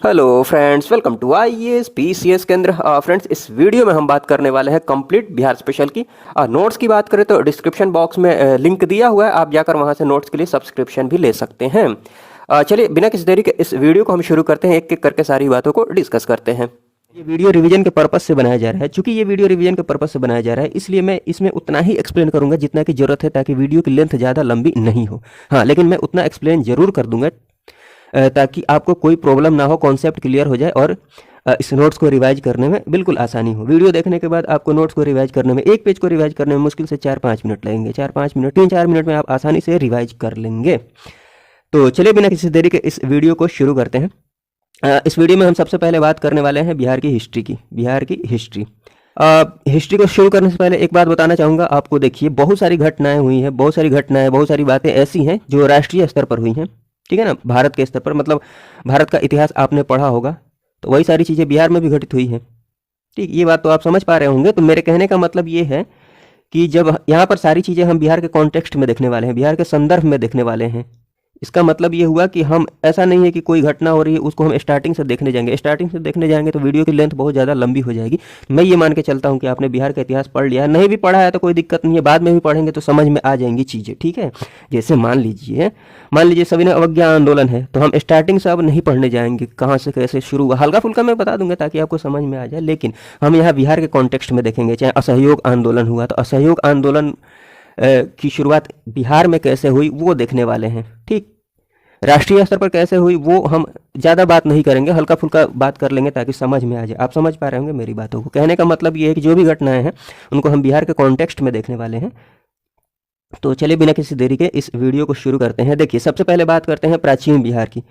Hello friends, welcome to IAS PCS Kendra. Friends, इस video में हम बात करने वाले हैं कंप्लीट बिहार स्पेशल की। नोट्स की बात करें तो डिस्क्रिप्शन बॉक्स में लिंक दिया हुआ है, आप जाकर वहां से नोट्स के लिए सब्सक्रिप्शन भी ले सकते हैं। चलिए बिना किसी देरी के इस वीडियो को हम शुरू करते हैं, एक एक करके सारी बातों को डिस्कस करते हैं। ये वीडियो रिवीजन के पर्पस से बनाया जा रहा है। चूंकि ये वीडियो रिवीजन के पर्पस से बनाया जा रहा है, इसलिए मैं इसमें उतना ही एक्सप्लेन करूंगा जितना की जरूरत है, ताकि वीडियो की लेंथ ज़्यादा लंबी नहीं हो। हाँ, लेकिन मैं उतना एक्सप्लेन जरूर कर दूंगा ताकि आपको कोई प्रॉब्लम ना हो, कॉन्सेप्ट क्लियर हो जाए और इस नोट्स को रिवाइज करने में बिल्कुल आसानी हो। वीडियो देखने के बाद आपको नोट्स को रिवाइज करने में, एक पेज को रिवाइज करने में मुश्किल से 4-5 मिनट लगेंगे। 4-5 मिनट, 3-4 मिनट में आप आसानी से रिवाइज कर लेंगे। तो चलिए बिना किसी देरी के इस वीडियो को शुरू करते हैं। इस वीडियो में हम सबसे पहले बात करने वाले हैं बिहार की हिस्ट्री की। बिहार की हिस्ट्री हिस्ट्री को शुरू करने से पहले एक बात बताना चाहूँगा आपको। देखिए, बहुत सारी घटनाएं हुई हैं, बहुत सारी बातें ऐसी हैं जो राष्ट्रीय स्तर पर हुई हैं, ठीक है ना। भारत के स्तर पर, मतलब भारत का इतिहास आपने पढ़ा होगा, तो वही सारी चीज़ें बिहार में भी घटित हुई हैं। ठीक, ये बात तो आप समझ पा रहे होंगे। तो मेरे कहने का मतलब ये है कि जब यहाँ पर सारी चीज़ें हम बिहार के कॉन्टेक्स्ट में देखने वाले हैं, बिहार के संदर्भ में देखने वाले हैं, इसका मतलब ये हुआ कि हम, ऐसा नहीं है कि कोई घटना हो रही है उसको हम स्टार्टिंग से देखने जाएंगे। स्टार्टिंग से देखने जाएंगे तो वीडियो की लेंथ बहुत ज़्यादा लंबी हो जाएगी। मैं ये मान के चलता हूँ कि आपने बिहार का इतिहास पढ़ लिया है। नहीं भी पढ़ा है तो कोई दिक्कत नहीं है, बाद में भी पढ़ेंगे तो समझ में आ जाएंगी चीज़ें, ठीक है। जैसे मान लीजिए सविनय अवज्ञा आंदोलन है, तो हम स्टार्टिंग से अब नहीं पढ़ने जाएंगे, कहाँ से कैसे शुरू हुआ, हल्का फुल्का मैं बता दूंगा ताकि आपको समझ में आ जाए। लेकिन हम यहाँ बिहार के कॉन्टेक्स्ट में देखेंगे। चाहे असहयोग आंदोलन हुआ, तो असहयोग आंदोलन की शुरुआत बिहार में कैसे हुई वो देखने वाले हैं, ठीक। राष्ट्रीय स्तर पर कैसे हुई वो हम ज़्यादा बात नहीं करेंगे, हल्का फुल्का बात कर लेंगे ताकि समझ में आ जाए। आप समझ पा रहे होंगे मेरी बातों को। कहने का मतलब ये है कि जो भी घटनाएं हैं उनको हम बिहार के कॉन्टेक्स्ट में देखने वाले हैं। तो चलिए बिना किसी देरी के इस वीडियो को शुरू करते हैं। देखिए, सबसे पहले बात करते हैं प्राचीन बिहार की।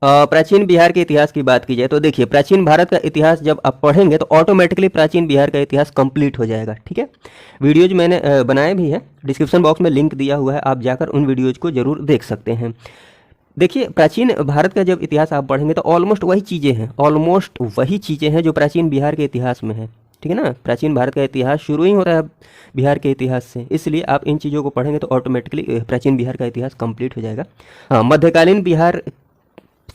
प्राचीन बिहार के इतिहास की बात की जाए तो देखिए, प्राचीन भारत का इतिहास जब आप पढ़ेंगे तो ऑटोमेटिकली प्राचीन बिहार का इतिहास कंप्लीट हो जाएगा, ठीक है। वीडियोज मैंने बनाए भी हैं, डिस्क्रिप्शन बॉक्स में लिंक दिया हुआ है, आप जाकर उन वीडियोज को जरूर देख सकते हैं। देखिए, प्राचीन भारत का जब इतिहास आप पढ़ेंगे तो ऑलमोस्ट वही चीज़ें हैं जो प्राचीन बिहार के इतिहास में है, ठीक है ना। प्राचीन भारत का इतिहास शुरू ही हो रहा है बिहार के इतिहास से, इसलिए आप इन चीज़ों को पढ़ेंगे तो ऑटोमेटिकली प्राचीन बिहार का इतिहास कंप्लीट हो जाएगा। हाँ, मध्यकालीन बिहार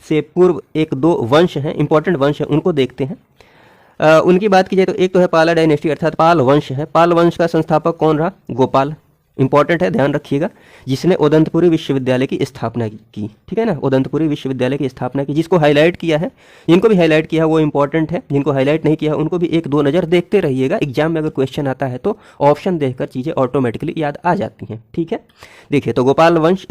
से पूर्व एक दो वंश हैं, इंपॉर्टेंट वंश हैं, उनको देखते हैं। उनकी बात की जाए तो एक तो है पाला डायनेस्टी, अर्थात पाल वंश है। पाल वंश का संस्थापक कौन रहा? गोपाल। इंपॉर्टेंट है, ध्यान रखिएगा। जिसने उदंतपुरी विश्वविद्यालय की स्थापना की, ठीक है ना। उदंतपुरी विश्वविद्यालय की स्थापना की, जिसको हाईलाइट किया है, जिनको भी हाईलाइट किया है वो इंपॉर्टेंट है, जिनको हाईलाइट नहीं किया उनको भी एक दो नज़र देखते रहिएगा। एग्जाम में अगर क्वेश्चन आता है तो ऑप्शन देखकर चीज़ें ऑटोमेटिकली याद आ जाती हैं, ठीक है। देखिए, तो गोपाल वंश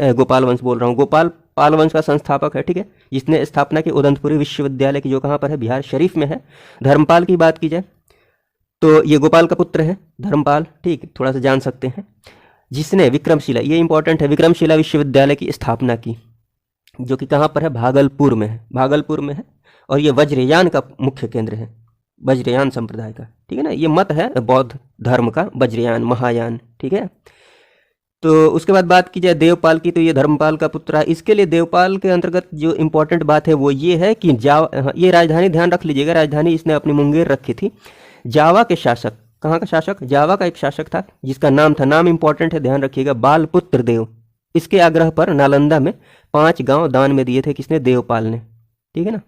बोल रहा हूँ, गोपाल पाल वंश का संस्थापक है, ठीक है, जिसने स्थापना की उदंतपुरी विश्वविद्यालय की, जो कहाँ पर है? बिहार शरीफ में है। धर्मपाल की बात की जाए तो ये गोपाल का पुत्र है, धर्मपाल, ठीक, थोड़ा सा जान सकते हैं। जिसने विक्रमशिला, ये इंपॉर्टेंट है, विक्रमशिला विश्वविद्यालय की स्थापना की, जो कि कहाँ पर है? भागलपुर में है, भागलपुर में है। और ये वज्रयान का मुख्य केंद्र है, वज्रयान संप्रदाय का, ठीक है ना। ये मत है बौद्ध धर्म का, वज्रयान, महायान, ठीक है। तो उसके बाद बात की जाए देवपाल की, तो ये धर्मपाल का पुत्र है। इसके लिए देवपाल के अंतर्गत जो इंपॉर्टेंट बात है वो ये है कि ये राजधानी, ध्यान रख लीजिएगा, राजधानी इसने अपनी मुंगेर रखी थी। जावा के शासक, कहाँ का शासक? जावा का एक शासक था जिसका नाम इंपॉर्टेंट है, ध्यान रखिएगा, बालपुत्र देव। इसके आग्रह पर नालंदा में 5 गांव दान में दिए थे, किसने? देवपाल ने, ठीक है ना।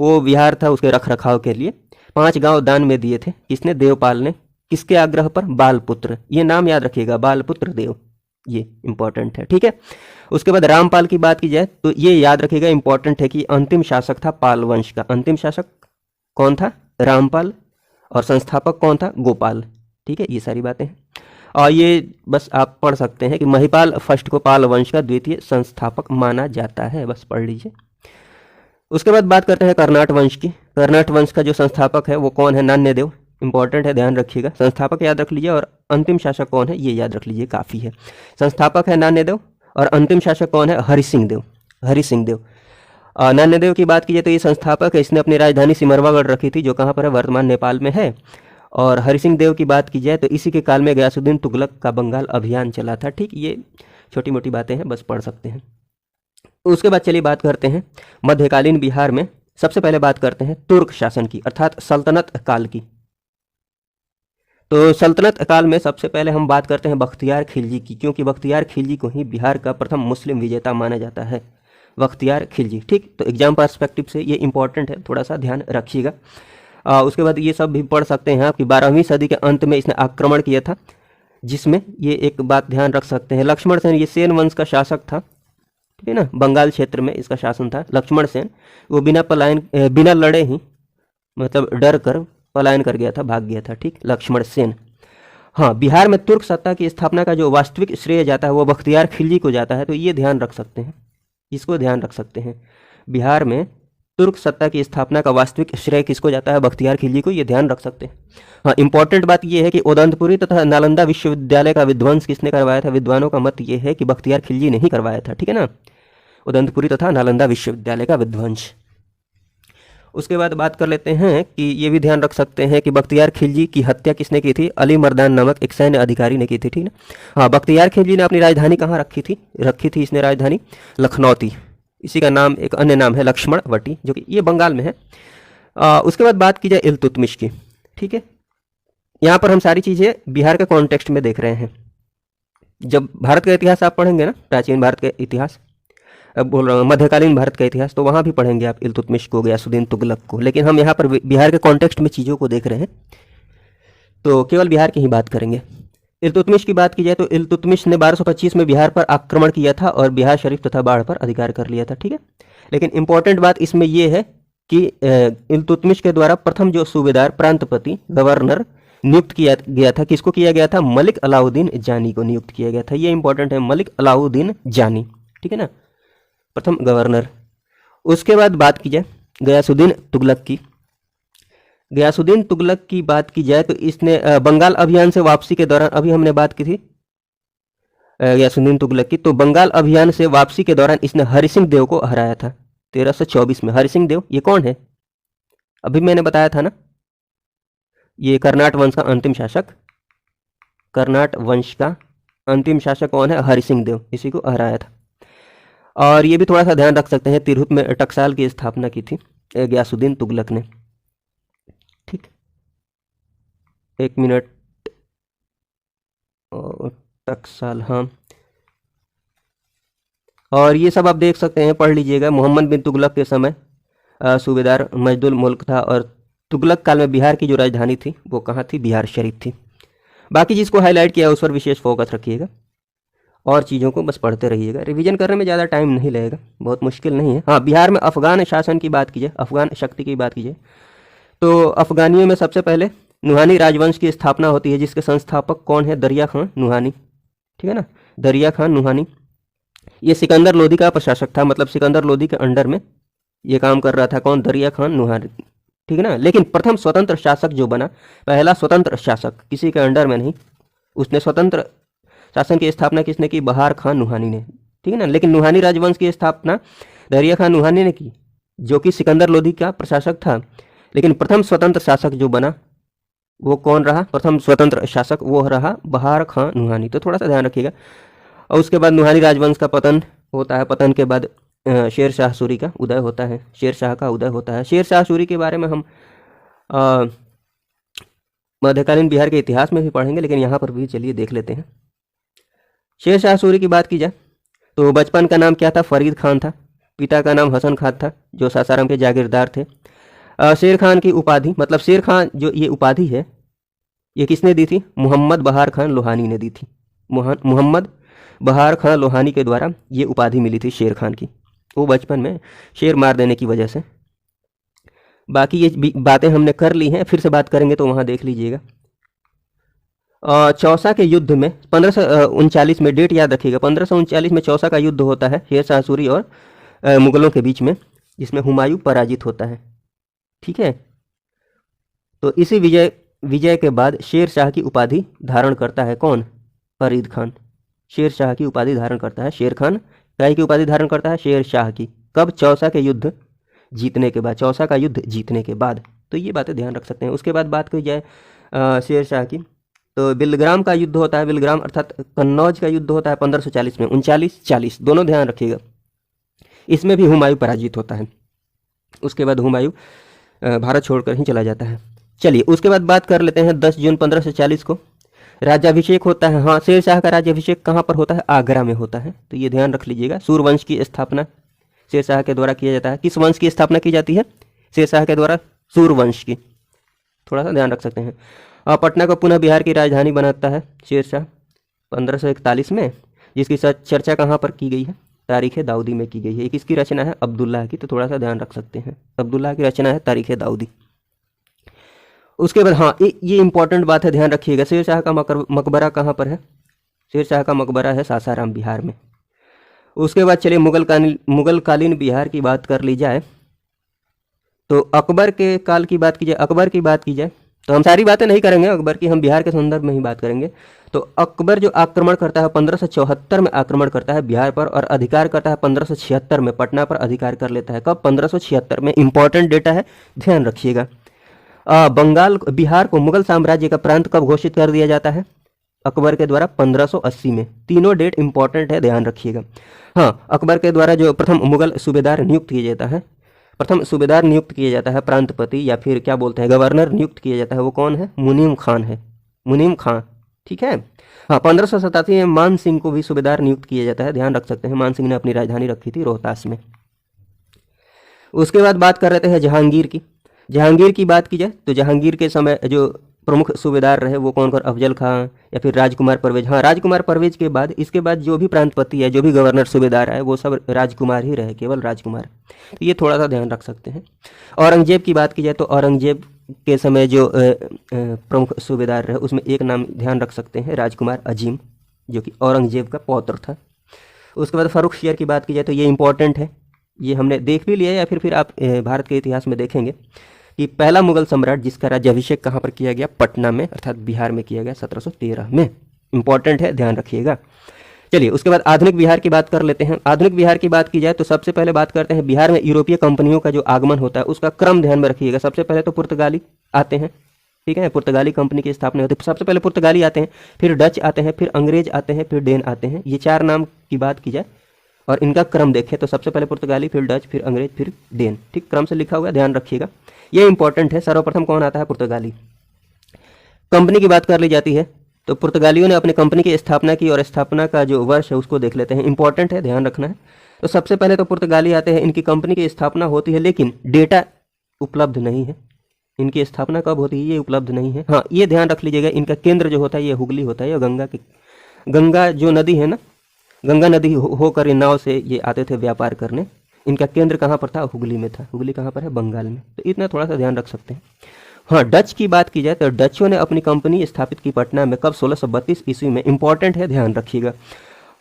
वो विहार था, उसके रख रखाव के लिए 5 गांव दान में दिए थे, किसने? देवपाल ने। किसके आग्रह पर? बालपुत्र, ये नाम याद रखिएगा, बालपुत्र देव, ये इंपॉर्टेंट है, ठीक है। उसके बाद रामपाल की बात की जाए तो ये याद रखिएगा, इंपॉर्टेंट है कि अंतिम शासक था पाल वंश का। अंतिम शासक कौन था? रामपाल। और संस्थापक कौन था? गोपाल, ठीक है। ये सारी बातें हैं और ये बस आप पढ़ सकते हैं कि महिपाल फर्स्ट को पाल वंश का द्वितीय संस्थापक माना जाता है, बस पढ़ लीजिए। उसके बाद बात करते हैं कर्नाट वंश की। कर्नाट वंश का जो संस्थापक है वो कौन है? नान्यदेव, इंपॉर्टेंट है, ध्यान रखिएगा। संस्थापक याद रख लीजिए और अंतिम शासक कौन है ये याद रख लीजिए, काफ़ी है। संस्थापक है नान्यदेव और अंतिम शासक कौन है? हरिसिंह देव, हरिसिंह देव। नान्यदेव की बात की जाए तो ये संस्थापक है, इसने अपनी राजधानी सिमरवागढ़ रखी थी, जो कहाँ पर है? वर्तमान नेपाल में है। और हरिसिंह देव की बात की जाए तो इसी के काल में गयासुद्दीन तुगलक का बंगाल अभियान चला था, ठीक। ये छोटी मोटी बातें हैं, बस पढ़ सकते हैं। उसके बाद चलिए बात करते हैं मध्यकालीन बिहार में। सबसे पहले बात करते हैं तुर्क शासन की, अर्थात सल्तनत काल की। तो सल्तनत काल में सबसे पहले हम बात करते हैं बख्तियार खिलजी की, क्योंकि बख्तियार खिलजी को ही बिहार का प्रथम मुस्लिम विजेता माना जाता है। बख्तियार खिलजी। ठीक, तो एग्जाम पर्सपेक्टिव से ये इंपॉर्टेंट है, थोड़ा सा ध्यान रखिएगा। उसके बाद ये सब भी पढ़ सकते हैं आप कि 12वीं सदी के अंत में इसने आक्रमण किया था, जिसमें ये एक बात ध्यान रख सकते हैं, लक्ष्मण सेन ये सेन वंश का शासक था, ठीक है ना, बंगाल क्षेत्र में इसका शासन था। लक्ष्मण सेन वो बिना लड़े ही मतलब डर कर पलायन कर गया था, भाग गया था। ठीक, लक्ष्मण सेन। हाँ, बिहार में तुर्क सत्ता की स्थापना का जो वास्तविक श्रेय जाता है वो बख्तियार खिलजी को जाता है, तो ये ध्यान रख सकते हैं, इसको ध्यान रख सकते हैं। बिहार में तुर्क सत्ता की स्थापना का वास्तविक श्रेय किसको जाता है? बख्तियार खिलजी को, ये ध्यान रख सकते हैं। हाँ, इंपॉर्टेंट बात ये है कि उदंतपुरी तथा नालंदा विश्वविद्यालय का विध्वंस किसने करवाया था? विद्वानों का मत ये है कि बख्तियार खिलजी ने ही करवाया था, ठीक है ना, उदंतपुरी तथा नालंदा विश्वविद्यालय का विध्वंस। उसके बाद बात कर लेते हैं कि ये भी ध्यान रख सकते हैं कि बख्तियार खिलजी की हत्या किसने की थी? अली मर्दान नामक एक सैन्य अधिकारी ने की थी, ठीक ना। हाँ, बख्तियार खिलजी ने अपनी राजधानी कहाँ रखी थी इसने राजधानी? लखनौती। इसी का नाम एक अन्य नाम है लक्ष्मणवटी, जो कि ये बंगाल में है। उसके बाद बात की जाए इल्तुतमिश की, ठीक है। यहाँ पर हम सारी चीज़ें बिहार के कॉन्टेक्स्ट में देख रहे हैं। जब भारत का इतिहास आप पढ़ेंगे ना, प्राचीन भारत का इतिहास, अब बोल रहा हूँ मध्यकालीन भारत का इतिहास, तो वहाँ भी पढ़ेंगे आप इल्तुतमिश को, गयासुद्दीन तुगलक को, लेकिन हम यहाँ पर बिहार के कॉन्टेक्स्ट में चीज़ों को देख रहे हैं, तो केवल बिहार की ही बात करेंगे। इल्तुतमिश की बात की जाए तो इल्तुतमिश ने 1225 में बिहार पर आक्रमण किया था और बिहार शरीफ तथा बाढ़ पर अधिकार कर लिया था, ठीक है। लेकिन इंपॉर्टेंट बात इसमें यह है कि इल्तुतमिश के द्वारा प्रथम जो सूबेदार, प्रांतपति, गवर्नर नियुक्त किया गया था, किसको किया गया था? मलिक अलाउद्दीन जानी को नियुक्त किया गया था। ये इंपॉर्टेंट है, मलिक अलाउद्दीन जानी, ठीक है ना, प्रथम गवर्नर। उसके बाद बात की जाए गयासुद्दीन तुगलक की। गयासुद्दीन तुगलक की बात की जाए तो इसने बंगाल अभियान से वापसी के दौरान, अभी हमने बात की थी गयासुद्दीन तुगलक की, तो बंगाल अभियान से वापसी के दौरान इसने हरि सिंह देव को हराया था 1324 में। हरि सिंह देव ये कौन है? अभी मैंने बताया था ना, ये कर्नाट वंश का अंतिम शासक, कर्नाट वंश का अंतिम शासक कौन है? हरि सिंह देव, इसी को हराया था। और ये भी थोड़ा सा ध्यान रख सकते हैं, तिरहुत में टकसाल की स्थापना की थी गयासुद्दीन तुगलक ने, ठीक। एक मिनट, टकसाल, हाँ, और ये सब आप देख सकते हैं, पढ़ लीजिएगा। मोहम्मद बिन तुगलक के समय सूबेदार मजदुल मुल्क था, और तुगलक काल में बिहार की जो राजधानी थी वो कहाँ थी? बिहार शरीफ थी। बाकी जिसको हाईलाइट किया उस पर विशेष फोकस रखिएगा और चीज़ों को बस पढ़ते रहिएगा। रिवीजन करने में ज़्यादा टाइम नहीं लगेगा, बहुत मुश्किल नहीं है। हाँ, बिहार में अफगान शासन की बात की जाए, अफगान शक्ति की बात की जाए, तो अफगानियों में सबसे पहले नुहानी राजवंश की स्थापना होती है, जिसके संस्थापक कौन है? दरिया खान नुहानी, ठीक है ना, दरिया खान नुहानी। ये सिकंदर लोदी का प्रशासक था, मतलब सिकंदर लोदी के अंडर में ये काम कर रहा था। कौन? दरिया खान नुहानी, ठीक है ना। लेकिन प्रथम स्वतंत्र शासक जो बना, पहला स्वतंत्र शासक, किसी के अंडर में नहीं, उसने स्वतंत्र शासन की स्थापना किसने की? बहार खान नुहानी ने, ठीक है ना। लेकिन नुहानी राजवंश की स्थापना दरिया खान नुहानी ने की, जो कि सिकंदर लोदी का प्रशासक था। लेकिन प्रथम स्वतंत्र शासक जो बना वो कौन रहा? प्रथम स्वतंत्र शासक वो रहा बहार खान नुहानी, तो थोड़ा सा ध्यान रखिएगा। और उसके बाद नुहानी राजवंश का पतन होता है, पतन के बाद शेर शाह सूरी का उदय होता है, शेर शाह का उदय होता है। शेर शाह सूरी के बारे में हम मध्यकालीन बिहार के इतिहास में भी पढ़ेंगे, लेकिन यहाँ पर भी चलिए देख लेते हैं। शेर शाह सूरी की बात की जाए तो बचपन का नाम क्या था? फरीद खान था। पिता का नाम हसन खान था, जो सासाराम के जागीरदार थे। शेर खान की उपाधि, मतलब शेर खान जो ये उपाधि है, ये किसने दी थी? मोहम्मद बहार खान लोहानी ने दी थी। मोहम्मद बहार खान लोहानी के द्वारा ये उपाधि मिली थी शेर खान की, वो बचपन में शेर मार देने की वजह से। बाकी ये बातें हमने कर ली हैं, फिर से बात करेंगे तो वहाँ देख लीजिएगा। चौसा के युद्ध में 1539 में, डेट याद रखिएगा, 1539 में चौसा का युद्ध होता है शेर शाह सूरी और मुगलों के बीच में, जिसमें हुमायूं पराजित होता है, ठीक है। तो इसी विजय के बाद शेर शाह की उपाधि धारण करता है कौन? फरीद खान। शेर शाह की उपाधि धारण करता है शेर खान, काय की उपाधि धारण करता है? शेर शाह की। कब? चौसा के युद्ध जीतने के बाद, चौसा का युद्ध जीतने के बाद। तो ये बातें ध्यान रख सकते हैं। उसके बाद बात की जाए शेर शाह की, तो बिलग्राम का युद्ध होता है, बिलग्राम अर्थात कन्नौज का युद्ध होता है 1540 में, 39-40 दोनों ध्यान रखिएगा। इसमें भी हुमायूं पराजित होता है। उसके बाद हुमायूं भारत छोड़कर ही चला जाता है। चलिए उसके बाद बात कर लेते हैं 10 जून 1540 को राज्याभिषेक होता है। हाँ, शेर शाह का राज्याभिषेक कहाँ पर होता है? आगरा में होता है, तो ये ध्यान रख लीजिएगा। सूर्यवंश की स्थापना शेरशाह के द्वारा किया जाता है। किस वंश की स्थापना की जाती है? शेरशाह के द्वारा सूर्यवंश की, थोड़ा सा ध्यान रख सकते हैं। पटना को पुनः बिहार की राजधानी बनाता है शेरशाह 1541 में, जिसकी चर्चा कहाँ पर की गई है? तारीख़ दाऊदी में की गई है। किसकी रचना है? अब्दुल्लाह की, तो थोड़ा सा ध्यान रख सकते हैं, अब्दुल्लाह की रचना है तारीख़ दाऊदी। उसके बाद हाँ, ये इंपॉर्टेंट बात है, ध्यान रखिएगा। शेरशाह का मकबरा कहाँ पर है? शेरशाह का मकबरा है सासाराम, बिहार में। उसके बाद चलिए मुगल कालीन बिहार की बात कर ली जाए, तो अकबर के काल की बात की जाए, अकबर की बात की जाए तो हम सारी बातें नहीं करेंगे अकबर की, हम बिहार के संदर्भ में ही बात करेंगे। तो अकबर जो आक्रमण करता है 1574 में आक्रमण करता है बिहार पर, और अधिकार करता है 1576 में, पटना पर अधिकार कर लेता है। कब? 1576 में। इंपॉर्टेंट डेटा है, ध्यान रखिएगा। बिहार को मुगल साम्राज्य का प्रांत कब घोषित कर दिया जाता है? अकबर के द्वारा 1580 में। तीनों डेट इंपॉर्टेंट है, ध्यान रखिएगा। हाँ, अकबर के द्वारा जो प्रथम मुगल सूबेदार नियुक्त किया जाता है, प्रथम सूबेदार नियुक्त किया जाता है, प्रांतपति या फिर क्या बोलते हैं गवर्नर नियुक्त किया जाता है, वो कौन है? मुनीम खान है, मुनीम खां, ठीक है। हाँ, 1587 में मान सिंह को भी सूबेदार नियुक्त किया जाता है, ध्यान रख सकते हैं। मान सिंह ने अपनी राजधानी रखी थी रोहतास में। उसके बाद बात कर रहे थे जहांगीर की। जहांगीर की बात की जाए तो जहांगीर के समय जो प्रमुख सूबेदार रहे वो कौन कौन? अफजल खां या फिर राजकुमार परवेज। हाँ, राजकुमार परवेज के बाद इसके बाद जो भी प्रांतपति है, जो भी गवर्नर सूबेदार है, वो सब राजकुमार ही रहे, केवल राजकुमार। तो ये थोड़ा सा ध्यान रख सकते हैं। औरंगजेब की बात की जाए तो औरंगजेब के समय जो प्रमुख सूबेदार रहे उसमें एक नाम ध्यान रख सकते हैं, राजकुमार अजीम, जो कि औरंगजेब का पौत्र था। उसके बाद फर्रुखशियर की बात की जाए तो ये इंपॉर्टेंट है, ये हमने देख भी लिया या फिर आप भारत के इतिहास में देखेंगे कि पहला मुगल सम्राट जिसका राज्याभिषेक कहाँ पर किया गया? पटना में, अर्थात बिहार में किया गया 1713 में। इंपॉर्टेंट है, ध्यान रखिएगा। चलिए उसके बाद आधुनिक बिहार की बात कर लेते हैं। आधुनिक बिहार की बात की जाए तो सबसे पहले बात करते हैं बिहार में यूरोपीय कंपनियों का जो आगमन होता है उसका क्रम ध्यान में रखिएगा। सबसे पहले तो पुर्तगाली आते हैं, ठीक है, पुर्तगाली कंपनी की स्थापना होती है। सबसे पहले पुर्तगाली आते हैं, फिर डच आते हैं, फिर अंग्रेज आते हैं, फिर डेन आते हैं। ये चार नाम की बात की जाए और इनका क्रम देखें तो सबसे पहले पुर्तगाली, फिर डच, फिर अंग्रेज, फिर डेन, ठीक, क्रम से लिखा हुआ है, ध्यान रखिएगा। ये इंपॉर्टेंट है। सर्वप्रथम कौन आता है? पुर्तगाली। कंपनी की बात कर ली जाती है तो पुर्तगालियों ने अपनी कंपनी की स्थापना की, और स्थापना का जो वर्ष है उसको देख लेते हैं, इंपॉर्टेंट है, ध्यान रखना है। तो सबसे पहले तो पुर्तगाली आते हैं, इनकी कंपनी की स्थापना होती है, लेकिन डेटा उपलब्ध नहीं है। इनकी स्थापना कब होती है ये उपलब्ध नहीं है। हाँ, ये ध्यान रख लीजिएगा, इनका केंद्र जो होता है ये हुगली होता है, या गंगा जो नदी है ना, गंगा नदी होकर इन नाव से ये आते थे व्यापार करने। इनका केंद्र कहाँ पर था? हुगली में था। हुगली कहाँ पर है? बंगाल में। तो इतना थोड़ा सा ध्यान रख सकते हैं। हाँ, डच की बात की जाए तो डचों ने अपनी कंपनी स्थापित की पटना में, कब? 1632 ईस्वी में। इंपॉर्टेंट है, ध्यान रखिएगा।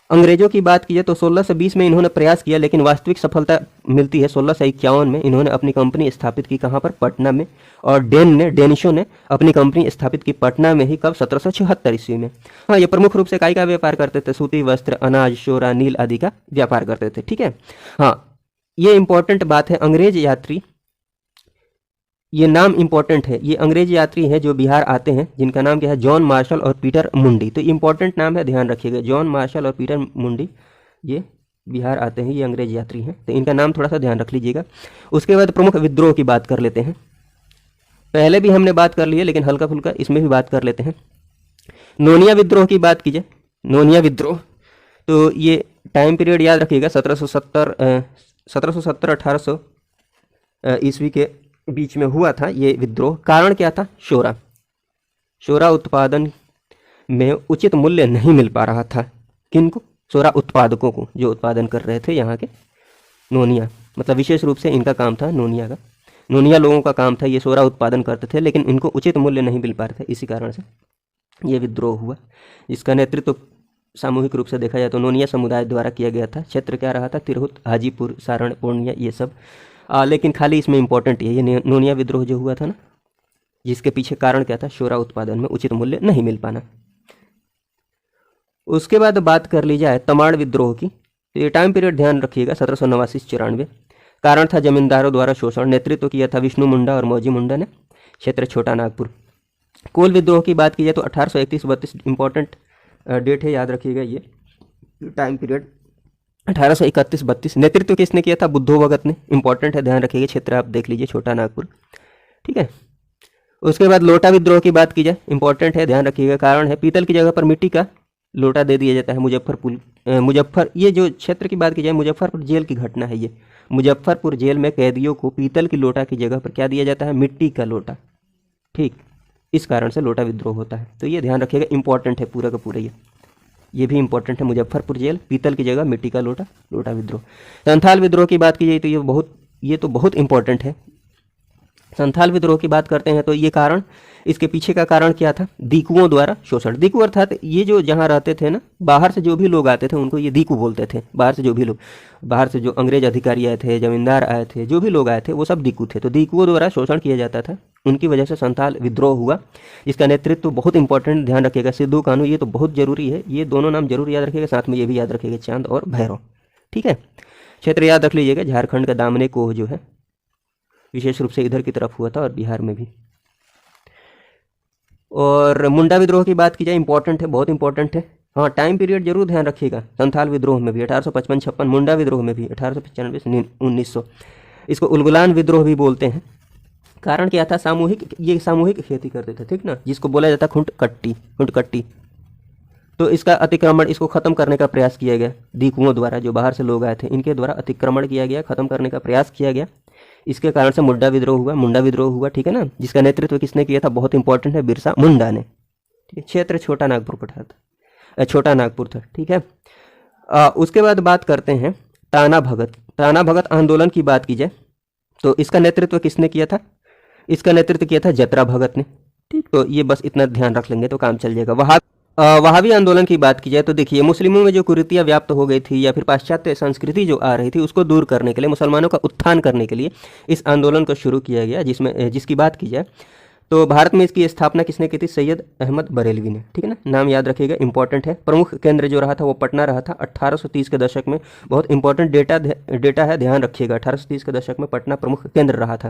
अंग्रेजों की बात की जाए तो 1620 में इन्होंने प्रयास किया, लेकिन वास्तविक सफलता मिलती है 1651 में। इन्होंने अपनी कंपनी स्थापित की कहाँ पर? पटना में। और डेनिशों ने अपनी कंपनी स्थापित की पटना में ही, कब? 1776 ईस्वी में। हाँ, ये प्रमुख रूप से काई का व्यापार करते थे? सूती वस्त्र, अनाज, शोरा, नील आदि का व्यापार करते थे, ठीक है। हाँ, ये इंपॉर्टेंट बात है। अंग्रेज यात्री, ये नाम इंपॉर्टेंट है, ये अंग्रेज यात्री हैं जो बिहार आते हैं, जिनका नाम क्या है? जॉन मार्शल और पीटर मुंडी। तो इंपॉर्टेंट नाम है, ध्यान रखिएगा। जॉन मार्शल और पीटर मुंडी ये बिहार आते हैं, ये अंग्रेज यात्री हैं, तो इनका नाम थोड़ा सा ध्यान रख लीजिएगा। उसके बाद प्रमुख विद्रोह की बात कर लेते हैं। पहले भी हमने बात कर ली है, लेकिन हल्का फुल्का इसमें भी बात कर लेते हैं। नोनिया विद्रोह की बात की जाए, नोनिया विद्रोह, तो ये टाइम पीरियड याद रखिएगा, 1770-1800 ईस्वी के बीच में हुआ था ये विद्रोह। कारण क्या था? शोरा उत्पादन में उचित मूल्य नहीं मिल पा रहा था। किनको? शोरा उत्पादकों को, जो उत्पादन कर रहे थे यहाँ के नोनिया, मतलब विशेष रूप से इनका काम था नोनिया का, नोनिया लोगों का काम था, ये शोरा उत्पादन करते थे, लेकिन इनको उचित मूल्य नहीं मिल पा रहे थे, इसी कारण से ये विद्रोह हुआ। इसका नेतृत्व सामूहिक रूप से देखा जाए तो नोनिया समुदाय द्वारा किया गया था। क्षेत्र क्या रहा था? तिरहुत, हाजीपुर, सारण, पूर्णिया, ये सब। लेकिन खाली इसमें इंपॉर्टेंट ये नोनिया विद्रोह जो हुआ था ना, जिसके पीछे कारण क्या था? शोरा उत्पादन में उचित मूल्य नहीं मिल पाना। उसके बाद बात कर ली जाए तमाड़ विद्रोह की, तो ये टाइम पीरियड ध्यान रखिएगा, 1789-94। कारण था जमींदारों द्वारा शोषण। नेतृत्व किया था विष्णु मुंडा और मौजी मुंडा ने। क्षेत्र छोटा नागपुर। कोल विद्रोह की बात की जाए तो 1831-32 इंपॉर्टेंट डेट है, याद रखिएगा ये टाइम पीरियड, 1831-32। नेतृत्व किसने किया था? बुद्धो भगत ने। इंपॉर्टेंट है, ध्यान रखिएगा। क्षेत्र आप देख लीजिए, छोटा नागपुर, ठीक है। उसके बाद लोटा विद्रोह की बात की जाए, इंपॉर्टेंट है, ध्यान रखिएगा। कारण है पीतल की जगह पर मिट्टी का लोटा दे दिया जाता है। मुजफ्फरपुर, ये जो क्षेत्र की बात की जाए, मुजफ्फरपुर जेल की घटना है ये, मुजफ्फरपुर जेल में कैदियों को पीतल की लोटा की जगह पर क्या दिया जाता है, मिट्टी का लोटा। ठीक, इस कारण से लोटा विद्रोह होता है। तो ये ध्यान रखिएगा, इंपॉर्टेंट है पूरा का पूरा ये भी इंपॉर्टेंट है। मुजफ्फरपुर जेल, पीतल की जगह मिट्टी का लोटा, लोटा विद्रोह। संथाल विद्रोह की बात की जाए तो ये तो बहुत इंपॉर्टेंट है। संथाल विद्रोह की बात करते हैं तो ये कारण, इसके पीछे का कारण क्या था, दीकुओं द्वारा शोषण। दीकु अर्थात ये जो जहाँ रहते थे ना, बाहर से जो भी लोग आते थे उनको ये दीकु बोलते थे। बाहर से जो भी लोग, बाहर से जो अंग्रेज अधिकारी आए थे, जमींदार आए थे, जो भी लोग आए थे वो सब दीकु थे। तो दीकुओं द्वारा शोषण किया जाता था, उनकी वजह से संथाल विद्रोह हुआ, जिसका नेतृत्व बहुत इंपॉर्टेंट, ध्यान रखिएगा, सिद्धू कान्हू। ये तो बहुत जरूरी है, ये दोनों नाम जरूर याद रखिएगा, साथ में ये भी याद रखिएगा, चांद और भैरव। ठीक है, क्षेत्र याद रख लीजिएगा, झारखंड का दामने कोह जो है विशेष रूप से इधर की तरफ हुआ था, और बिहार में भी। और मुंडा विद्रोह की बात की जाए, इंपॉर्टेंट है, बहुत इंपॉर्टेंट है। हाँ, टाइम पीरियड जरूर ध्यान रखिएगा। संथाल विद्रोह में भी 1855-56, मुंडा विद्रोह में भी 1895-1900। इसको उलगुलान विद्रोह भी बोलते हैं। कारण क्या था, ये सामूहिक खेती करते थे, ठीक ना, जिसको बोला जाता खुंटकट्टी। तो इसका अतिक्रमण, इसको खत्म करने का प्रयास किया गया दीकुओं द्वारा, जो बाहर से लोग आए थे, इनके द्वारा अतिक्रमण किया गया, खत्म करने का प्रयास किया गया। इसके कारण से मुंडा विद्रोह हुआ, ठीक है ना, जिसका नेतृत्व किसने किया था, बहुत इंपॉर्टेंट है, बिरसा मुंडा ने। ठीक है, क्षेत्र छोटा नागपुर था। ठीक है, उसके बाद बात करते हैं ताना भगत आंदोलन की बात की जाए तो इसका नेतृत्व किसने किया था, इसका नेतृत्व किया था जतरा भगत ने। ठीक, तो ये बस इतना ध्यान रख लेंगे तो काम चल जाएगा। वहाबी आंदोलन की बात की जाए तो देखिए, मुस्लिमों में जो कुरीतियाँ व्याप्त हो गई थी, या फिर पाश्चात्य संस्कृति जो आ रही थी, उसको दूर करने के लिए, मुसलमानों का उत्थान करने के लिए इस आंदोलन को शुरू किया गया, जिसकी बात की जाए तो भारत में इसकी स्थापना किसने की थी, सैयद अहमद बरेलवी ने। ठीक है ना, नाम याद रखिएगा, इंपॉर्टेंट है। प्रमुख केंद्र जो रहा था वो पटना रहा था 1830 के दशक में। बहुत इंपॉर्टेंट डेटा है, ध्यान रखिएगा। 1830 के दशक में पटना प्रमुख केंद्र रहा था।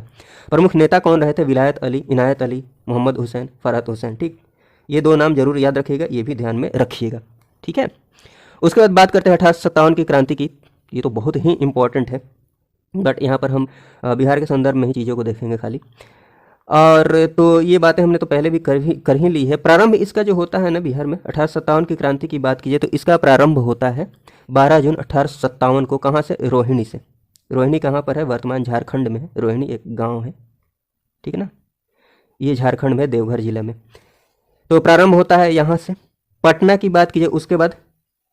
प्रमुख नेता कौन रहे थे, विलायत अली, इनायत अली, मोहम्मद हुसैन, फरहत हुसैन। ठीक, ये दो नाम जरूर याद रखिएगा, ये भी ध्यान में रखिएगा। ठीक है, उसके बाद बात करते हैं 1857 की क्रांति की। ये तो बहुत ही इंपॉर्टेंट है, बट यहाँ पर हम बिहार के संदर्भ में ही चीज़ों को देखेंगे खाली। और तो ये बातें हमने तो पहले भी कर ही ली है। प्रारंभ इसका जो होता है ना बिहार में, 1857 की क्रांति की बात कीजिए तो इसका प्रारंभ होता है 12 जून 1857 को। कहाँ से, रोहिणी से। रोहिणी कहाँ पर है, वर्तमान झारखंड में है। रोहिणी एक गाँव है, ठीक है ना, ये झारखंड में, देवघर जिला में। तो प्रारंभ होता है यहाँ से। पटना की बात कीजिए, उसके बाद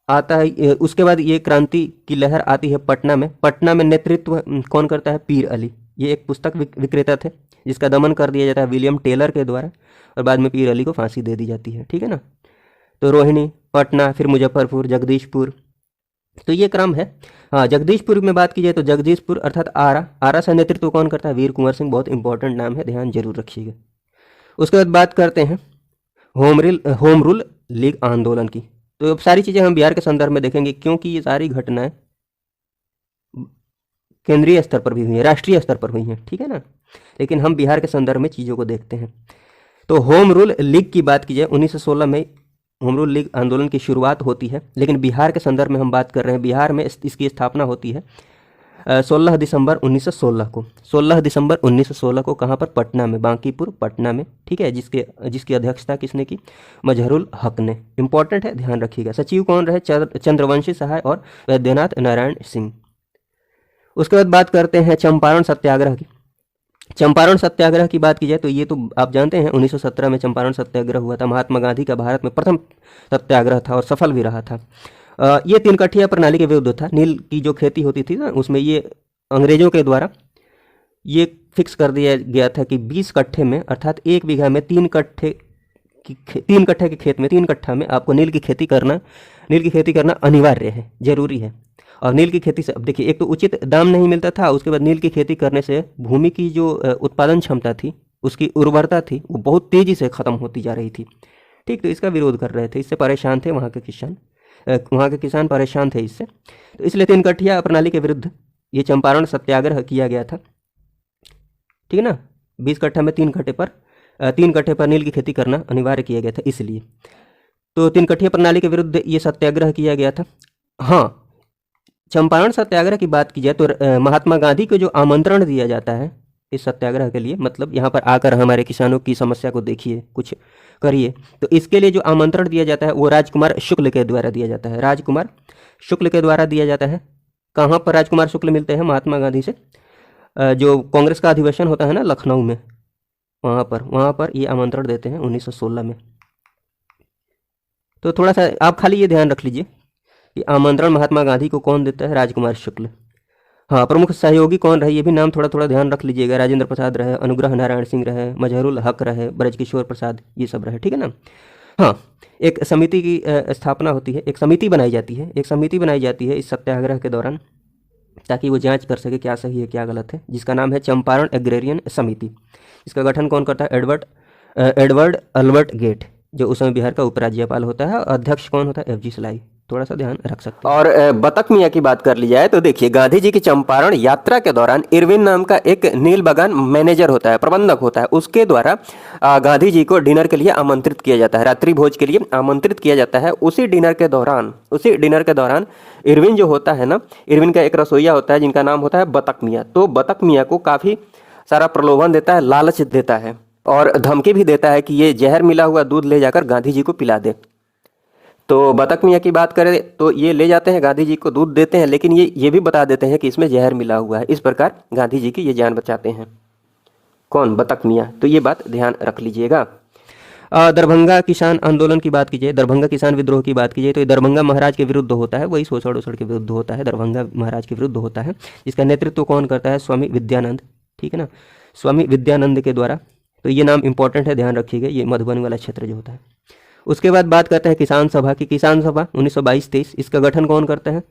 आता है, उसके बाद ये क्रांति की लहर आती है पटना में। पटना में नेतृत्व कौन करता है, पीर अली। ये एक पुस्तक विक्रेता थे, जिसका दमन कर दिया जाता है विलियम टेलर के द्वारा, और बाद में पीर अली को फांसी दे दी जाती है। ठीक है ना, तो रोहिणी, पटना, फिर मुजफ्फरपुर, जगदीशपुर, तो ये क्रम है। हाँ, जगदीशपुर में बात की जाए तो जगदीशपुर अर्थात आरा से नेतृत्व कौन करता है, वीर कुंवर सिंह। बहुत इंपॉर्टेंट नाम है, ध्यान जरूर रखिएगा। उसके बाद बात करते हैं होम रूल लीग आंदोलन की। तो अब सारी चीज़ें हम बिहार के संदर्भ में देखेंगे, क्योंकि ये सारी घटनाएं केंद्रीय स्तर पर भी हुई हैं, राष्ट्रीय स्तर पर हुई हैं, ठीक है ना, लेकिन हम बिहार के संदर्भ में चीज़ों को देखते हैं। तो होम रूल लीग की बात की जाए, 1916 में होम रूल लीग आंदोलन की शुरुआत होती है, लेकिन बिहार के संदर्भ में हम बात कर रहे हैं। बिहार में इसकी स्थापना होती है 16 दिसंबर 1916 को। 16 दिसंबर 1916 को कहाँ पर, पटना में, बांकीपुर पटना में। ठीक है, जिसकी अध्यक्षता किसने की, मजहरुल हक ने। इंपॉर्टेंट है, ध्यान रखिएगा। सचिव कौन रहे, चंद्रवंशी सहाय और वैद्यनाथ नारायण सिंह। उसके बाद बात करते हैं चंपारण सत्याग्रह की। चंपारण सत्याग्रह की बात की जाए तो ये तो आप जानते हैं 1917 में चंपारण सत्याग्रह हुआ था। महात्मा गांधी का भारत में प्रथम सत्याग्रह था और सफल भी रहा था। ये 3 कठिया प्रणाली के विरुद्ध था। नील की जो खेती होती थी ना, उसमें ये अंग्रेजों के द्वारा ये फिक्स कर दिया गया था कि 20 कट्ठे में, अर्थात 1 बीघा में 3 कट्ठे के खेत में, 3 कट्ठा में आपको नील की खेती करना अनिवार्य है, जरूरी है। और नील की खेती से, अब देखिए, एक तो उचित दाम नहीं मिलता था, उसके बाद नील की खेती करने से भूमि की जो उत्पादन क्षमता थी, उसकी उर्वरता थी, वो बहुत तेज़ी से ख़त्म होती जा रही थी। ठीक, तो इसका विरोध कर रहे थे, इससे परेशान थे वहाँ के किसान परेशान थे इससे। तो इसलिए 3 कट्ठिया प्रणाली के विरुद्ध ये चंपारण सत्याग्रह किया गया था। ठीक है ना, 20 कट्ठा में 3 कट्ठे पर नील की खेती करना अनिवार्य किया गया था, इसलिए तो 3 कट्ठिया प्रणाली के विरुद्ध ये सत्याग्रह किया गया था। हाँ, चंपारण सत्याग्रह की बात की जाए तो महात्मा गांधी को जो आमंत्रण दिया जाता है इस सत्याग्रह के लिए, मतलब यहाँ पर आकर हमारे किसानों की समस्या को देखिए, कुछ करिए, तो इसके लिए जो आमंत्रण दिया जाता है वो राजकुमार शुक्ल के द्वारा दिया जाता है। राजकुमार शुक्ल के द्वारा दिया जाता है। कहाँ पर राजकुमार शुक्ल मिलते हैं महात्मा गांधी से? जो कांग्रेस का अधिवेशन होता है ना लखनऊ में, वहाँ पर ये आमंत्रण देते हैं 1916 में। तो थोड़ा सा आप खाली ये ध्यान रख लीजिए कि आमंत्रण महात्मा गांधी को कौन देता है? राजकुमार शुक्ल। हाँ, प्रमुख सहयोगी कौन रहे ये भी नाम थोड़ा थोड़ा ध्यान रख लीजिएगा। राजेंद्र प्रसाद रहे, अनुग्रह नारायण सिंह रहे, मजहरुल हक रहे, ब्रजकिशोर प्रसाद, ये सब रहे, ठीक है ना। हाँ, एक समिति की स्थापना होती है, एक समिति बनाई जाती है इस सत्याग्रह के दौरान, ताकि वो जांच कर सके क्या सही है क्या गलत है, जिसका नाम है चंपारण एग्रेरियन समिति। इसका गठन कौन करता है? एडवर्ड अल्बर्ट गेट, जो उस समय बिहार का उपराज्यपाल होता है। अध्यक्ष कौन होता है? एफजी सलाई। थोड़ा सा ध्यान रख सकते हैं। और बतख मियाँ की बात कर ली जाए तो देखिए, गांधी जी की चंपारण यात्रा के दौरान इरविन नाम का एक नील बगान मैनेजर होता है, प्रबंधक होता है, उसके द्वारा गांधी जी को डिनर के लिए आमंत्रित किया जाता है, रात्रि भोज के लिए आमंत्रित किया जाता है। उसी डिनर के दौरान इरविन जो होता है ना, इरविन का एक रसोइया होता है जिनका नाम होता है बतख मियाँ। तो बतख मियाँ को काफ़ी सारा प्रलोभन देता है, लालच देता है और धमकी भी देता है कि ये जहर मिला हुआ दूध ले जाकर गांधी जी को पिला दे। तो बतख मियाँ की बात करें तो ये ले जाते हैं, गांधी जी को दूध देते हैं, लेकिन ये भी बता देते हैं कि इसमें जहर मिला हुआ है। इस प्रकार गांधी जी की ये जान बचाते हैं। कौन? बतख मियाँ। तो ये बात ध्यान रख लीजिएगा। दरभंगा किसान आंदोलन की बात कीजिए, दरभंगा किसान विद्रोह की बात कीजिए, तो ये दरभंगा महाराज के विरुद्ध होता है, वही शोषण ओषण के विरुद्ध होता है, दरभंगा महाराज के विरुद्ध होता है। इसका नेतृत्व कौन करता है? स्वामी विद्यानंद, ठीक है ना, स्वामी विद्यानंद के द्वारा। तो ये नाम इंपॉर्टेंट है, ध्यान रखिएगा, ये मधुबनी वाला क्षेत्र जो होता है। उसके बाद बात करते हैं किसान सभा की। किसान सभा 1922-23, इसका गठन कौन करता है?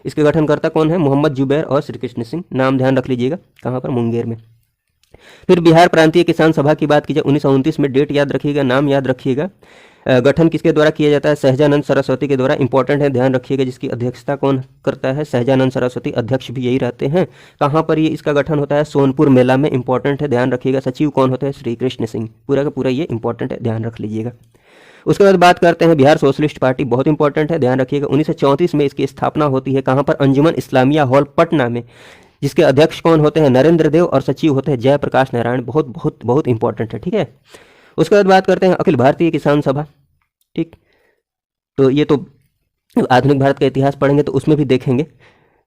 इसके गठनकर्ता कौन है? मोहम्मद जुबैर और श्री कृष्ण सिंह। नाम ध्यान रख लीजिएगा, कहाँ पर? मुंगेर में। फिर बिहार प्रांतीय किसान सभा की बात कीजिए 1929 में, डेट याद रखिएगा, नाम याद रखिएगा। गठन किसके द्वारा किया जाता है? सहजानंद सरस्वती के द्वारा। इंपॉर्टेंट है, ध्यान रखिएगा। जिसकी अध्यक्षता कौन करता है? सहजानंद सरस्वती। अध्यक्ष भी यही रहते हैं। कहाँ पर ये इसका गठन होता है? सोनपुर मेला में। इंपॉर्टेंट है, ध्यान रखिएगा। सचिव कौन होते हैं? श्री कृष्ण सिंह। पूरा का पूरा ये इंपॉर्टेंट है, ध्यान रख लीजिएगा। उसके बाद बात करते हैं बिहार सोशलिस्ट पार्टी, बहुत इंपॉर्टेंट है, ध्यान रखिएगा। 1934 में इसकी स्थापना होती है। कहाँ पर? अंजुमन इस्लामिया हॉल पटना में। जिसके अध्यक्ष कौन होते हैं? नरेंद्र देव और सचिव होते हैं जयप्रकाश नारायण। बहुत बहुत बहुत इंपॉर्टेंट है, ठीक है। उसके बाद बात करते हैं अखिल भारतीय किसान सभा, ठीक। तो ये तो आधुनिक भारत का इतिहास पढ़ेंगे तो उसमें भी देखेंगे।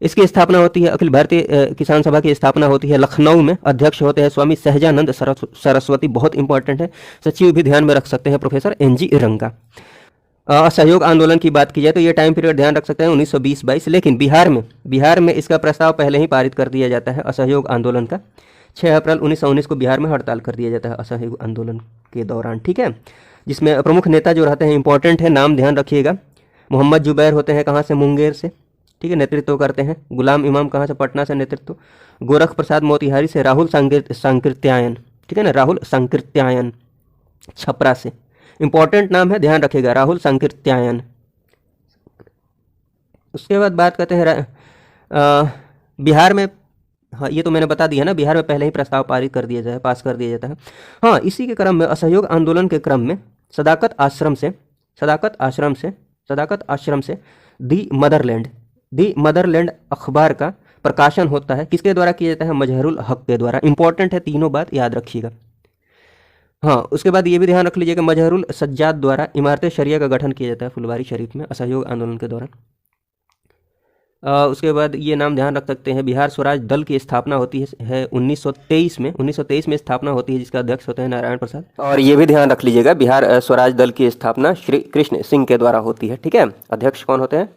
इसकी स्थापना होती है, अखिल भारतीय किसान सभा की स्थापना होती है लखनऊ में। अध्यक्ष होते हैं स्वामी सहजानंद सरस्वती, बहुत इंपॉर्टेंट है। सचिव भी ध्यान में रख सकते हैं प्रोफेसर NG रंगा। असहयोग आंदोलन की बात की जाए तो ये टाइम पीरियड ध्यान रख सकते हैं 1920-22, लेकिन बिहार में इसका प्रस्ताव पहले ही पारित कर दिया जाता है असहयोग आंदोलन का। 6 अप्रैल 1919 को बिहार में हड़ताल कर दिया जाता है असहयोग आंदोलन के दौरान, ठीक है। जिसमें प्रमुख नेता जो रहते हैं, इंपॉर्टेंट है, नाम ध्यान रखिएगा। मोहम्मद जुबैर होते हैं, कहाँ से? मुंगेर से, ठीक है, नेतृत्व करते हैं। गुलाम इमाम कहाँ से? पटना से नेतृत्व। गोरख प्रसाद मोतिहारी से। राहुल सांकृत्यायन, ठीक है ना, राहुल सांकृत्यायन छपरा से। इंपॉर्टेंट नाम है, ध्यान रखिएगा, राहुल सांकृत्यायन। उसके बाद बात करते हैं बिहार में। हाँ, ये तो मैंने बता दिया ना, बिहार में पहले ही प्रस्ताव पारित कर दिया जाए, पास कर दिया जाता है। हाँ, इसी के क्रम में, असहयोग आंदोलन के क्रम में सदाकत आश्रम से दी मदरलैंड अखबार का प्रकाशन होता है। किसके द्वारा किया जाता है? मजहरुल हक के द्वारा। इंपॉर्टेंट है, तीनों बात याद रखिएगा। हाँ, उसके बाद ये भी ध्यान रख लीजिएगा, मजहरुल सज्जाद द्वारा इमारत शरिया का गठन किया जाता है फुलवारी शरीफ में असहयोग आंदोलन के दौरान। उसके बाद ये नाम ध्यान रख सकते हैं, बिहार स्वराज दल की स्थापना होती है 1923 में स्थापना होती है, जिसका अध्यक्ष होते हैं नारायण प्रसाद। और ये भी ध्यान रख लीजिएगा, बिहार स्वराज दल की स्थापना श्री कृष्ण सिंह के द्वारा होती है, ठीक है। अध्यक्ष कौन होते हैं?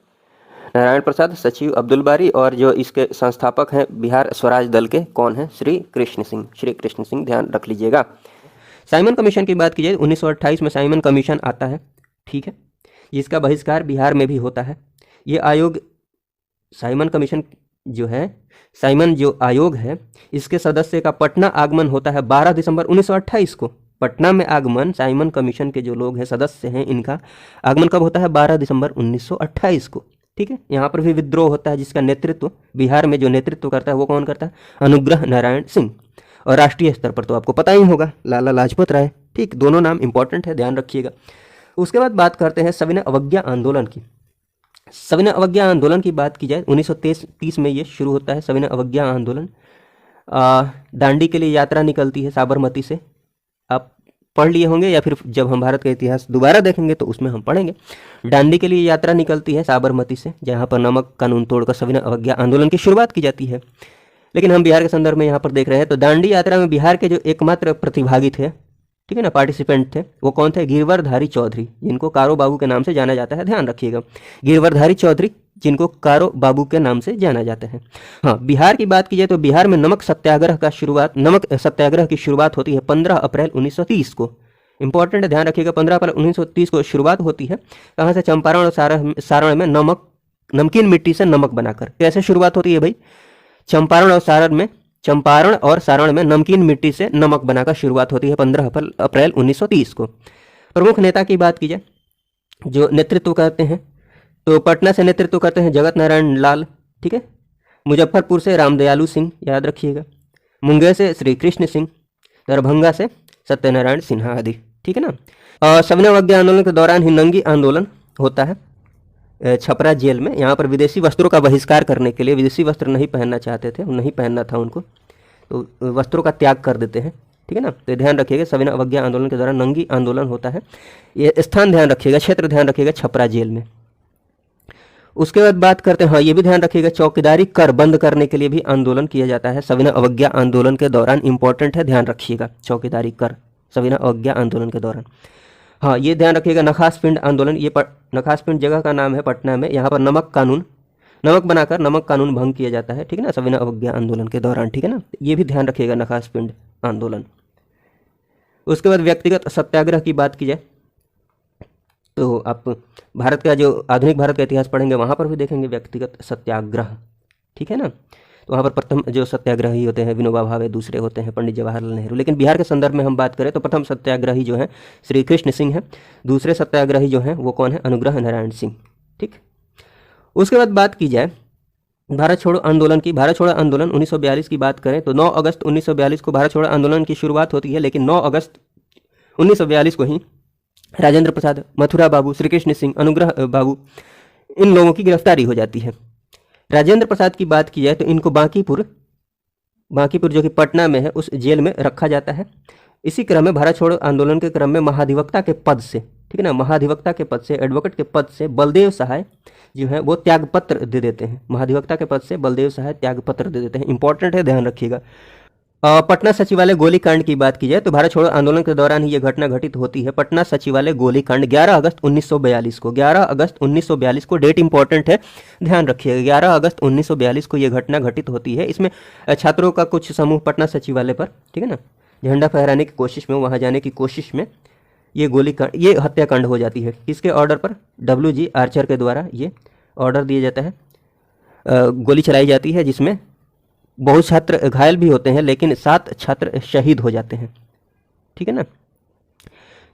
नारायण प्रसाद, सचिव अब्दुल बारी, और जो इसके संस्थापक हैं बिहार स्वराज दल के, कौन है? श्री कृष्ण सिंह, ध्यान रख लीजिएगा। साइमन कमीशन की बात की जाए 1928 में साइमन कमीशन आता है, ठीक है, जिसका बहिष्कार बिहार में भी होता है। ये आयोग, साइमन कमीशन जो है, साइमन जो आयोग है, इसके सदस्य का पटना आगमन होता है 12 दिसंबर 1928 को। पटना में आगमन, साइमन कमीशन के जो लोग हैं, सदस्य हैं, इनका आगमन कब होता है? 12 दिसंबर 1928 को, ठीक है। यहाँ पर भी विद्रोह होता है, जिसका नेतृत्व बिहार में जो नेतृत्व करता है वो कौन करता है? अनुग्रह नारायण सिंह। और राष्ट्रीय स्तर पर तो आपको पता ही होगा, लाला लाजपत राय, ठीक। दोनों नाम इंपॉर्टेंट है, ध्यान रखिएगा। उसके बाद बात करते हैं सविनय अवज्ञा आंदोलन की। सविनय अवज्ञा आंदोलन की बात की जाए 1930 में ये शुरू होता है सविनय अवज्ञा आंदोलन। दांडी के लिए यात्रा निकलती है साबरमती से। आप पढ़ लिए होंगे, या फिर जब हम भारत का इतिहास दोबारा देखेंगे तो उसमें हम पढ़ेंगे। दांडी के लिए यात्रा निकलती है साबरमती से, जहाँ पर नमक कानून तोड़कर सविनय अवज्ञा आंदोलन की शुरुआत की जाती है। लेकिन हम बिहार के संदर्भ में यहाँ पर देख रहे हैं, तो दांडी यात्रा में बिहार के जो एकमात्र प्रतिभागी थे, ठीक है ना, पार्टिसिपेंट थे, वो कौन थे? गिरवरधारी चौधरी, जिनको कारो बाबू के नाम से जाना जाता है, ध्यान रखिएगा, गिरवरधारी चौधरी, जिनको कारो बाबू के नाम से जाना जाता है। हाँ, बिहार की बात की जाए तो बिहार में नमक सत्याग्रह की शुरुआत होती है 15 अप्रैल 1930 को। इंपॉर्टेंट है, ध्यान रखिएगा, 15 अप्रैल 1930 को शुरुआत होती है। कहाँ से? चंपारण और सारण में नमकीन मिट्टी से नमक बनाकर। कैसे शुरुआत होती है भाई? चंपारण और सारण में नमकीन मिट्टी से नमक बनाकर शुरुआत होती है 15 अप्रैल 1930 को। प्रमुख नेता की बात की जाए जो नेतृत्व करते हैं, तो पटना से नेतृत्व करते हैं जगत नारायण लाल, ठीक है। मुजफ्फरपुर से रामदयालु सिंह, याद रखिएगा। मुंगेर से श्री कृष्ण सिंह, दरभंगा से सत्यनारायण सिन्हा आदि, ठीक है ना। सविनय अवज्ञा आंदोलन के दौरान ही नंगी आंदोलन होता है छपरा जेल में। यहाँ पर विदेशी वस्त्रों का बहिष्कार करने के लिए, विदेशी वस्त्र नहीं पहनना चाहते थे, नहीं पहनना था उनको, तो वस्त्रों का त्याग कर देते हैं, ठीक है ना। तो ध्यान रखिएगा, सविनय अवज्ञा आंदोलन के दौरान नंगी आंदोलन होता है। ये स्थान ध्यान रखिएगा, क्षेत्र ध्यान रखिएगा, छपरा जेल में। उसके बाद बात करते हैं, हाँ ये भी ध्यान रखिएगा, चौकीदारी कर बंद करने के लिए भी आंदोलन किया जाता है सविनय अवज्ञा आंदोलन के दौरान। इंपॉर्टेंट है, ध्यान रखिएगा, चौकीदारी कर सविनय अवज्ञा आंदोलन के दौरान। हाँ, ये ध्यान रखिएगा, नखास पिंड आंदोलन, ये नखास पिंड जगह का नाम है पटना में। यहाँ पर नमक बनाकर नमक कानून भंग किया जाता है, ठीक है ना, सविनय अवज्ञा आंदोलन के दौरान, ठीक है ना। ये भी ध्यान रखिएगा, नखास पिंड आंदोलन। उसके बाद व्यक्तिगत सत्याग्रह की बात की जाए तो आप भारत का जो आधुनिक भारत का इतिहास पढ़ेंगे वहाँ पर भी देखेंगे व्यक्तिगत सत्याग्रह, ठीक है ना। तो वहाँ पर प्रथम जो सत्याग्रही होते हैं विनोबा भावे, दूसरे होते हैं पंडित जवाहरलाल नेहरू। लेकिन बिहार के संदर्भ में हम बात करें तो प्रथम सत्याग्रही जो है श्री कृष्ण सिंह है, दूसरे सत्याग्रही जो हैं वो कौन है? अनुग्रह नारायण सिंह, ठीक। उसके बाद बात की जाए भारत छोड़ो आंदोलन की। भारत छोड़ो आंदोलन 1942 की बात करें तो 9 अगस्त 1942 को भारत छोड़ो आंदोलन की शुरुआत होती है। लेकिन 9 अगस्त 1942 को ही राजेंद्र प्रसाद, मथुरा बाबू, श्री कृष्ण सिंह, अनुग्रह बाबू, इन लोगों की गिरफ्तारी हो जाती है। राजेंद्र प्रसाद की बात की जाए तो इनको बांकीपुर जो कि पटना में है उस जेल में रखा जाता है। इसी क्रम में भारत छोड़ो आंदोलन के क्रम में महाधिवक्ता के पद से, ठीक है ना, महाधिवक्ता के पद से, एडवोकेट के पद से बलदेव सहाय जो है वो त्यागपत्र दे देते हैं। महाधिवक्ता के पद से बलदेव सहाय त्यागपत्र दे देते हैं। इंपॉर्टेंट है, ध्यान रखिएगा। पटना सचिवालय गोलीकांड की बात की जाए तो भारत छोड़ो आंदोलन के दौरान ही यह घटना घटित होती है। पटना सचिवालय गोलीकांड 11 अगस्त 1942 को, 11 अगस्त 1942 को, डेट इंपॉर्टेंट है, ध्यान रखिएगा, 11 अगस्त 1942 को यह घटना घटित होती है। इसमें छात्रों का कुछ समूह पटना सचिवालय पर, ठीक है ना, झंडा फहराने की कोशिश में, वहाँ जाने की कोशिश में ये हत्याकांड हो जाती है। किसके ऑर्डर पर? WG आर्चर के द्वारा ये ऑर्डर दिया जाता है। गोली चलाई जाती है जिसमें बहुत छात्र घायल भी होते हैं, लेकिन 7 छात्र शहीद हो जाते हैं, ठीक है ना।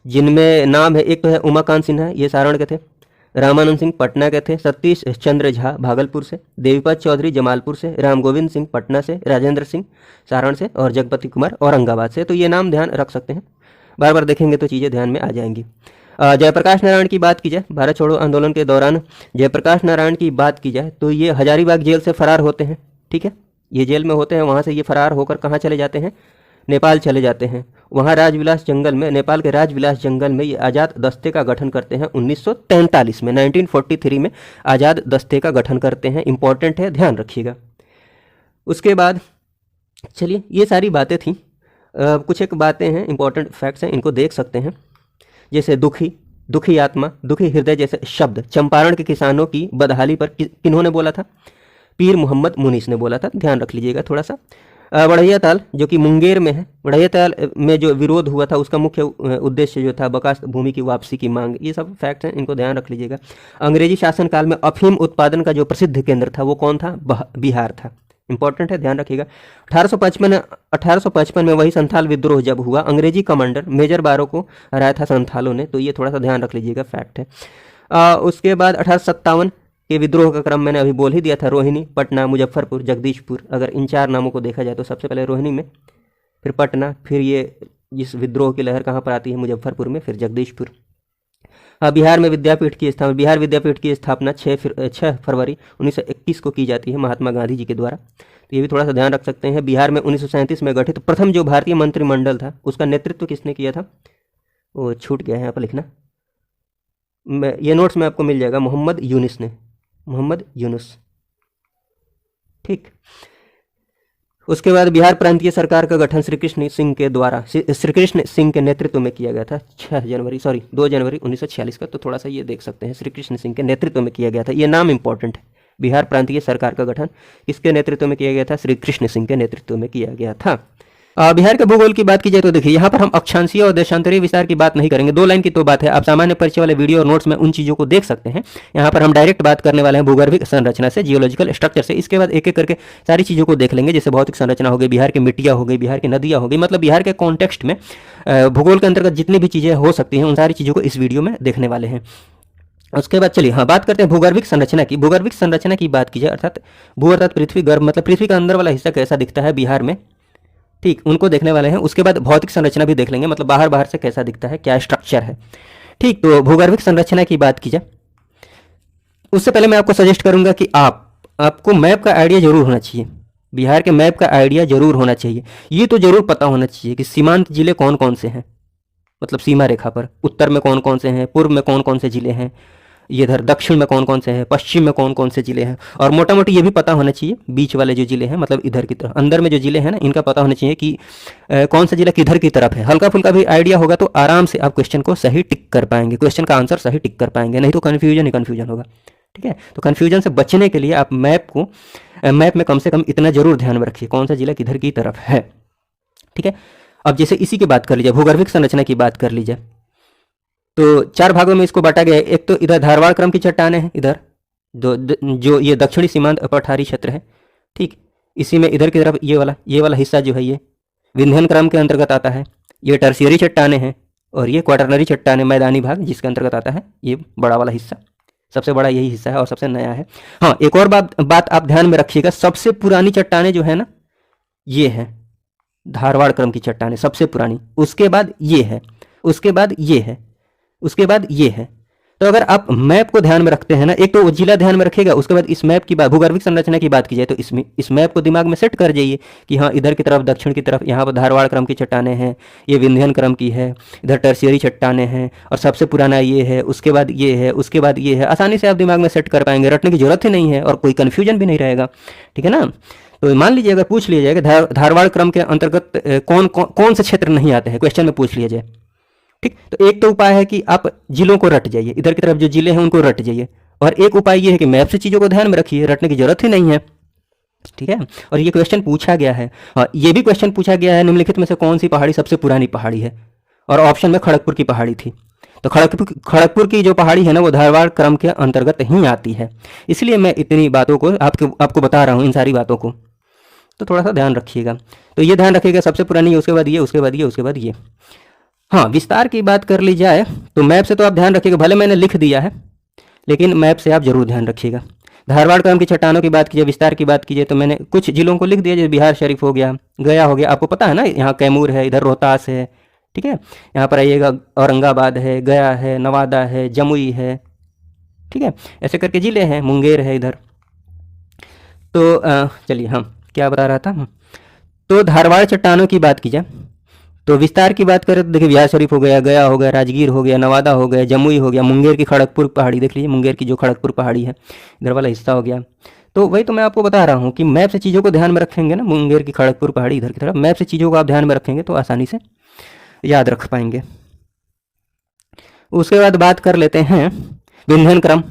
जिनमें नाम है, एक तो है उमाकांत सिन्हा, ये सारण के थे, रामानंद सिंह पटना के थे, सतीश चंद्र झा भागलपुर से, देवीपत चौधरी जमालपुर से, राम गोविंद सिंह पटना से, राजेंद्र सिंह सारण से और जगपति कुमार औरंगाबाद से। तो ये नाम ध्यान रख सकते हैं, बार बार देखेंगे तो चीज़ें ध्यान में आ जाएंगी। जयप्रकाश नारायण की बात की जाए, भारत छोड़ो आंदोलन के दौरान जयप्रकाश नारायण की बात की जाए तो ये हजारीबाग जेल से फरार होते हैं, ठीक है, ये जेल में होते हैं, वहाँ से ये फरार होकर कहाँ चले जाते हैं? नेपाल चले जाते हैं। वहाँ राजविलास जंगल में, नेपाल के राजविलास जंगल में ये आज़ाद दस्ते का गठन करते हैं 1943 में, 1943 में आज़ाद दस्ते का गठन करते हैं। इंपॉर्टेंट है, ध्यान रखिएगा। उसके बाद चलिए, ये सारी बातें थी, कुछ एक बातें हैं, इंपॉर्टेंट फैक्ट्स हैं, इनको देख सकते हैं। जैसे दुखी आत्मा, दुखी हृदय जैसे शब्द चंपारण के किसानों की बदहाली पर किन्होंने बोला था? पीर मोहम्मद मुनीस ने बोला था, ध्यान रख लीजिएगा थोड़ा सा। बढ़ैया ताल जो कि मुंगेर में है, बढ़ैया ताल में जो विरोध हुआ था उसका मुख्य उद्देश्य जो था बकास भूमि की वापसी की मांग। ये सब फैक्ट्स हैं, इनको ध्यान रख लीजिएगा। अंग्रेजी शासनकाल में अफीम उत्पादन का जो प्रसिद्ध केंद्र था वो कौन था? बिहार था। इंपॉर्टेंट है, ध्यान रखिएगा। 1855 में वही संथाल विद्रोह जब हुआ, अंग्रेजी कमांडर मेजर बारो को हराया था संथालों ने, तो ये थोड़ा सा ध्यान रख लीजिएगा, फैक्ट है। उसके बाद 1857 के विद्रोह का क्रम मैंने अभी बोल ही दिया था, रोहिणी, पटना, मुजफ्फरपुर, जगदीशपुर। अगर इन 4 नामों को देखा जाए तो सबसे पहले रोहिणी में, फिर पटना, फिर ये इस विद्रोह की लहर कहाँ पर आती है? मुजफ्फरपुर में, फिर जगदीशपुर। बिहार में विद्यापीठ की स्थापना, बिहार विद्यापीठ की स्थापना 6 फरवरी 1921 को की जाती है महात्मा गांधी जी के द्वारा। तो ये भी थोड़ा सा ध्यान रख सकते हैं। बिहार में 1937 में गठित प्रथम जो भारतीय मंत्रिमंडल था उसका नेतृत्व किसने किया था? वो छूट गया है यहाँ पर लिखना। ये नोट्स में आपको मिल जाएगा, मोहम्मद यूनुस ने, मोहम्मद यूनुस। ठीक, उसके बाद बिहार प्रांतीय सरकार का गठन श्री कृष्ण सिंह के द्वारा, श्री कृष्ण सिंह के नेतृत्व में किया गया था 2 जनवरी 1946 का। तो थोड़ा सा ये देख सकते हैं, श्री कृष्ण सिंह के नेतृत्व में किया गया था। ये नाम इंपॉर्टेंट है। बिहार प्रांतीय सरकार का गठन किसके नेतृत्व में किया गया था? श्री कृष्ण सिंह के नेतृत्व में किया गया था। बिहार के भूगोल की बात की जाए तो देखिए, यहाँ पर हम अक्षांशीय और देशांतरीय विस्तार की बात नहीं करेंगे, 2 लाइन की तो बात है। आप सामान्य परिचय वाले वीडियो और नोट्स में उन चीज़ों को देख सकते हैं। यहाँ पर हम डायरेक्ट बात करने वाले हैं भूगर्भिक संरचना से, जियोलॉजिकल स्ट्रक्चर से। इसके बाद एक एक करके सारी चीज़ों को देख लेंगे, जैसे भौतिक संरचना हो गई, बिहार की मिट्टियाँ हो गई, बिहार की नदियाँ हो गई, मतलब बिहार के कॉन्टेक्स्ट में भूगोल के अंतर्गत जितनी भी चीज़ें हो सकती हैं उन सारी चीज़ों को इस वीडियो में देखने वाले हैं। उसके बाद चलिए बात करते हैं भूगर्भिक संरचना की। भूगर्भिक संरचना की बात की जाए, अर्थात भू अर्थात पृथ्वी, गर्भ मतलब पृथ्वी का अंदर वाला हिस्सा कैसा दिखता है बिहार में, ठीक, उनको देखने वाले हैं। उसके बाद भौतिक संरचना भी देख लेंगे, मतलब बाहर से कैसा दिखता है, क्या स्ट्रक्चर है। ठीक, तो भूगर्भिक संरचना की बात की जाए उससे पहले मैं आपको सजेस्ट करूंगा कि आपको मैप का आइडिया जरूर होना चाहिए। बिहार के मैप का आइडिया जरूर होना चाहिए। ये तो जरूर पता होना चाहिए कि सीमांत जिले कौन कौन से हैं, मतलब सीमा रेखा पर उत्तर में कौन कौन से हैं, पूर्व में कौन कौन से जिले हैं, ये इधर दक्षिण में कौन कौन से हैं, पश्चिम में कौन कौन से जिले हैं। और मोटा मोटी ये भी पता होना चाहिए बीच वाले जो जिले हैं, मतलब इधर की तरफ अंदर में जो जिले हैं ना, इनका पता होना चाहिए कि कौन सा जिला किधर की तरफ है। हल्का फुल्का भी आइडिया होगा तो आराम से आप क्वेश्चन को सही टिक कर पाएंगे, क्वेश्चन का आंसर सही टिक कर पाएंगे, नहीं तो कन्फ्यूजन ही कन्फ्यूजन होगा। ठीक है, तो कन्फ्यूजन से बचने के लिए आप मैप में कम से कम इतना जरूर ध्यान में रखिए कौन सा जिला किधर की तरफ है। ठीक है, अब जैसे इसी की बात कर लीजिए, भूगर्भिक संरचना की बात कर लीजिए, तो 4 भागों में इसको बांटा गया है। एक तो इधर धारवाड़ क्रम की चट्टानें हैं, इधर जो ये दक्षिणी सीमांत पठारी क्षेत्र है। ठीक, इसी में इधर की तरफ ये वाला हिस्सा जो है ये विंध्यन क्रम के अंतर्गत आता है। ये टर्शियरी चट्टानें हैं और ये क्वाटरनरी चट्टानें, मैदानी भाग जिसके अंतर्गत आता है, ये बड़ा वाला हिस्सा, सबसे बड़ा यही हिस्सा है और सबसे नया है। हाँ, एक और बात आप ध्यान में रखिएगा, सबसे पुरानी चट्टानें जो है ना, ये है धारवाड़ क्रम की चट्टानें, सबसे पुरानी। उसके बाद ये है, उसके बाद ये है, उसके बाद ये है। तो अगर आप मैप को ध्यान में रखते हैं ना, एक तो जिला ध्यान में रखिएगा, उसके बाद इस मैप की बात, भूगर्भिक संरचना की बात की जाए तो इसमें इस मैप को दिमाग में सेट कर जाइए कि हाँ, इधर की तरफ दक्षिण की तरफ यहाँ पर धारवाड़ क्रम की चट्टानें हैं, ये विंध्यन क्रम की है, इधर टर्शियरी चट्टानें हैं और सबसे पुराना ये है, उसके बाद ये है, उसके बाद ये है। आसानी से आप दिमाग में सेट कर पाएंगे, रटने की जरूरत ही नहीं है और कोई कन्फ्यूजन भी नहीं रहेगा। ठीक है ना, तो मान लीजिए अगर पूछ लिया जाएगा धारवाड़ क्रम के अंतर्गत कौन से क्षेत्र नहीं आते हैं, क्वेश्चन में पूछ लिया जाए। ठीक, तो एक तो उपाय है कि आप जिलों को रट जाइए, इधर की तरफ जो जिले हैं उनको रट जाइए, और एक उपाय ये है कि मैप से चीज़ों को ध्यान में रखिए, रटने की जरूरत ही नहीं है। ठीक है, और ये क्वेश्चन पूछा गया है, हाँ ये भी क्वेश्चन पूछा गया है, निम्नलिखित में से कौन सी पहाड़ी सबसे पुरानी पहाड़ी है, और ऑप्शन में खड़गपुर की पहाड़ी थी। तो खड़गपुर की जो पहाड़ी है ना, वो धारवाड़ क्रम के अंतर्गत ही आती है। इसलिए मैं इतनी बातों को आपको बता रहा हूँ, इन सारी बातों को, तो थोड़ा सा ध्यान रखिएगा। तो ये ध्यान रखिएगा, सबसे पुरानी है, उसके बाद ये, उसके बाद ये, उसके बाद ये। हाँ, विस्तार की बात कर ली जाए तो मैप से तो आप ध्यान रखिएगा, भले मैंने लिख दिया है लेकिन मैप से आप जरूर ध्यान रखिएगा। धारवाड़ क्रम की चट्टानों की बात कीजिए, विस्तार की बात कीजिए, तो मैंने कुछ जिलों को लिख दिया, जैसे बिहार शरीफ हो गया, गया हो गया, आपको पता है ना, यहाँ कैमूर है, इधर रोहतास है। ठीक है, यहाँ पर आइएगा, औरंगाबाद है, गया है, नवादा है, जमुई है। ठीक है, ऐसे करके जिले हैं, मुंगेर है इधर। तो चलिए, हम क्या बता रहा था, तो धारवाड़ चट्टानों की बात की जाए तो विस्तार की बात करें तो देखिए, बिहार शरीफ हो गया, गया हो गया, राजगीर हो गया, नवादा हो गया, जमुई हो गया, मुंगेर की खड़गपुर पहाड़ी देख लीजिए, मुंगेर की जो खड़गपुर पहाड़ी है, इधर वाला हिस्सा हो गया। तो वही तो मैं आपको बता रहा हूँ कि मैप से चीज़ों को ध्यान में रखेंगे ना, मुंगेर की खड़गपुर पहाड़ी इधर की तरफ, मैप से चीज़ों को आप ध्यान में रखेंगे तो आसानी से याद रख पाएंगे। उसके बाद बात कर लेते हैं विंध्यन क्रम।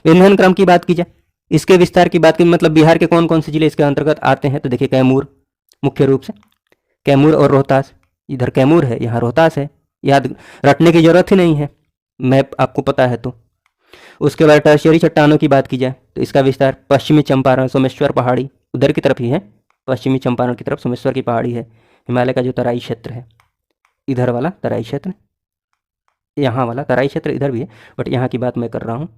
विंध्यन क्रम की बात की जाए, इसके विस्तार की बात की, मतलब बिहार के कौन कौन से जिले इसके अंतर्गत आते हैं, तो देखिए कैमूर, मुख्य रूप से कैमूर और रोहतास, इधर कैमूर है, यहाँ रोहतास है, याद रटने की जरूरत ही नहीं है, मैप आपको पता है तो। उसके बाद टर्शियरी चट्टानों की बात की जाए तो इसका विस्तार पश्चिमी चंपारण, सोमेश्वर पहाड़ी उधर की तरफ ही है, पश्चिमी चंपारण की तरफ सोमेश्वर की पहाड़ी है, हिमालय का जो तराई क्षेत्र है, इधर वाला तराई क्षेत्र, यहाँ वाला तराई क्षेत्र इधर भी है, बट यहाँ की बात मैं कर रहा हूँ।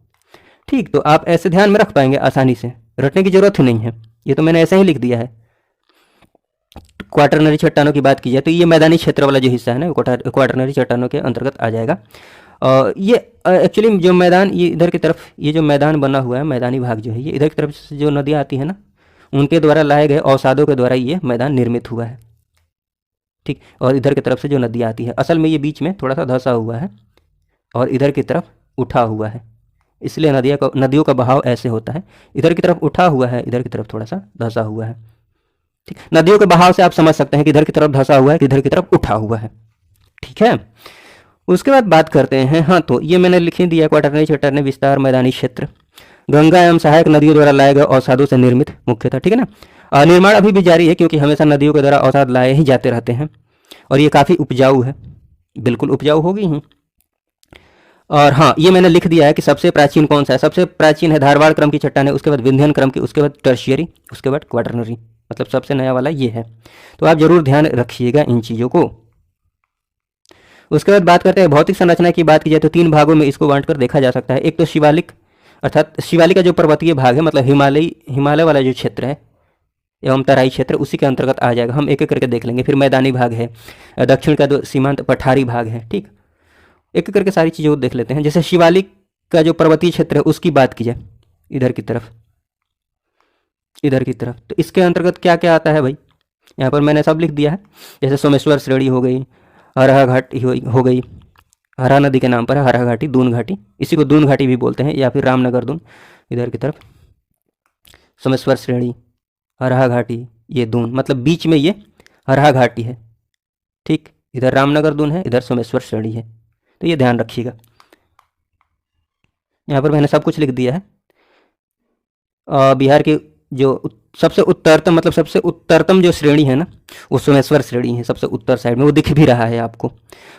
ठीक, तो आप ऐसे ध्यान में रख पाएंगे आसानी से, रटने की जरूरत ही नहीं है, ये तो मैंने ऐसे ही लिख दिया है। क्वाटरनरी चट्टानों की बात की जाए तो ये मैदानी क्षेत्र वाला जो हिस्सा है ना, क्वाटरनरी चट्टानों के अंतर्गत आ जाएगा। और ये एक्चुअली जो मैदान, ये इधर की तरफ ये जो मैदान बना हुआ है, मैदानी भाग जो है, ये इधर की तरफ से जो नदियाँ आती है ना, उनके द्वारा लाए गए अवसादों के द्वारा ये मैदान निर्मित हुआ है। ठीक। और इधर की तरफ से जो नदी आती है, असल में ये बीच में थोड़ा सा धंसा हुआ है और इधर की तरफ उठा हुआ है, इसलिए नदियों का बहाव ऐसे होता है, इधर की तरफ उठा हुआ है, इधर की तरफ थोड़ा सा धंसा हुआ है। ठीक, नदियों के बहाव से आप समझ सकते हैं कि इधर की तरफ धंसा हुआ है कि इधर की तरफ उठा हुआ है। ठीक है, उसके बाद बात करते हैं, हाँ तो ये मैंने लिख ही दिया, क्वाटरनरी चैटरनरी विस्तार मैदानी क्षेत्र गंगा एवं सहायक नदियों द्वारा लाए गए अवसादों से निर्मित मुख्यतः। ठीक है ना, निर्माण अभी भी जारी है क्योंकि हमेशा नदियों के द्वारा अवसाद लाए ही जाते रहते हैं और ये काफ़ी उपजाऊ है, बिल्कुल उपजाऊ होगी ही। और हाँ, ये मैंने लिख दिया है कि सबसे प्राचीन कौन सा है। सबसे प्राचीन है धारवाड़ क्रम की चट्टानें, उसके बाद विंध्यन क्रम की, उसके बाद टर्शियरी, उसके बाद क्वाटरनरी, मतलब सबसे नया वाला ये है। तो आप जरूर ध्यान रखिएगा इन चीज़ों को। उसके बाद बात करते हैं भौतिक संरचना की। बात की जाए तो 3 भागों में इसको बांटकर देखा जा सकता है। एक तो शिवालिक, अर्थात शिवालिक का जो पर्वतीय भाग है, मतलब हिमालय वाला जो क्षेत्र है एवं तराई क्षेत्र, उसी के अंतर्गत आ जाएगा। हम एक एक करके देख लेंगे। फिर मैदानी भाग है, दक्षिण का जो सीमांत पठारी भाग है। ठीक, एक एक करके सारी चीज़ों को देख लेते हैं। जैसे शिवालिक का जो पर्वतीय क्षेत्र है उसकी बात की जाए, इधर की तरफ, तो इसके अंतर्गत क्या क्या आता है भाई, यहाँ पर मैंने सब लिख दिया है। जैसे सोमेश्वर श्रेणी हो गई, हरहा घाटी हो गई, हरा नदी के नाम पर है हरहा घाटी, दून घाटी, इसी को दून घाटी भी बोलते हैं, या फिर रामनगर दून, इधर की तरफ सोमेश्वर श्रेणी, हरहा घाटी, ये दून, मतलब बीच में ये हरहा घाटी है। ठीक, इधर रामनगर दून है, इधर सोमेश्वर श्रेणी है, तो ये ध्यान रखिएगा। यहाँ पर मैंने सब कुछ लिख दिया है। बिहार की जो सबसे उत्तरतम, मतलब सबसे उत्तरतम जो श्रेणी है ना, वो सोमेश्वर श्रेणी है, सबसे उत्तर साइड में, वो दिख भी रहा है आपको।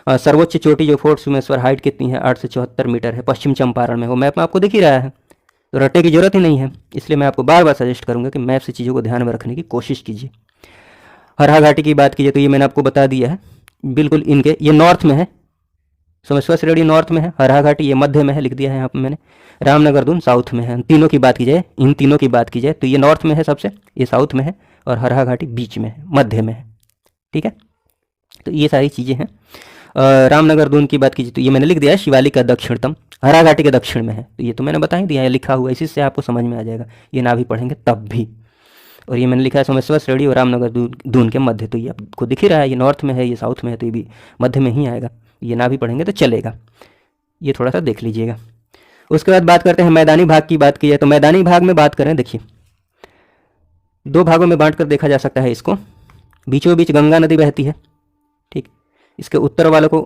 सर्वोच्च चोटी जो फोर्ट सोमेश्वर, हाइट कितनी है, 874 मीटर है, पश्चिम चंपारण में, वो मैप में आपको दिख ही रहा है, तो रटने की जरूरत ही नहीं है। इसलिए मैं आपको बार बार सजेस्ट करूंगा कि मैप से चीज़ों को ध्यान में रखने की कोशिश कीजिए। हरहा घाटी की बात कीजिए तो ये मैंने आपको बता दिया है, बिल्कुल इनके, ये नॉर्थ में है, सोमेश्वर श्रेणी नॉर्थ में है, हरहा घाटी ये मध्य में है, लिख दिया है यहाँ पर मैंने, रामनगर दून साउथ में है। तीनों की बात की जाए, इन तीनों की बात की जाए तो ये नॉर्थ में है सबसे, ये साउथ में है, और हरहा घाटी बीच में है, मध्य में है। ठीक है, तो ये सारी चीज़ें हैं। रामनगर दून की बात कीजिए तो ये मैंने लिख दिया है, शिवालिक का दक्षिणतम, हरहा घाटी के दक्षिण में है, तो ये तो मैंने बता ही दिया है, लिखा हुआ है, इसी से आपको समझ में आ जाएगा, ये ना भी पढ़ेंगे तब भी। और ये मैंने लिखा है सोमेश्वर श्रेणी और रामनगर दून के मध्य, तो ये आपको दिख ही रहा है, ये नॉर्थ में है, ये साउथ में है, तो ये भी मध्य में ही आएगा, ये ना भी पढ़ेंगे तो चलेगा, ये थोड़ा सा देख लीजिएगा। उसके बाद बात करते हैं मैदानी भाग की। बात की जाए तो मैदानी भाग में बात करें, देखिए 2 भागों में बांटकर देखा जा सकता है इसको। बीचों बीच गंगा नदी बहती है। ठीक, इसके उत्तर वालों को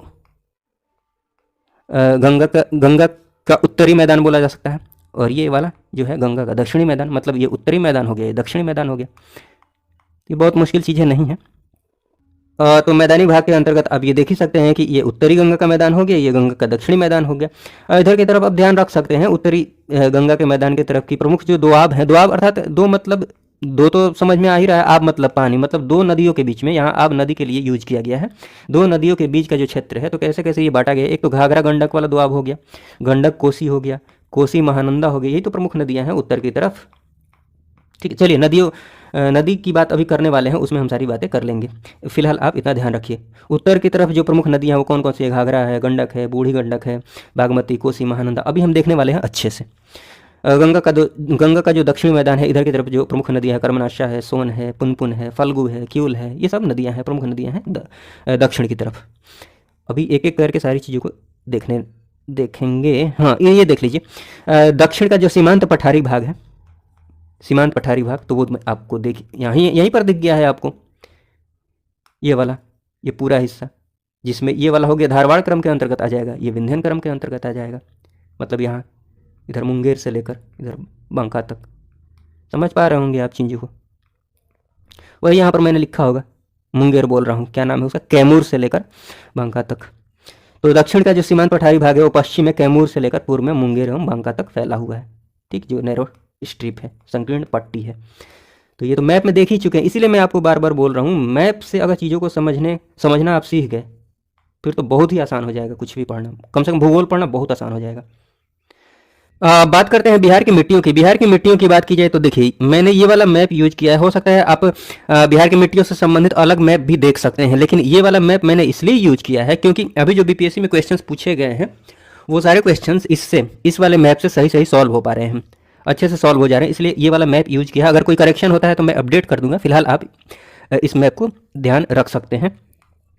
गंगा का उत्तरी मैदान बोला जा सकता है, और ये वाला जो है गंगा का दक्षिणी मैदान, मतलब ये उत्तरी मैदान हो गया, ये दक्षिणी मैदान हो गया। ये बहुत मुश्किल चीज़ें नहीं है। तो मैदानी भाग के अंतर्गत आप ये देख ही सकते हैं कि ये उत्तरी गंगा का मैदान हो गया, ये गंगा का दक्षिणी मैदान हो गया। इधर की तरफ आप ध्यान रख सकते हैं, उत्तरी गंगा के मैदान की तरफ की प्रमुख जो दोआब है, दोआब अर्थात दो, मतलब दो तो समझ में आ ही रहा है, आब मतलब पानी, मतलब 2 नदियों के बीच में, यहाँ आब नदी के लिए यूज किया गया है। 2 नदियों के बीच का जो क्षेत्र है, तो कैसे कैसे ये बांटा गया, एक तो घाघरा गंडक वाला दोआब हो गया, गंडक कोसी हो गया, कोसी महानंदा हो गई, यही तो प्रमुख नदियाँ हैं उत्तर की तरफ। ठीक है, चलिए नदी की बात अभी करने वाले हैं, उसमें हम सारी बातें कर लेंगे। फिलहाल आप इतना ध्यान रखिए, उत्तर की तरफ जो प्रमुख नदियाँ हैं वो कौन कौन सी है, घाघरा है, गंडक है, बूढ़ी गंडक है, बागमती, कोसी, महानंदा, अभी हम देखने वाले हैं अच्छे से। गंगा का जो दक्षिणी मैदान है, इधर की तरफ जो प्रमुख नदियाँ हैं, कर्मनाशा है, सोन है, पुनपुन है, फल्गु है, क्यूल है, ये सब नदियाँ हैं, प्रमुख नदियाँ हैं दक्षिण की तरफ। अभी एक एक करके सारी चीज़ों को देखेंगे। हाँ, ये देख लीजिए, दक्षिण का जो सीमांत पठारी भाग है, सीमांत पठारी भाग, तो वो आपको यहीं पर दिख गया है आपको, ये वाला, ये पूरा हिस्सा, जिसमें ये वाला हो गया धारवाड़ क्रम के अंतर्गत आ जाएगा, ये विंध्यन क्रम के अंतर्गत आ जाएगा, मतलब यहाँ इधर मुंगेर से लेकर इधर बांका तक। समझ पा रहे होंगे आप चीज़ों को। वही यहाँ पर मैंने लिखा होगा, मुंगेर बोल रहा हूँ, क्या नाम है उसका, कैमूर से लेकर बांका तक। तो दक्षिण का जो सीमांत पठारी भाग है वो पश्चिम में कैमूर से लेकर पूर्व में मुंगेर एवं बांका तक फैला हुआ है। ठीक, जो नैरो स्ट्रिप है, संकीर्ण पट्टी है। तो ये तो मैप में देख ही चुके हैं, इसीलिए मैं आपको बार बार बोल रहा हूँ, मैप से अगर चीज़ों को समझना आप सीख गए, फिर तो बहुत ही आसान हो जाएगा कुछ भी पढ़ना, कम से कम भूगोल पढ़ना बहुत आसान हो जाएगा। बात करते हैं बिहार की मिट्टियों की। बिहार की मिट्टियों की बात की जाए तो देखिए, मैंने ये वाला मैप यूज किया है, हो सकता है आप बिहार की मिट्टियों से संबंधित अलग मैप भी देख सकते हैं, लेकिन ये वाला मैप मैंने इसलिए यूज किया है क्योंकि अभी जो बीपीएससी में क्वेश्चंस पूछे गए हैं वो सारे क्वेश्चंस इस वाले मैप से सही सॉल्व हो पा रहे हैं, अच्छे से सॉल्व हो जा रहे हैं, इसलिए ये वाला मैप यूज किया। अगर कोई करेक्शन होता है तो मैं अपडेट कर दूंगा, फिलहाल आप इस मैप को ध्यान रख सकते हैं।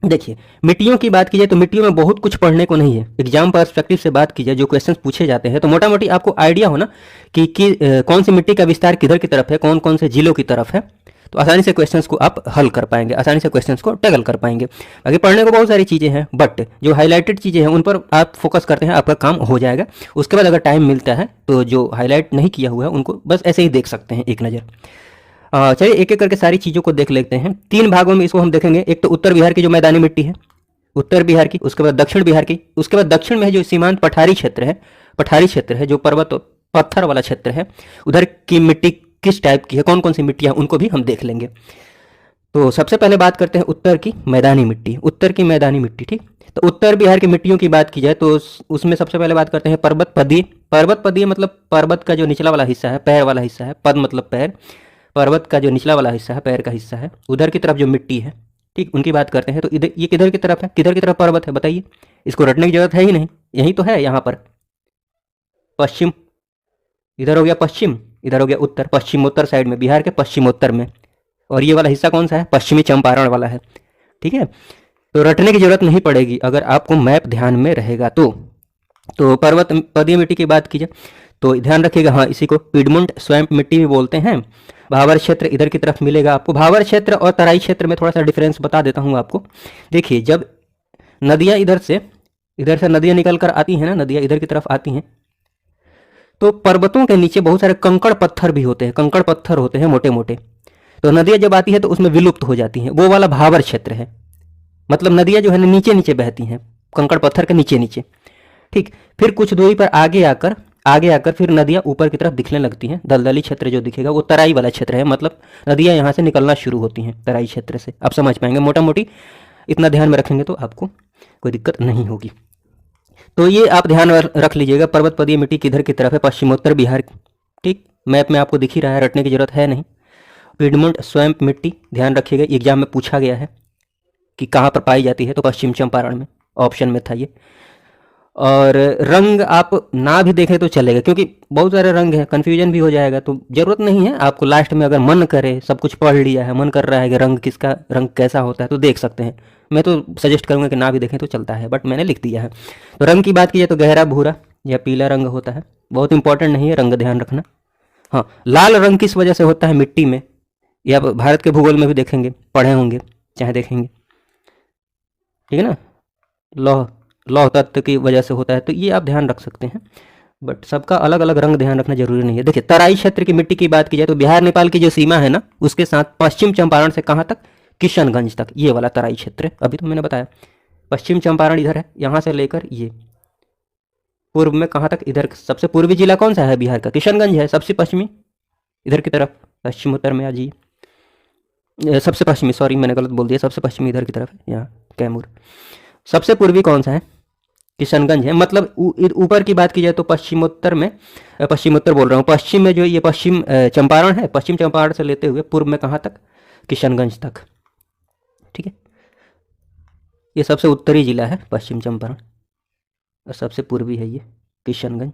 देखिए, मिट्टियों की बात की जाए तो मिट्टियों में बहुत कुछ पढ़ने को नहीं है। एग्जाम पर्सपेक्टिव से बात की जाए, जो क्वेश्चंस पूछे जाते हैं, तो मोटा मोटी आपको आइडिया हो ना कि कौन सी मिट्टी का विस्तार किधर की तरफ है, कौन कौन से जिलों की तरफ है, तो आसानी से क्वेश्चंस को आप हल कर पाएंगे, आसानी से क्वेश्चंस को टैकल कर पाएंगे। बाकी पढ़ने को बहुत सारी चीज़ें हैं, बट जो हाईलाइटेड चीज़ें हैं उन पर आप फोकस करते हैं, आपका काम हो जाएगा। उसके बाद अगर टाइम मिलता है तो जो हाईलाइट नहीं किया हुआ है उनको बस ऐसे ही देख सकते हैं एक नज़र। चलिए एक एक करके सारी चीज़ों को देख लेते हैं। 3 भागों में इसको हम देखेंगे। एक तो उत्तर बिहार की जो मैदानी मिट्टी है, उत्तर बिहार की, उसके बाद दक्षिण बिहार की, उसके बाद दक्षिण में है जो सीमांत पठारी क्षेत्र है जो पर्वत और पत्थर वाला क्षेत्र है, उधर की मिट्टी किस टाइप की है, कौन कौन सी मिट्टियाँ, उनको भी हम देख लेंगे। तो सबसे पहले बात करते हैं उत्तर की मैदानी मिट्टी, उत्तर की मैदानी मिट्टी। ठीक, तो उत्तर बिहार की मिट्टियों की बात की जाए तो उसमें सबसे पहले बात करते हैं पर्वत पदीय मतलब पर्वत का जो निचला वाला हिस्सा है, पैर वाला हिस्सा है, पद मतलब पैर, पर्वत का जो निचला वाला हिस्सा है, पैर का हिस्सा है, उधर की तरफ जो मिट्टी है, ठीक, उनकी बात करते हैं। तो इधर ये किधर की तरफ है, किधर की तरफ पर्वत है, बताइए। इसको रटने की जरूरत है ही नहीं, यही तो है यहाँ पर। पश्चिम, इधर हो गया पश्चिम, इधर हो गया उत्तर, पश्चिमोत्तर साइड में, बिहार के पश्चिमोत्तर में। और ये वाला हिस्सा कौन सा है, पश्चिमी चंपारण वाला है। ठीक है, तो रटने की जरूरत नहीं पड़ेगी अगर आपको मैप ध्यान में रहेगा तो पर्वत पदीय मिट्टी की बात कीजिए तो ध्यान रखिएगा, हाँ, इसी को पिडमुंट स्वैम्प मिट्टी भी बोलते हैं। भावर क्षेत्र इधर की तरफ मिलेगा आपको। भावर क्षेत्र और तराई क्षेत्र में थोड़ा सा डिफरेंस बता देता हूँ आपको। देखिए, जब नदियाँ इधर से नदियाँ निकल कर आती हैं ना, नदियाँ इधर की तरफ आती हैं, तो पर्वतों के नीचे बहुत सारे कंकड़ पत्थर भी होते हैं, कंकड़ पत्थर होते हैं मोटे मोटे। तो नदियाँ जब आती है तो उसमें विलुप्त हो जाती हैं, वो वाला भावर क्षेत्र है। मतलब नदियाँ जो है ना नीचे नीचे बहती हैं, कंकड़ पत्थर के नीचे नीचे। ठीक, फिर कुछ दूरी पर आगे आकर फिर नदियाँ ऊपर की तरफ दिखने लगती हैं। दलदली क्षेत्र जो दिखेगा वो तराई वाला क्षेत्र है, मतलब नदियाँ यहाँ से निकलना शुरू होती हैं तराई क्षेत्र से। आप समझ पाएंगे, मोटा मोटी इतना ध्यान में रखेंगे तो आपको कोई दिक्कत नहीं होगी। तो ये आप ध्यान रख लीजिएगा, पर्वत पदीय मिट्टी किधर की तरफ है, पश्चिमोत्तर बिहार। ठीक, मैप में आपको दिख ही रहा है, रटने की जरूरत है नहीं। पिडमुंट स्वैम्प मिट्टी ध्यान रखिएगा, एग्जाम में पूछा गया है कि कहाँ पर पाई जाती है, तो पश्चिम चंपारण में ऑप्शन में था ये। और रंग आप ना भी देखें तो चलेगा, क्योंकि बहुत सारे रंग हैं, कन्फ्यूजन भी हो जाएगा, तो ज़रूरत नहीं है आपको। लास्ट में अगर मन करे, सब कुछ पढ़ लिया है, मन कर रहा है कि रंग कैसा होता है, तो देख सकते हैं। मैं तो सजेस्ट करूँगा कि ना भी देखें तो चलता है, बट मैंने लिख दिया है। तो रंग की बात की जाए तो गहरा भूरा या पीला रंग होता है, बहुत इंपॉर्टेंट नहीं है रंग, ध्यान रखना। हाँ, लाल रंग किस वजह से होता है मिट्टी में, या भारत के भूगोल में भी देखेंगे, पढ़े होंगे, चाहे देखेंगे, ठीक है ना, लौह तत्व की वजह से होता है, तो ये आप ध्यान रख सकते हैं। बट सबका अलग अलग रंग ध्यान रखना जरूरी नहीं है। देखिए, तराई क्षेत्र की मिट्टी की बात की जाए तो बिहार नेपाल की जो सीमा है ना, उसके साथ पश्चिम चंपारण से कहाँ तक, किशनगंज तक, ये वाला तराई क्षेत्र है। अभी तो मैंने बताया पश्चिम चंपारण इधर है, यहाँ से लेकर ये पूर्व में कहाँ तक, इधर सबसे पूर्वी जिला कौन सा है बिहार का, किशनगंज है। सबसे पश्चिमी इधर की तरफ, पश्चिमोत्तर में आ जाइए, सबसे पश्चिमी, सॉरी मैंने गलत बोल दिया, सबसे पश्चिमी इधर की तरफ है, यहाँ कैमूर। सबसे पूर्वी कौन सा है, किशनगंज है। मतलब ऊपर की बात की जाए तो पश्चिमोत्तर बोल रहा हूँ, पश्चिम में जो ये पश्चिम चंपारण है, पश्चिम चंपारण से लेते हुए पूर्व में कहाँ तक, किशनगंज तक। ठीक है, ये सबसे उत्तरी जिला है पश्चिम चंपारण, और सबसे पूर्वी है ये किशनगंज।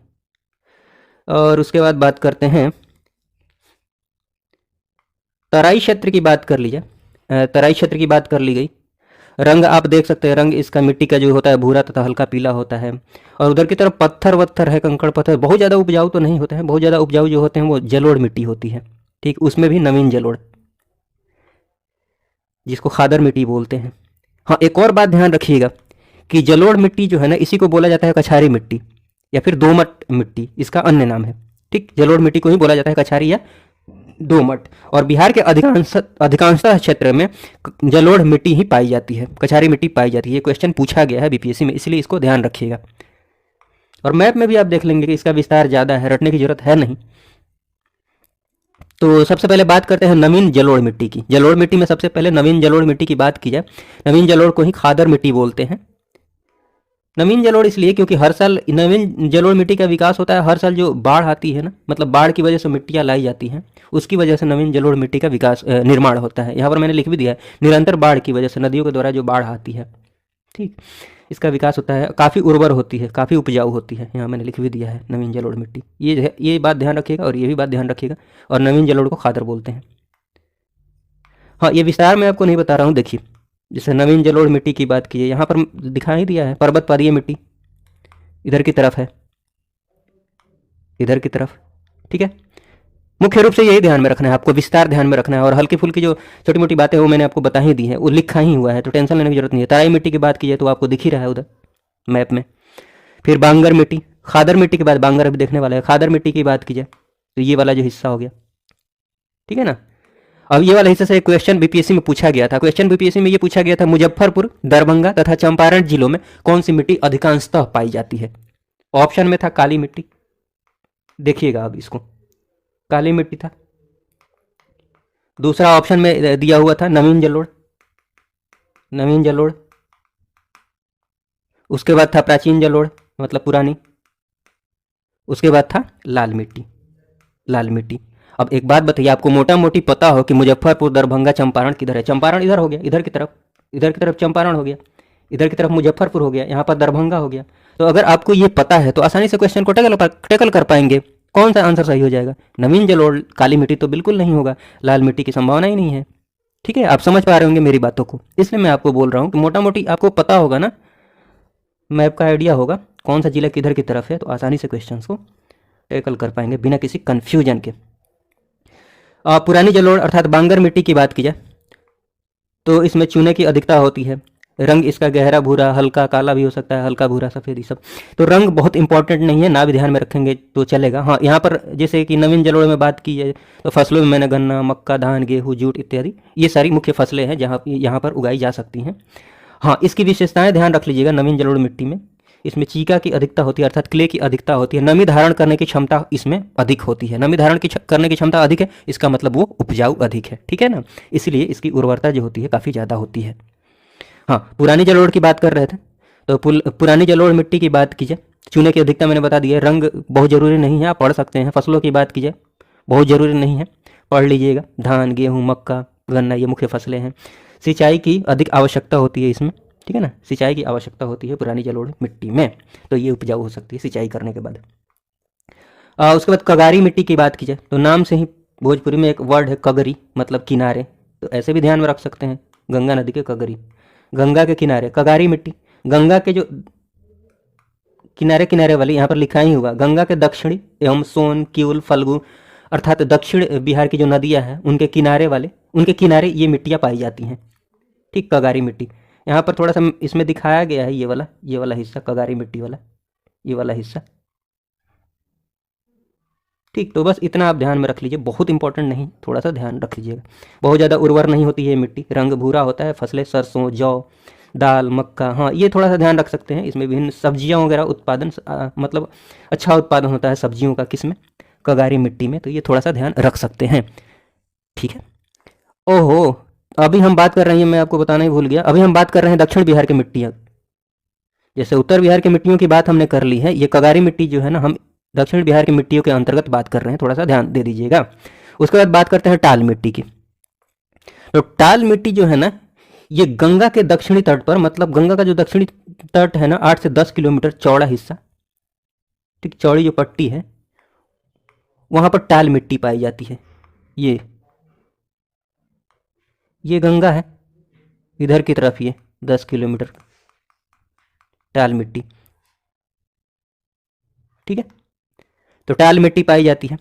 और उसके बाद बात करते हैं तराई क्षेत्र की बात कर लीजिए। तराई क्षेत्र की बात कर ली गई। रंग आप देख सकते हैं, रंग इसका मिट्टी का जो होता है भूरा तथा हल्का पीला होता है। और उधर की तरफ पत्थर वत्थर है, कंकड़ पत्थर, बहुत ज़्यादा उपजाऊ तो नहीं होते हैं। बहुत ज़्यादा उपजाऊ जो होते हैं वो जलोढ़ मिट्टी होती है। ठीक, उसमें भी नवीन जलोढ़, जिसको खादर मिट्टी बोलते हैं। हाँ, एक और बात ध्यान रखिएगा कि जलोढ़ मिट्टी जो है ना, इसी को बोला जाता है कछारी मिट्टी या फिर दोमट मिट्टी, इसका अन्य नाम है। ठीक, जलोढ़ मिट्टी को ही बोला जाता है कछारी या दोमट। और बिहार के अधिकांशतः क्षेत्र में जलोढ़ मिट्टी ही पाई जाती है, कछारी मिट्टी पाई जाती है। ये क्वेश्चन पूछा गया है बीपीएससी में, इसलिए इसको ध्यान रखिएगा। और मैप में भी आप देख लेंगे कि इसका विस्तार ज़्यादा है, रटने की जरूरत है नहीं। तो सबसे पहले बात करते हैं नवीन जलोढ़ मिट्टी की। जलोढ़ मिट्टी में सबसे पहले नवीन जलोढ़ मिट्टी की बात की जाए, नवीन जलोढ़ को ही खादर मिट्टी बोलते हैं। नवीन जलोढ़ इसलिए क्योंकि हर साल नवीन जलोढ़ मिट्टी का विकास होता है। हर साल जो बाढ़ आती है ना, मतलब बाढ़ की वजह से मिट्टियाँ लाई जाती हैं, उसकी वजह से नवीन जलोढ़ मिट्टी का विकास निर्माण होता है। यहाँ पर मैंने लिख भी दिया है, निरंतर बाढ़ की वजह से नदियों के द्वारा जो बाढ़ आती है, ठीक, इसका विकास होता है। काफ़ी उर्वर होती है, काफ़ी उपजाऊ होती है, यहाँ मैंने लिख भी दिया है नवीन जलोढ़ मिट्टी। ये बात ध्यान रखिएगा और ये भी बात ध्यान रखिएगा। और नवीन जलोढ़ को खादर बोलते हैं। हाँ, ये विस्तार मैं आपको नहीं बता रहा हूँ। देखिए, जैसे नवीन जलोढ़ मिट्टी की बात कीजिए, यहाँ पर दिखा ही दिया है पर्वत पादीय मिट्टी इधर की तरफ है, इधर की तरफ। ठीक है, मुख्य रूप से यही ध्यान में रखना है आपको, विस्तार ध्यान में रखना है, और हल्की फुल्की जो छोटी मोटी बातें वो मैंने आपको बता ही दी है, वो लिखा ही हुआ है, तो टेंशन लेने की जरूरत नहीं है। तराई मिट्टी की बात कीजिए तो आपको दिख ही रहा है उधर मैप में। फिर बांगर मिट्टी, खादर मिट्टी के बाद बांगर अभी देखने वाला है। खादर मिट्टी की बात कीजिए तो ये वाला जो हिस्सा हो गया, ठीक है ना। अब ये वाला हिस्सा से क्वेश्चन बीपीएससी में पूछा गया था। क्वेश्चन बीपीएससी में ये पूछा गया था, मुजफ्फरपुर, दरभंगा तथा चंपारण जिलों में कौन सी मिट्टी अधिकांशतः पाई जाती है। ऑप्शन में था काली मिट्टी, देखिएगा अब इसको, काली मिट्टी था। दूसरा ऑप्शन में दिया हुआ था नवीन जलोढ़, नवीन जलोढ़। उसके बाद था प्राचीन जलोढ़ मतलब पुरानी। उसके बाद था लाल मिट्टी, लाल मिट्टी। अब एक बात बताइए, आपको मोटा मोटी पता हो कि मुजफ्फरपुर, दरभंगा, चंपारण किधर है। चंपारण इधर हो गया, इधर की तरफ, इधर की तरफ चंपारण हो गया, इधर की तरफ मुजफ्फरपुर हो गया, यहाँ पर दरभंगा हो गया। तो अगर आपको ये पता है तो आसानी से क्वेश्चन को टैकल कर पाएंगे। कौन सा आंसर सही हो जाएगा? नवीन जलोढ़। काली मिट्टी तो बिल्कुल नहीं होगा, लाल मिट्टी की संभावना ही नहीं है। ठीक है, आप समझ पा रहे होंगे मेरी बातों को, इसलिए मैं आपको बोल रहा हूँ कि मोटा मोटी आपको पता होगा ना, मैप का आइडिया होगा कौन सा जिला किधर की तरफ है, तो आसानी से क्वेश्चंस को टैकल कर पाएंगे बिना किसी कन्फ्यूजन के। पुरानी जलोढ़ अर्थात बांगर मिट्टी की बात की जाए तो इसमें चूने की अधिकता होती है। रंग इसका गहरा भूरा, हल्का काला भी हो सकता है, हल्का भूरा, सफ़ेद, ये सब। तो रंग बहुत इंपॉर्टेंट नहीं है, ना भी ध्यान में रखेंगे तो चलेगा। हाँ, यहाँ पर जैसे कि नवीन जलोढ़ में बात की है तो फसलों में मैंने गन्ना, मक्का, धान, गेहूँ, जूट इत्यादि ये सारी मुख्य फसलें हैं जहाँ यहाँ पर उगाई जा सकती हैं। हाँ, इसकी विशेषताएं ध्यान रख लीजिएगा। नवीन जलोढ़ मिट्टी में इसमें चीका की अधिकता होती है अर्थात क्ले की अधिकता होती है। नमी धारण करने की क्षमता इसमें अधिक होती है। नमी धारण करने की क्षमता अधिक है, इसका मतलब वो उपजाऊ अधिक है। ठीक है ना, इसलिए इसकी उर्वरता जो होती है काफ़ी ज़्यादा होती है। हाँ, पुरानी जलोढ़ की बात कर रहे थे तो पुरानी जलोढ़ मिट्टी की बात कीजिए, चूने की अधिकता मैंने बता दी है। रंग बहुत ज़रूरी नहीं है, आप पढ़ सकते हैं। फसलों की बात कीजिए, बहुत ज़रूरी नहीं है, पढ़ लीजिएगा। धान, गेहूँ, मक्का, गन्ना ये मुख्य फसलें हैं। सिंचाई की अधिक आवश्यकता होती है इसमें, ठीक है ना, सिंचाई की आवश्यकता होती है पुरानी जलोढ़ मिट्टी में, तो ये उपजाऊ हो सकती है सिंचाई करने के बाद। उसके बाद कगारी मिट्टी की बात की जाए तो नाम से ही भोजपुरी में एक वर्ड है कगरी, मतलब किनारे, तो ऐसे भी ध्यान में रख सकते हैं। गंगा नदी के कगरी, गंगा के किनारे कगारी मिट्टी। गंगा के जो किनारे किनारे वाली, यहाँ पर लिखा ही होगा, गंगा के दक्षिणी एवं सोन, किउल, फल्गु अर्थात दक्षिण बिहार की जो नदियाँ हैं उनके किनारे वाले, उनके किनारे ये मिट्टियाँ पाई जाती हैं। ठीक, कगारी मिट्टी। यहाँ पर थोड़ा सा इसमें दिखाया गया है, ये वाला हिस्सा कगारी मिट्टी वाला, ये वाला हिस्सा। ठीक, तो बस इतना आप ध्यान में रख लीजिए, बहुत इंपॉर्टेंट नहीं, थोड़ा सा ध्यान रख लीजिएगा। बहुत ज़्यादा उर्वर नहीं होती है मिट्टी, रंग भूरा होता है। फसलें सरसों, जौ, दाल, मक्का, हाँ ये थोड़ा सा ध्यान रख सकते हैं। इसमें विभिन्न सब्जियां वगैरह उत्पादन मतलब अच्छा उत्पादन होता है सब्जियों का, किसमें? कगारी मिट्टी में, तो ये थोड़ा सा ध्यान रख सकते हैं। ठीक है। ओहो, अभी हम बात कर रहे हैं, मैं आपको बताना ही भूल गया, अभी हम बात कर रहे हैं दक्षिण बिहार की मिट्टियाँ। जैसे उत्तर बिहार की मिट्टियों की बात हमने कर ली है, ये कगारी मिट्टी जो है ना, हम दक्षिण बिहार की मिट्टियों के अंतर्गत बात कर रहे हैं, थोड़ा सा ध्यान दे दीजिएगा। उसके बाद बात करते हैं टाल मिट्टी की। तो टाल मिट्टी जो है ना, ये गंगा के दक्षिणी तट पर, मतलब गंगा का जो दक्षिणी तट है ना, 8 से 10 किलोमीटर चौड़ा हिस्सा, ठीक, चौड़ी जो पट्टी है वहां पर टाल मिट्टी पाई जाती है। ये गंगा है, इधर की तरफ ये 10 किलोमीटर टाल मिट्टी, ठीक है। तो टाल मिट्टी पाई जाती है।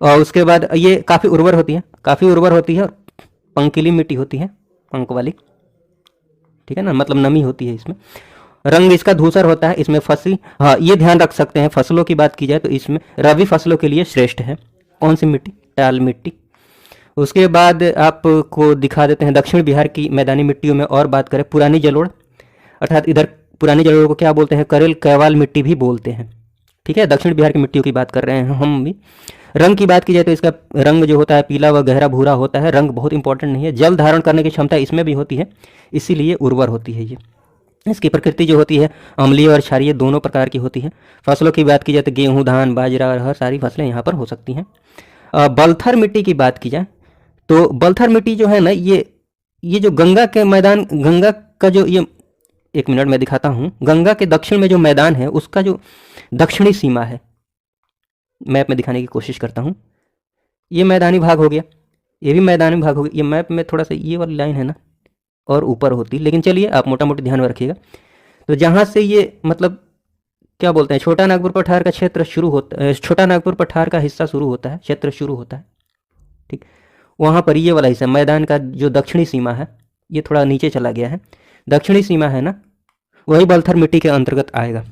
और उसके बाद ये काफ़ी उर्वर होती है, काफ़ी उर्वर होती है, और पंकीली मिट्टी होती है, पंख वाली, ठीक है ना, मतलब नमी होती है इसमें। रंग इसका धूसर होता है। इसमें फसल, हाँ ये ध्यान रख सकते हैं, फसलों की बात की जाए तो इसमें रबी फसलों के लिए श्रेष्ठ है। कौन सी मिट्टी? टाल मिट्टी। उसके बाद आपको दिखा देते हैं दक्षिण बिहार की मैदानी मिट्टियों में। और बात करें पुरानी जलोढ़, अर्थात इधर पुरानी जलोढ़ को क्या बोलते हैं? करेल कैवाल मिट्टी भी बोलते हैं, ठीक है। दक्षिण बिहार की मिट्टियों की बात कर रहे हैं हम भी। रंग की बात की जाए तो इसका रंग जो होता है पीला व गहरा भूरा होता है। रंग बहुत इंपॉर्टेंट नहीं है, जल धारण करने की क्षमता इसमें भी होती है, इसीलिए उर्वर होती है ये। इसकी प्रकृति जो होती है अम्लीय और क्षारीय दोनों प्रकार की होती है। फसलों की बात की जाए तो गेहूँ, धान, बाजरा, अरहर सारी फसलें यहाँ पर हो सकती हैं। बलथर मिट्टी की बात की जाए तो बलथर मिट्टी जो है ना, ये जो गंगा के मैदान, गंगा का जो ये, एक मिनट मैं दिखाता हूँ, गंगा के दक्षिण में जो मैदान है उसका जो दक्षिणी सीमा है, मैप में दिखाने की कोशिश करता हूँ। ये मैदानी भाग हो गया, ये भी मैदानी भाग हो गया। ये मैप में थोड़ा सा ये वाली लाइन है ना, और ऊपर होती, लेकिन चलिए आप मोटा मोटी ध्यान में रखिएगा। तो जहाँ से ये मतलब क्या बोलते हैं, छोटा नागपुर पठार का क्षेत्र शुरू होता है, छोटा नागपुर पठार का हिस्सा शुरू होता है, क्षेत्र शुरू होता है, ठीक। वहाँ पर ये वाला हिस्सा मैदान का जो दक्षिणी सीमा है, ये थोड़ा नीचे चला गया है, दक्षिणी सीमा है ना, वही बलथर मिट्टी के अंतर्गत आएगा।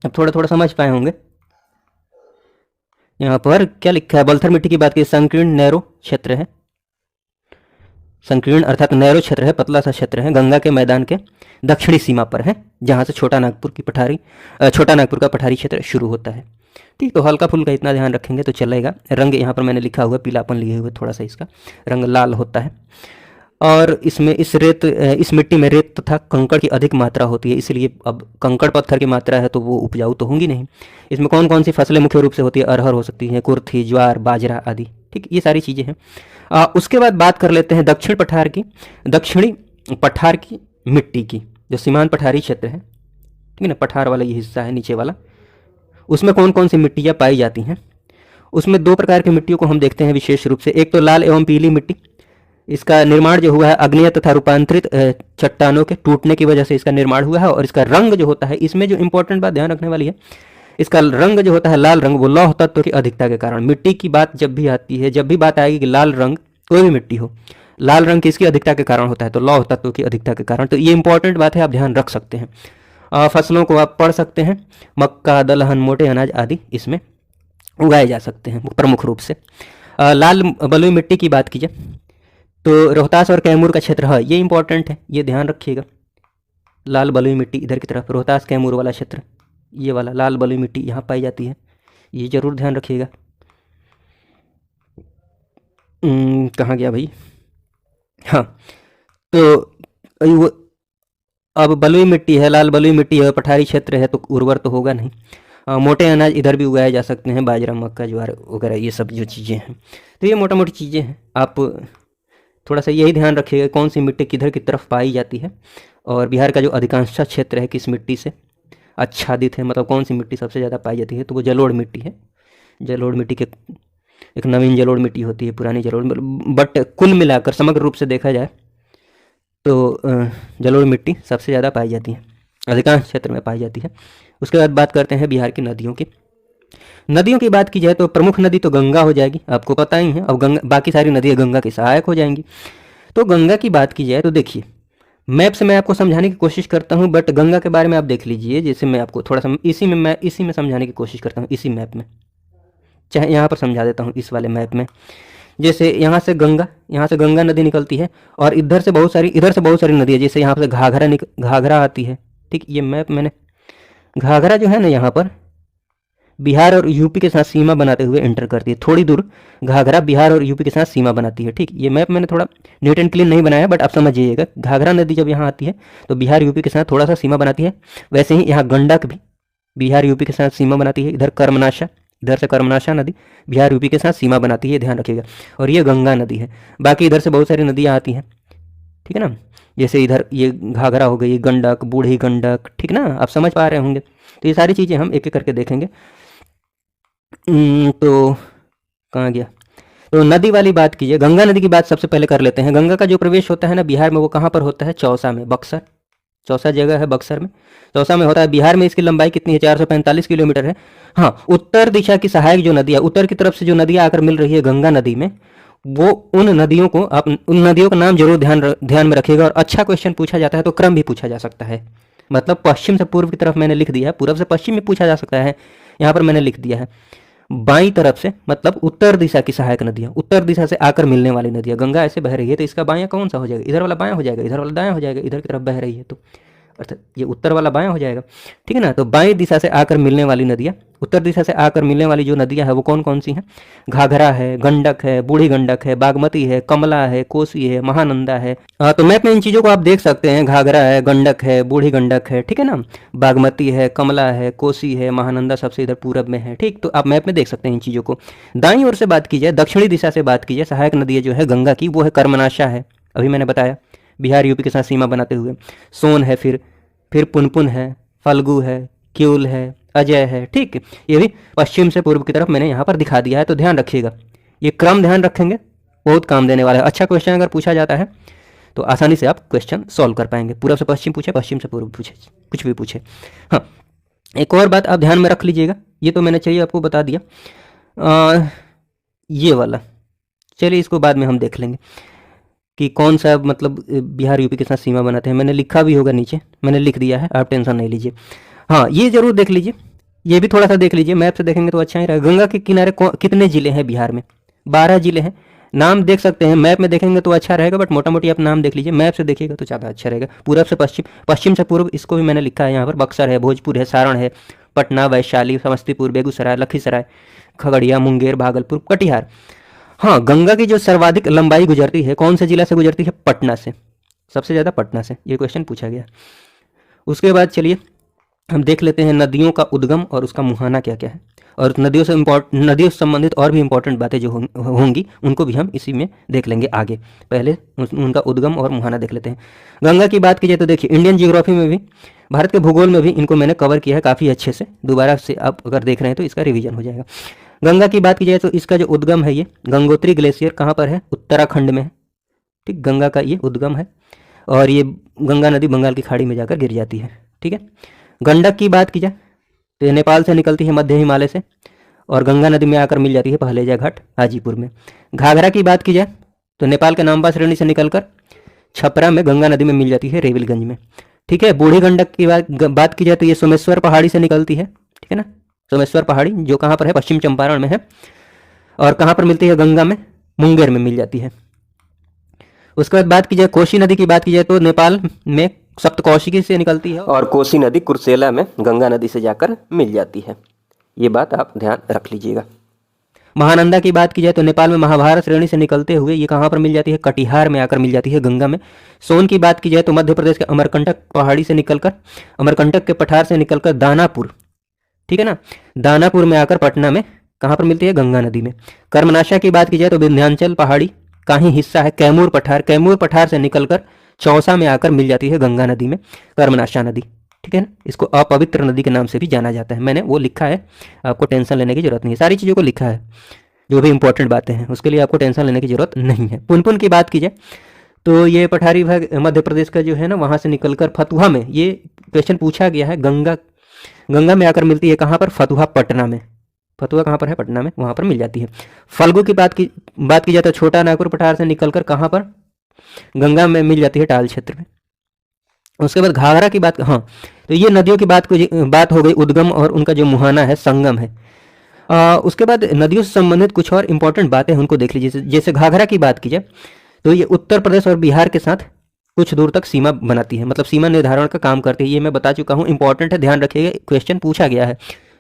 अब थोड़ा थोड़ा समझ पाए होंगे। यहाँ पर क्या लिखा है, बलथर मिट्टी की बात की, संकीर्ण नैरो क्षेत्र है, संकीर्ण अर्थात नैरो क्षेत्र है, पतला सा क्षेत्र है, गंगा के मैदान के दक्षिणी सीमा पर है, जहाँ से छोटा नागपुर का पठारी क्षेत्र शुरू होता है, ठीक। तो हल्का फुल्का इतना ध्यान रखेंगे तो चलेगा। रंग यहाँ पर मैंने लिखा हुआ पीलापन लिए हुए, थोड़ा सा इसका रंग लाल होता है। और इसमें इस मिट्टी में रेत तथा कंकड़ की अधिक मात्रा होती है, इसलिए अब कंकड़ पत्थर की मात्रा है तो वो उपजाऊ तो होंगी नहीं। इसमें कौन कौन सी फसलें मुख्य रूप से होती है, अरहर हो सकती है, कुर्थी, ज्वार, बाजरा आदि, ठीक, ये सारी चीज़ें हैं। उसके बाद बात कर लेते हैं दक्षिणी पठार की मिट्टी की, जो सीमांत पठारी क्षेत्र है, ठीक है ना, पठार वाला ये हिस्सा है नीचे वाला, उसमें कौन कौन सी मिट्टियाँ पाई जाती हैं। उसमें दो प्रकार की मिट्टियों को हम देखते हैं विशेष रूप से। एक तो लाल एवं पीली मिट्टी, इसका निर्माण जो हुआ है अग्नेय तथा रूपांतरित चट्टानों के टूटने की वजह से इसका निर्माण हुआ है। और इसका रंग जो होता है, इसमें जो इंपॉर्टेंट बात ध्यान रखने वाली है, इसका रंग जो होता है लाल रंग, वो लौह तत्व की अधिकता के कारण। मिट्टी की बात जब भी आती है, जब भी बात आएगी कि लाल रंग, कोई भी मिट्टी हो, लाल रंग किसकी अधिकता के कारण होता है, तो लौह तत्व की अधिकता के कारण। तो ये इंपॉर्टेंट बात है, आप ध्यान रख सकते हैं। फसलों को आप पढ़ सकते हैं, मक्का, दलहन, मोटे अनाज आदि इसमें उगाए जा सकते हैं प्रमुख रूप से। लाल बलुई मिट्टी की बात कीजिए तो रोहतास और कैमूर का क्षेत्र है, ये इंपॉर्टेंट है, ये ध्यान रखिएगा। लाल बलुई मिट्टी इधर की तरफ, रोहतास कैमूर वाला क्षेत्र, ये वाला लाल बलुई मिट्टी यहाँ पाई जाती है, ये जरूर ध्यान रखिएगा। कहाँ गया भाई, हाँ, तो अब बलुई मिट्टी है, लाल बलुई मिट्टी है, पठारी क्षेत्र है, तो उर्वर तो होगा नहीं। मोटे अनाज इधर भी उगाए जा सकते हैं, बाजरा, मक्का, ज्वार वगैरह, ये सब जो चीज़ें हैं, तो ये मोटा मोटी चीज़ें हैं। आप थोड़ा सा यही ध्यान रखिएगा कौन सी मिट्टी किधर की तरफ पाई जाती है, और बिहार का जो अधिकांश क्षेत्र है किस मिट्टी से आच्छादित है, मतलब कौन सी मिट्टी सबसे ज़्यादा पाई जाती है, तो वो जलोढ़ मिट्टी है। जलोढ़ मिट्टी के एक नवीन जलोढ़ मिट्टी होती है, पुरानी जलोढ़, बट कुल मिलाकर समग्र रूप से देखा जाए तो जलोढ़ मिट्टी सबसे ज़्यादा पाई जाती है, अधिकांश क्षेत्र में पाई जाती है। उसके बाद बात करते हैं बिहार की नदियों की। नदियों की बात की जाए तो प्रमुख नदी तो गंगा हो जाएगी, आपको पता ही है। अब गंगा, बाकी सारी नदियाँ गंगा की सहायक हो जाएंगी। तो गंगा की बात की जाए तो देखिए, मैप से मैं आपको समझाने की कोशिश करता हूँ, बट गंगा के बारे में आप देख लीजिए, जैसे मैं आपको थोड़ा सा इसी में समझाने की कोशिश करता हूँ, इसी मैप में, चाहे यहाँ पर समझा देता हूँ इस वाले मैप में। जैसे यहाँ से गंगा नदी निकलती है, और इधर से बहुत सारी नदी है, जैसे यहाँ से घाघरा आती है, ठीक। ये मैप मैंने, घाघरा जो है ना यहाँ पर बिहार और यूपी के साथ सीमा बनाते हुए एंटर करती है, थोड़ी दूर घाघरा बिहार और यूपी के साथ सीमा बनाती है, ठीक। ये मैप मैंने थोड़ा नीट एंड क्लीन नहीं बनाया, बट आप समझिएगा, घाघरा नदी जब यहाँ आती है तो बिहार यूपी के साथ थोड़ा सा सीमा बनाती है। वैसे ही यहाँ गंडक भी बिहार यूपी के साथ सीमा बनाती है। इधर से कर्मनाशा नदी बिहार यूपी के साथ सीमा बनाती है, ध्यान रखिएगा। और ये गंगा नदी है। बाकी इधर से बहुत सारी नदियाँ आती हैं, ठीक है ना, जैसे इधर ये घाघरा हो गई, गंडक, बूढ़ी गंडक, ठीक ना, आप समझ पा रहे होंगे। तो ये सारी चीज़ें हम एक एक करके देखेंगे। तो कहाँ गया, तो नदी वाली बात कीजिए, गंगा नदी की बात सबसे पहले कर लेते हैं। गंगा का जो प्रवेश होता है ना बिहार में, वो कहाँ पर होता है, चौसा में, बक्सर, चौसा जगह है बक्सर में, चौसा में होता है। बिहार में इसकी लंबाई कितनी है, 445 किलोमीटर है। हाँ, उत्तर दिशा की सहायक जो नदियाँ, उत्तर की तरफ से जो नदियाँ आकर मिल रही है गंगा नदी में, वो उन नदियों का नाम जरूर ध्यान में रखिएगा। और अच्छा क्वेश्चन पूछा जाता है तो क्रम भी पूछा जा सकता है, मतलब पश्चिम से पूर्व की तरफ मैंने लिख दिया है, पूर्व से पश्चिम में पूछा जा सकता है, यहाँ पर मैंने लिख दिया है बाईं तरफ से, मतलब उत्तर दिशा की सहायक नदियाँ, उत्तर दिशा से आकर मिलने वाली नदियाँ। गंगा ऐसे बह रही है तो इसका बायां कौन सा हो जाएगा, इधर वाला बायां हो जाएगा, इधर वाला दायां हो जाएगा, इधर की तरफ बह रही है तो अर्थात ये उत्तर वाला बायां हो जाएगा, ठीक है ना। तो बाईं दिशा से आकर मिलने वाली नदियाँ, उत्तर दिशा से आकर मिलने वाली जो नदियाँ है वो कौन कौन सी हैं, घाघरा है, गंडक है, बूढ़ी गंडक है, बागमती है, कमला है, कोसी है, महानंदा है। तो मैप में इन चीज़ों को आप देख सकते हैं, घाघरा है, गंडक है, बूढ़ी गंडक है, ठीक है ना, बागमती है, कमला है, कोसी है, महानंदा सबसे इधर पूरब में है, ठीक। तो आप मैप में देख सकते हैं इन चीज़ों को। दाईं ओर से बात की जाए, दक्षिणी दिशा से बात की जाए, सहायक नदी जो है गंगा की, वो है कर्मनाशा है, अभी मैंने बताया, बिहार यूपी के साथ सीमा बनाते हुए। सोन है, फिर पुनपुन है, फल्गु है, क्यूल है, अजय है, ठीक। ये भी पश्चिम से पूर्व की तरफ मैंने यहाँ पर दिखा दिया है, तो ध्यान रखिएगा, ये क्रम ध्यान रखेंगे, बहुत काम देने वाला है। अच्छा क्वेश्चन अगर पूछा जाता है तो आसानी से आप क्वेश्चन सॉल्व कर पाएंगे। पूर्व से पश्चिम पूछे, पश्चिम से पूर्व पूछे, कुछ भी पूछे। हाँ, एक और बात आप ध्यान में रख लीजिएगा, ये तो मैंने चाहिए आपको बता दिया। ये वाला चलिए इसको बाद में हम देख लेंगे कि कौन सा मतलब बिहार यूपी के साथ सीमा बनाते हैं। मैंने लिखा भी होगा नीचे, मैंने लिख दिया है, आप टेंशन नहीं लीजिए। हाँ, ये जरूर देख लीजिए, ये भी थोड़ा सा देख लीजिए, मैप से देखेंगे तो अच्छा ही रहेगा। गंगा के किनारे कितने जिले हैं बिहार में? 12 जिले हैं। नाम देख सकते हैं, मैप में देखेंगे तो अच्छा रहेगा, बट मोटा मोटी आप नाम देख लीजिए, मैप से देखिएगा तो ज़्यादा अच्छा रहेगा। पूरब से पश्चिम, पश्चिम से पूर्व, इसको भी मैंने लिखा है यहाँ पर। बक्सर है, भोजपुर है, सारण है, पटना, वैशाली, समस्तीपुर, बेगूसराय, लखीसराय, खगड़िया, मुंगेर, भागलपुर, कटिहार। हाँ, गंगा की जो सर्वाधिक लंबाई गुजरती है कौन से जिला से गुजरती है? पटना से, सबसे ज़्यादा पटना से। ये क्वेश्चन पूछा गया। उसके बाद चलिए हम देख लेते हैं नदियों का उद्गम और उसका मुहाना क्या क्या है, और नदियों से संबंधित और भी इंपॉर्टेंट बातें जो होंगी उनको भी हम इसी में देख लेंगे आगे। पहले उनका उद्गम और मुहाना देख लेते हैं। गंगा की बात की जाए तो देखिए, इंडियन जियोग्राफी में भी, भारत के भूगोल में भी इनको मैंने कवर किया है काफ़ी अच्छे से। दोबारा से आप अगर देख रहे हैं तो इसका रिवीजन हो जाएगा। गंगा की बात की जाए तो इसका जो उद्गम है, ये गंगोत्री ग्लेशियर कहाँ पर है? उत्तराखंड में है। ठीक, गंगा का ये उद्गम है, और ये गंगा नदी बंगाल की खाड़ी में जाकर गिर जाती है। ठीक है। गंडक की बात की जाए तो ये नेपाल से निकलती है, मध्य हिमालय से, और गंगा नदी में आकर मिल जाती है पहलेजा घाट, हाजीपुर में। घाघरा की बात की जाए तो नेपाल के नाम्बा श्रेणी से निकलकर छपरा में गंगा नदी में मिल जाती है, रेविलगंज में। ठीक है। बूढ़ी गंडक की बात की जाए तो ये सोमेश्वर पहाड़ी से निकलती है। ठीक है ना, सोमेश्वर पहाड़ी जो कहाँ पर है? पश्चिम चंपारण में है। और कहाँ पर मिलती है? गंगा में, मुंगेर में मिल जाती है। उसके बाद बात की जाए कोसी नदी की बात की जाए तो नेपाल में सप्तकौशिकी से निकलती है, और कोसी नदी कुर्सेला में गंगा नदी से जाकर मिल जाती है। ये बात आप ध्यान रख लीजिएगा। महानंदा की बात की जाए तो नेपाल में महाभारत श्रेणी से निकलते हुए ये कहाँ पर मिल जाती है? कटिहार में आकर मिल जाती है, गंगा में। सोन की बात की जाए तो मध्य प्रदेश के अमरकंटक पहाड़ी से निकलकर, अमरकंटक के पठार से निकलकर दानापुर, ठीक है ना, दानापुर में आकर पटना में कहाँ पर मिलती है? गंगा नदी में। कर्मनाशा की बात की जाए तो विंध्याचल पहाड़ी का ही हिस्सा है, कैमूर पठार, कैमूर पठार से निकलकर चौसा में आकर मिल जाती है गंगा नदी में, कर्मनाशा नदी। ठीक है ना, इसको अपवित्र नदी के नाम से भी जाना जाता है। मैंने वो लिखा है, आपको टेंशन लेने की जरूरत नहीं है, सारी चीज़ों को लिखा है, जो भी इंपॉर्टेंट बातें हैं उसके लिए आपको टेंशन लेने की जरूरत नहीं है। पुनपुन की बात की जाए तो ये पठारी भाग मध्य प्रदेश का जो है ना, वहाँ से निकलकर फतुहा में, ये क्वेश्चन पूछा गया है, गंगा में आकर मिलती है कहाँ पर? फतुहा, पटना में। फतुहा कहाँ पर है? पटना में, वहाँ पर मिल जाती है। फल्गु की बात की जाए तो छोटा नागपुर पठार से निकलकर कहाँ पर? गंगा में मिल जाती है, टाल क्षेत्र में। उसके बाद घाघरा की बात, हाँ, तो ये नदियों की बात हो गई, उद्गम और उनका जो मुहाना है, संगम है। उसके बाद नदियों से संबंधित कुछ और इंपॉर्टेंट बातें हैं, उनको देख लीजिए। जैसे घाघरा की बात की जाए तो ये उत्तर प्रदेश और बिहार के साथ कुछ दूर तक सीमा बनाती है, मतलब सीमा निर्धारण का काम करती है। ये मैं बता चुका हूँ, इंपॉर्टेंट है, ध्यान रखिएगा, क्वेश्चन पूछा गया है।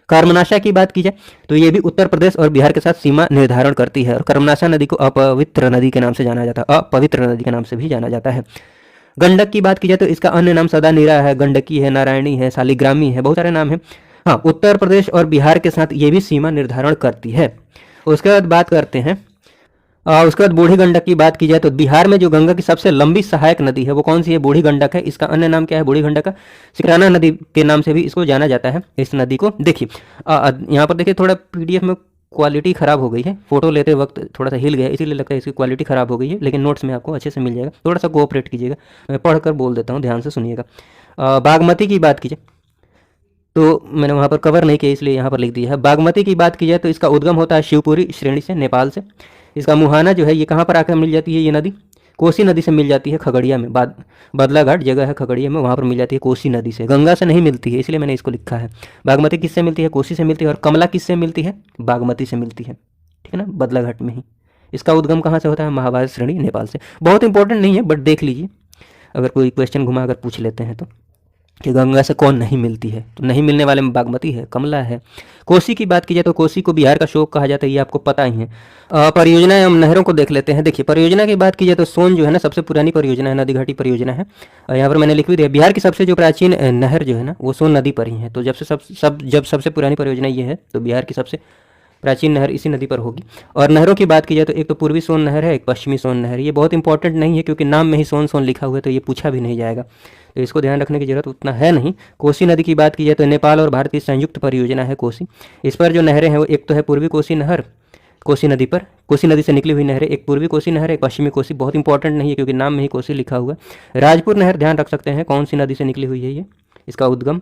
कर्मनाशा की बात की जाए तो ये भी उत्तर प्रदेश और बिहार के साथ सीमा निर्धारण करती है, और कर्मनाशा नदी को अपवित्र नदी के नाम से जाना जाता है, अपवित्र नदी के नाम से भी जाना जाता है। गंडक की बात की जाए तो इसका अन्य नाम सदा नीरा है, गंडकी है, नारायणी है, शालिग्रामी है, बहुत सारे नाम हैं। हाँ, उत्तर प्रदेश और बिहार के साथ ये भी सीमा निर्धारण करती है। उसके बाद बात करते हैं, उसके बाद बूढ़ी गंडक की बात की जाए तो बिहार में जो गंगा की सबसे लंबी सहायक नदी है वो कौन सी है? बूढ़ी गंडक है। इसका अन्य नाम क्या है? बूढ़ी गंडक का सिकराना नदी के नाम से भी इसको जाना जाता है। इस नदी को देखिए, यहाँ पर देखिए, थोड़ा पीडीएफ में क्वालिटी ख़राब हो गई है, फोटो लेते वक्त थोड़ा सा हिल गया, इसीलिए लगता है इसकी क्वालिटी ख़राब हो गई है, लेकिन नोट्स में आपको अच्छे से मिल जाएगा। थोड़ा सा कोऑपरेट कीजिएगा, मैं पढ़कर बोल देता हूँ, ध्यान से सुनिएगा। बागमती की बात कीजिए तो मैंने वहाँ पर कवर नहीं किया, इसलिए यहाँ पर लिख दिया है। बागमती की बात की जाए तो इसका उद्गम होता है शिवपुरी श्रेणी से, नेपाल से। इसका मुहाना जो है ये कहाँ पर आकर मिल जाती है? ये नदी कोसी नदी से मिल जाती है, खगड़िया में। बदला घाट जगह है खगड़िया में, वहाँ पर मिल जाती है कोसी नदी से, गंगा से नहीं मिलती है, इसलिए मैंने इसको लिखा है। बागमती किससे मिलती है? कोसी से मिलती है। और कमला किससे मिलती है? बागमती से मिलती है, ठीक है ना, बदला घाट में ही। इसका उद्गम कहाँ से होता है? महाभारत श्रेणी, नेपाल से। बहुत इंपॉर्टेंट नहीं है, बट देख लीजिए, अगर कोई क्वेश्चन घुमा अगर पूछ लेते हैं तो, कि गंगा से कौन नहीं मिलती है, तो नहीं मिलने वाले में बागमती है, कमला है। कोसी की बात की जाए तो कोसी को बिहार का शोक कहा जाता है, ये आपको पता ही है। परियोजना एवं नहरों को देख लेते हैं। देखिए, परियोजना की बात की जाए तो सोन जो है ना, सबसे पुरानी परियोजना है, नदी घाटी परियोजना है। यहाँ पर मैंने लिख भी दिया, बिहार की सबसे जो प्राचीन नहर जो है ना, वो सोन नदी पर ही है। तो जब सबसे पुरानी परियोजना ये है, तो बिहार की सबसे प्राचीन नहर इसी नदी पर होगी। और नहरों की बात की जाए तो एक तो पूर्वी सोन नहर है, एक पश्चिमी सोन नहर। ये बहुत इंपॉर्टेंट नहीं है, क्योंकि नाम में ही सोन सोन लिखा हुआ है, तो ये पूछा भी नहीं जाएगा, तो इसको ध्यान रखने की जरूरत उतना है नहीं। कोसी नदी की बात की जाए तो नेपाल और भारत की संयुक्त परियोजना है कोसी। इस पर जो नहरें हैं वो एक तो है पूर्वी कोसी नहर, कोसी नदी पर, कोसी नदी से निकली हुई नहरें, एक पूर्वी कोसी नहर, एक पश्चिमी कोसी, बहुत इंपॉर्टेंट नहीं है क्योंकि नाम में ही कोसी लिखा हुआ है। राजपुर नहर ध्यान रख सकते हैं, कौन सी नदी से निकली हुई है ये, इसका उद्गम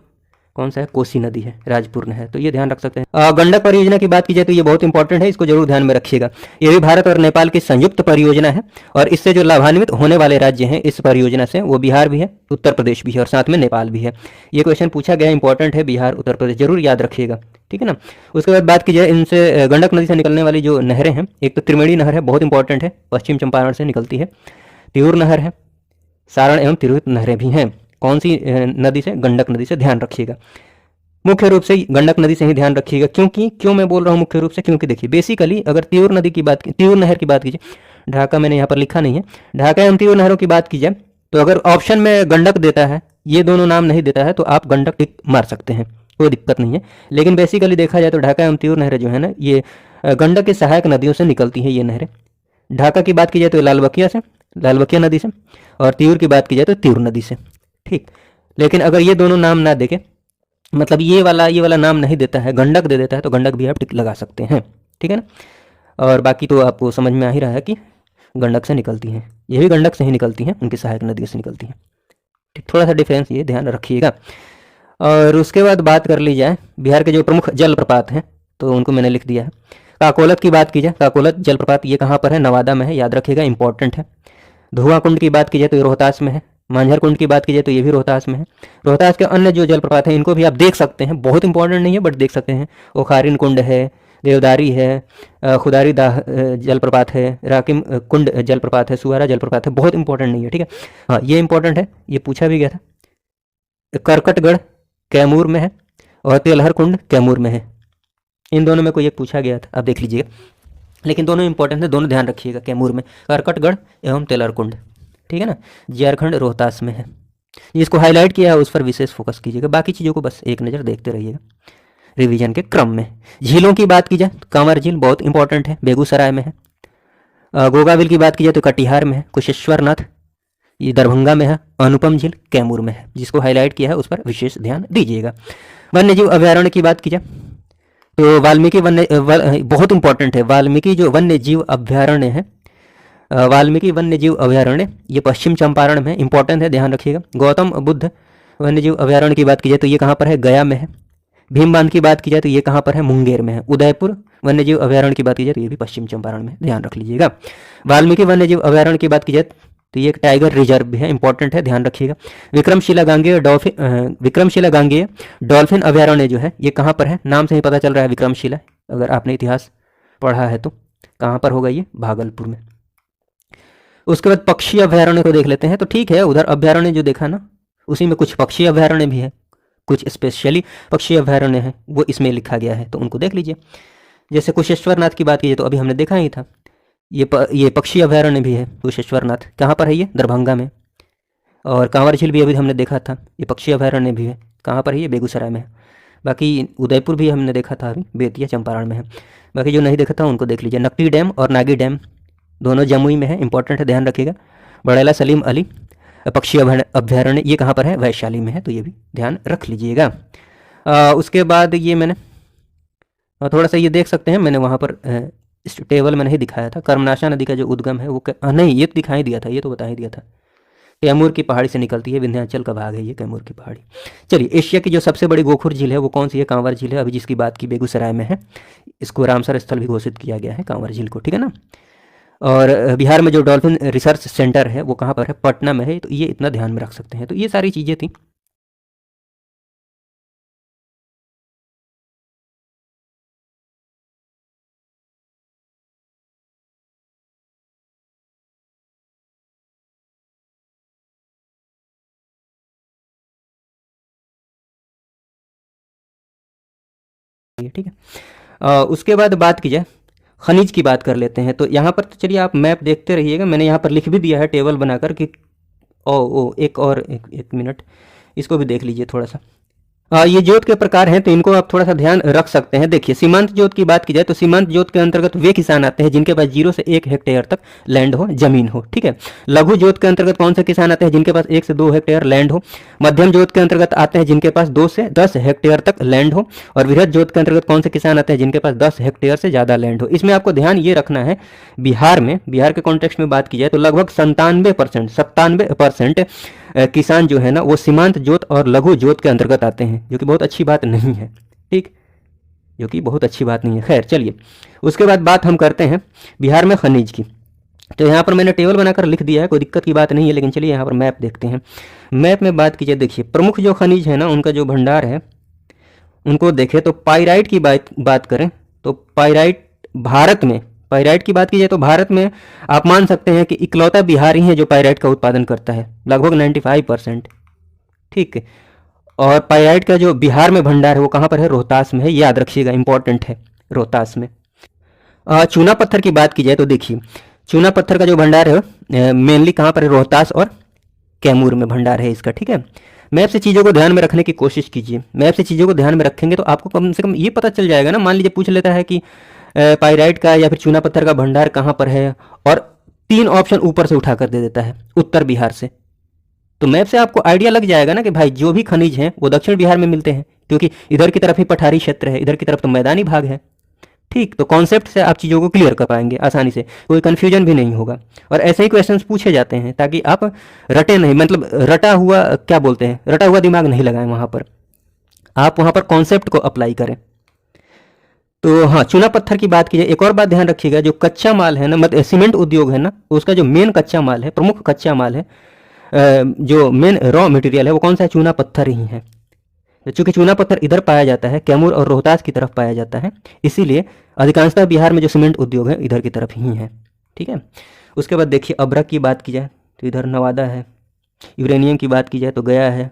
कौन सा है, कोसी नदी है, राजपुर नहर, तो ये ध्यान रख सकते हैं। गंडक परियोजना की बात की जाए तो ये बहुत इंपॉर्टेंट है, इसको जरूर ध्यान में रखिएगा। ये भी भारत और नेपाल की संयुक्त परियोजना है और इससे जो लाभान्वित होने वाले राज्य हैं इस परियोजना से, वो बिहार भी है, उत्तर प्रदेश भी है और साथ में नेपाल भी है। ये क्वेश्चन पूछा गया, इंपॉर्टेंट है, बिहार उत्तर प्रदेश जरूर याद रखिएगा, ठीक है ना। उसके बाद बात की जाए इनसे गंडक नदी से निकलने वाली जो नहरें हैं, एक तो त्रिवेणी नहर है, बहुत इंपॉर्टेंट है, पश्चिम चंपारण से निकलती है। तिऊर नहर है, सारण एवं तिरहुत नहरें भी हैं। कौन सी नदी से, गंडक नदी से, ध्यान रखिएगा। मुख्य रूप से गंडक नदी से ही ध्यान रखिएगा, क्यों मैं बोल रहा हूँ मुख्य रूप से, क्योंकि देखिए बेसिकली अगर तिऊर नदी की बात, तिऊर नहर की बात कीजिए, ढाका मैंने यहाँ पर लिखा नहीं है, ढाका एवं तिऊर नहरों की बात की जाए तो अगर ऑप्शन में गंडक देता है, ये दोनों नाम नहीं देता है, तो आप गंडक टिक मार सकते हैं, कोई दिक्कत नहीं है। लेकिन बेसिकली देखा जाए तो ढाका एवं तिऊर नहरें जो है ना, ये गंडक की सहायक नदियों से निकलती है ये नहरें। ढाका की बात की जाए तो लालबकिया नदी से, और तिऊर की बात की जाए तो तिऊर नदी से, ठीक। लेकिन अगर ये दोनों नाम ना देखे, मतलब ये वाला नाम नहीं देता है, गंडक दे देता है, तो गंडक भी आप टिक लगा सकते हैं, ठीक है ना। और बाकी तो आपको समझ में आ ही रहा है कि गंडक से निकलती हैं, ये भी गंडक से ही निकलती हैं, उनकी सहायक नदियों से निकलती हैं, ठीक। थोड़ा सा डिफरेंस ये ध्यान रखिएगा। और उसके बाद बात कर ली जाए बिहार के जो प्रमुख जलप्रपात हैं, तो उनको मैंने लिख दिया है। काकोलत की बात की जाए, काकोलत जलप्रपात ये कहाँ पर है, नवादा में है, याद रखिएगा, इंपॉर्टेंट है। धुआं कुंड की बात की जाए तो ये रोहतास में है। मांझर कुंड की बात की जाए तो ये भी रोहतास में है। रोहतास के अन्य जो जलप्रपात हैं इनको भी आप देख सकते हैं, बहुत इंपॉर्टेंट नहीं है बट देख सकते हैं। ओखारिन कुंड है, देवदारी है, खुदारी दाह जलप्रपात है, राकिम कुंड जलप्रपात है, सुहारा जलप्रपात है, बहुत इंपॉर्टेंट नहीं है, ठीक है। हाँ, ये इंपॉर्टेंट है, ये पूछा भी गया था। करकटगढ़ कैमूर में है और तेलहर कुंड कैमूर में है, इन दोनों में कोई एक पूछा गया था, आप देख लीजिएगा। लेकिन दोनों इंपॉर्टेंट है, दोनों ध्यान रखिएगा, कैमूर में करकटगढ़ एवं तेलहर कुंड, ठीक है ना। झारखंड रोहतास में है, जिसको हाईलाइट किया है उस पर विशेष फोकस कीजिएगा, बाकी चीज़ों को बस एक नज़र देखते रहिएगा रिवीजन के क्रम में। झीलों की बात की जाए तो कांवर झील बहुत इंपॉर्टेंट है, बेगूसराय में है। गोगाविल की बात की जाए तो कटिहार में है। कुशेश्वरनाथ ये दरभंगा में है। अनुपम झील कैमूर में है, जिसको हाईलाइट किया है उस पर विशेष ध्यान दीजिएगा। वन्य जीव अभ्यारण्य की बात की जाए तो वाल्मीकि बहुत इंपॉर्टेंट है, वाल्मीकि जो वन्य जीव अभ्यारण्य है, वाल्मीकि वन्य जीव अभ्यारण्य ये पश्चिम चंपारण में, इंपॉर्टेंट है, ध्यान रखिएगा। गौतम बुद्ध वन्य जीव अभ्यारण्य की बात की जाए तो ये कहाँ पर है, गया में है। भीम बांध की बात की जाए तो ये कहाँ पर है, मुंगेर में है। उदयपुर वन्य जीव अभ्यारण्य की बात की जाए तो ये भी पश्चिम चंपारण में, ध्यान रख लीजिएगा। वाल्मीकि वन्य जीव अभ्यारण्य की बात की जाए तो ये एक टाइगर रिजर्व भी है, इंपॉर्टेंट है, ध्यान रखिएगा। विक्रमशिला गांगेय डॉल्फिन अभ्यारण्य जो है ये कहाँ पर है, नाम से ही पता चल रहा है विक्रमशिला, अगर आपने इतिहास पढ़ा है तो। कहाँ पर होगा ये, भागलपुर में। उसके बाद पक्षी अभ्यारण्य को देख लेते हैं, तो ठीक है, उधर अभ्यारण्य जो देखा ना उसी में कुछ पक्षी अभ्यारण्य भी है, कुछ स्पेशली पक्षी अभ्यारण्य है, वो इसमें लिखा गया है, तो उनको देख लीजिए। जैसे कुशेश्वरनाथ की बात कीजिए तो अभी हमने देखा ही था, ये पक्षी अभ्यारण्य भी है कुशेश्वरनाथ, कहाँ पर है ये, दरभंगा में। और कांवर झील भी अभी हमने देखा था, ये पक्षी अभ्यारण्य भी है, कहाँ पर है ये, बेगूसराय में है। बाकी उदयपुर भी हमने देखा था, अभी बेतिया चंपारण में है। बाकी जो नहीं देखा था उनको देख लीजिए। नकटी डैम और नागी डैम दोनों जमुई में है, इंपॉर्टेंट है, ध्यान रखिएगा। बड़ेला सलीम अली पक्षी अभ्यारण्य ये कहाँ पर है, वैशाली में है, तो ये भी ध्यान रख लीजिएगा। उसके बाद ये मैंने थोड़ा सा ये देख सकते हैं, मैंने वहाँ पर इस टेबल में नहीं दिखाया था। कर्मनाशा नदी का जो उद्गम है वो नहीं, ये तो दिखाई दिया था, ये तो बता ही दिया था, कैमूर की पहाड़ी से निकलती है, विंध्याचल का भाग है ये कैमूर की पहाड़ी। चलिए, एशिया की जो सबसे बड़ी गोखुर झील है वो कौन सी है, कांवर झील है, अभी जिसकी बात की बेगूसराय में है। इसको रामसर स्थल भी घोषित किया गया है कांवर झील को, ठीक है ना। और बिहार में जो डॉल्फिन रिसर्च सेंटर है वो कहाँ पर है, पटना में है, तो ये इतना ध्यान में रख सकते हैं। तो ये सारी चीज़ें थी। ठीक है। उसके बाद बात की जाए खनिज की बात कर लेते हैं, तो यहाँ पर तो चलिए आप मैप देखते रहिएगा, मैंने यहाँ पर लिख भी दिया है टेबल बनाकर कि एक मिनट, इसको भी देख लीजिए थोड़ा सा। ये जोत के प्रकार हैं तो इनको आप थोड़ा सा ध्यान रख सकते हैं। देखिए सीमांत जोत की बात की जाए तो सीमांत जोत के अंतर्गत वे किसान आते हैं जिनके पास 0 से 1 हेक्टेयर तक लैंड हो, जमीन हो, ठीक है। लघु जोत के अंतर्गत कौन से किसान आते हैं जिनके पास 1 से 2 हेक्टेयर लैंड हो। मध्यम जोत के अंतर्गत आते हैं जिनके पास 2 से 10 हेक्टेयर तक लैंड हो। और वृहद जोत के अंतर्गत कौन से किसान आते हैं जिनके पास 10 हेक्टेयर से ज़्यादा लैंड हो। इसमें आपको ध्यान ये रखना है, बिहार के कॉन्टेक्स्ट में बात की जाए तो लगभग 97% किसान जो है ना वो सीमांत जोत और लघु जोत के अंतर्गत आते हैं, जो कि बहुत अच्छी बात नहीं है, ठीक, जो कि बहुत अच्छी बात नहीं है। खैर चलिए, उसके बाद बात हम करते हैं बिहार में खनिज की। तो यहाँ पर मैंने टेबल बनाकर लिख दिया है, कोई दिक्कत की बात नहीं है, लेकिन चलिए यहाँ पर मैप देखते हैं। मैप में बात कीजिए, देखिए प्रमुख जो खनिज है ना उनका जो भंडार है उनको देखें तो पाइराइट की बात करें तो पाइराइट की बात की जाए तो भारत में आप मान सकते हैं कि इकलौता बिहार ही है जो पाइराइट का उत्पादन करता है, लगभग 95%, ठीक है। और पाइराइट का जो बिहार में भंडार है वो कहाँ पर है, रोहतास में है, याद रखिएगा, इंपॉर्टेंट है, रोहतास में। चूना पत्थर की बात की जाए तो देखिए चूना पत्थर का जो भंडार है मेनली कहाँ पर है, रोहतास और कैमूर में भंडार है इसका, ठीक है। मैप से चीज़ों को ध्यान में रखने की कोशिश कीजिए। मैप से चीज़ों को ध्यान में रखेंगे तो आपको कम से कम ये पता चल जाएगा ना, मान लीजिए पूछ लेता है कि पाइराइट का या फिर चूना पत्थर का भंडार कहाँ पर है और 3 ऑप्शन ऊपर से उठा कर दे देता है उत्तर बिहार से, तो मैप से आपको आइडिया लग जाएगा ना कि भाई जो भी खनिज हैं वो दक्षिण बिहार में मिलते हैं, क्योंकि इधर की तरफ ही पठारी क्षेत्र है, इधर की तरफ तो मैदानी भाग है, ठीक। तो कॉन्सेप्ट से आप चीज़ों को क्लियर कर पाएंगे आसानी से, कोई कन्फ्यूजन भी नहीं होगा। और ऐसे ही क्वेश्चंस पूछे जाते हैं ताकि आप रटे नहीं, मतलब रटा हुआ क्या बोलते हैं, रटा हुआ दिमाग नहीं लगाएं वहाँ पर, आप वहाँ पर कॉन्सेप्ट को अप्लाई करें। तो हाँ, चूना पत्थर की बात की जाए, एक और बात ध्यान रखिएगा, जो कच्चा माल है ना, मतलब सीमेंट उद्योग है ना, उसका जो मेन कच्चा माल है, प्रमुख कच्चा माल है, जो मेन रॉ मटेरियल है वो कौन सा है, चूना पत्थर ही है। चूंकि चूना पत्थर इधर पाया जाता है, कैमूर और रोहतास की तरफ पाया जाता है, इसीलिए अधिकांशतः बिहार में जो सीमेंट उद्योग है इधर की तरफ ही है, ठीक है। उसके बाद देखिए अभ्रक की बात की जाए तो इधर नवादा है, यूरेनियम की बात की जाए तो गया है,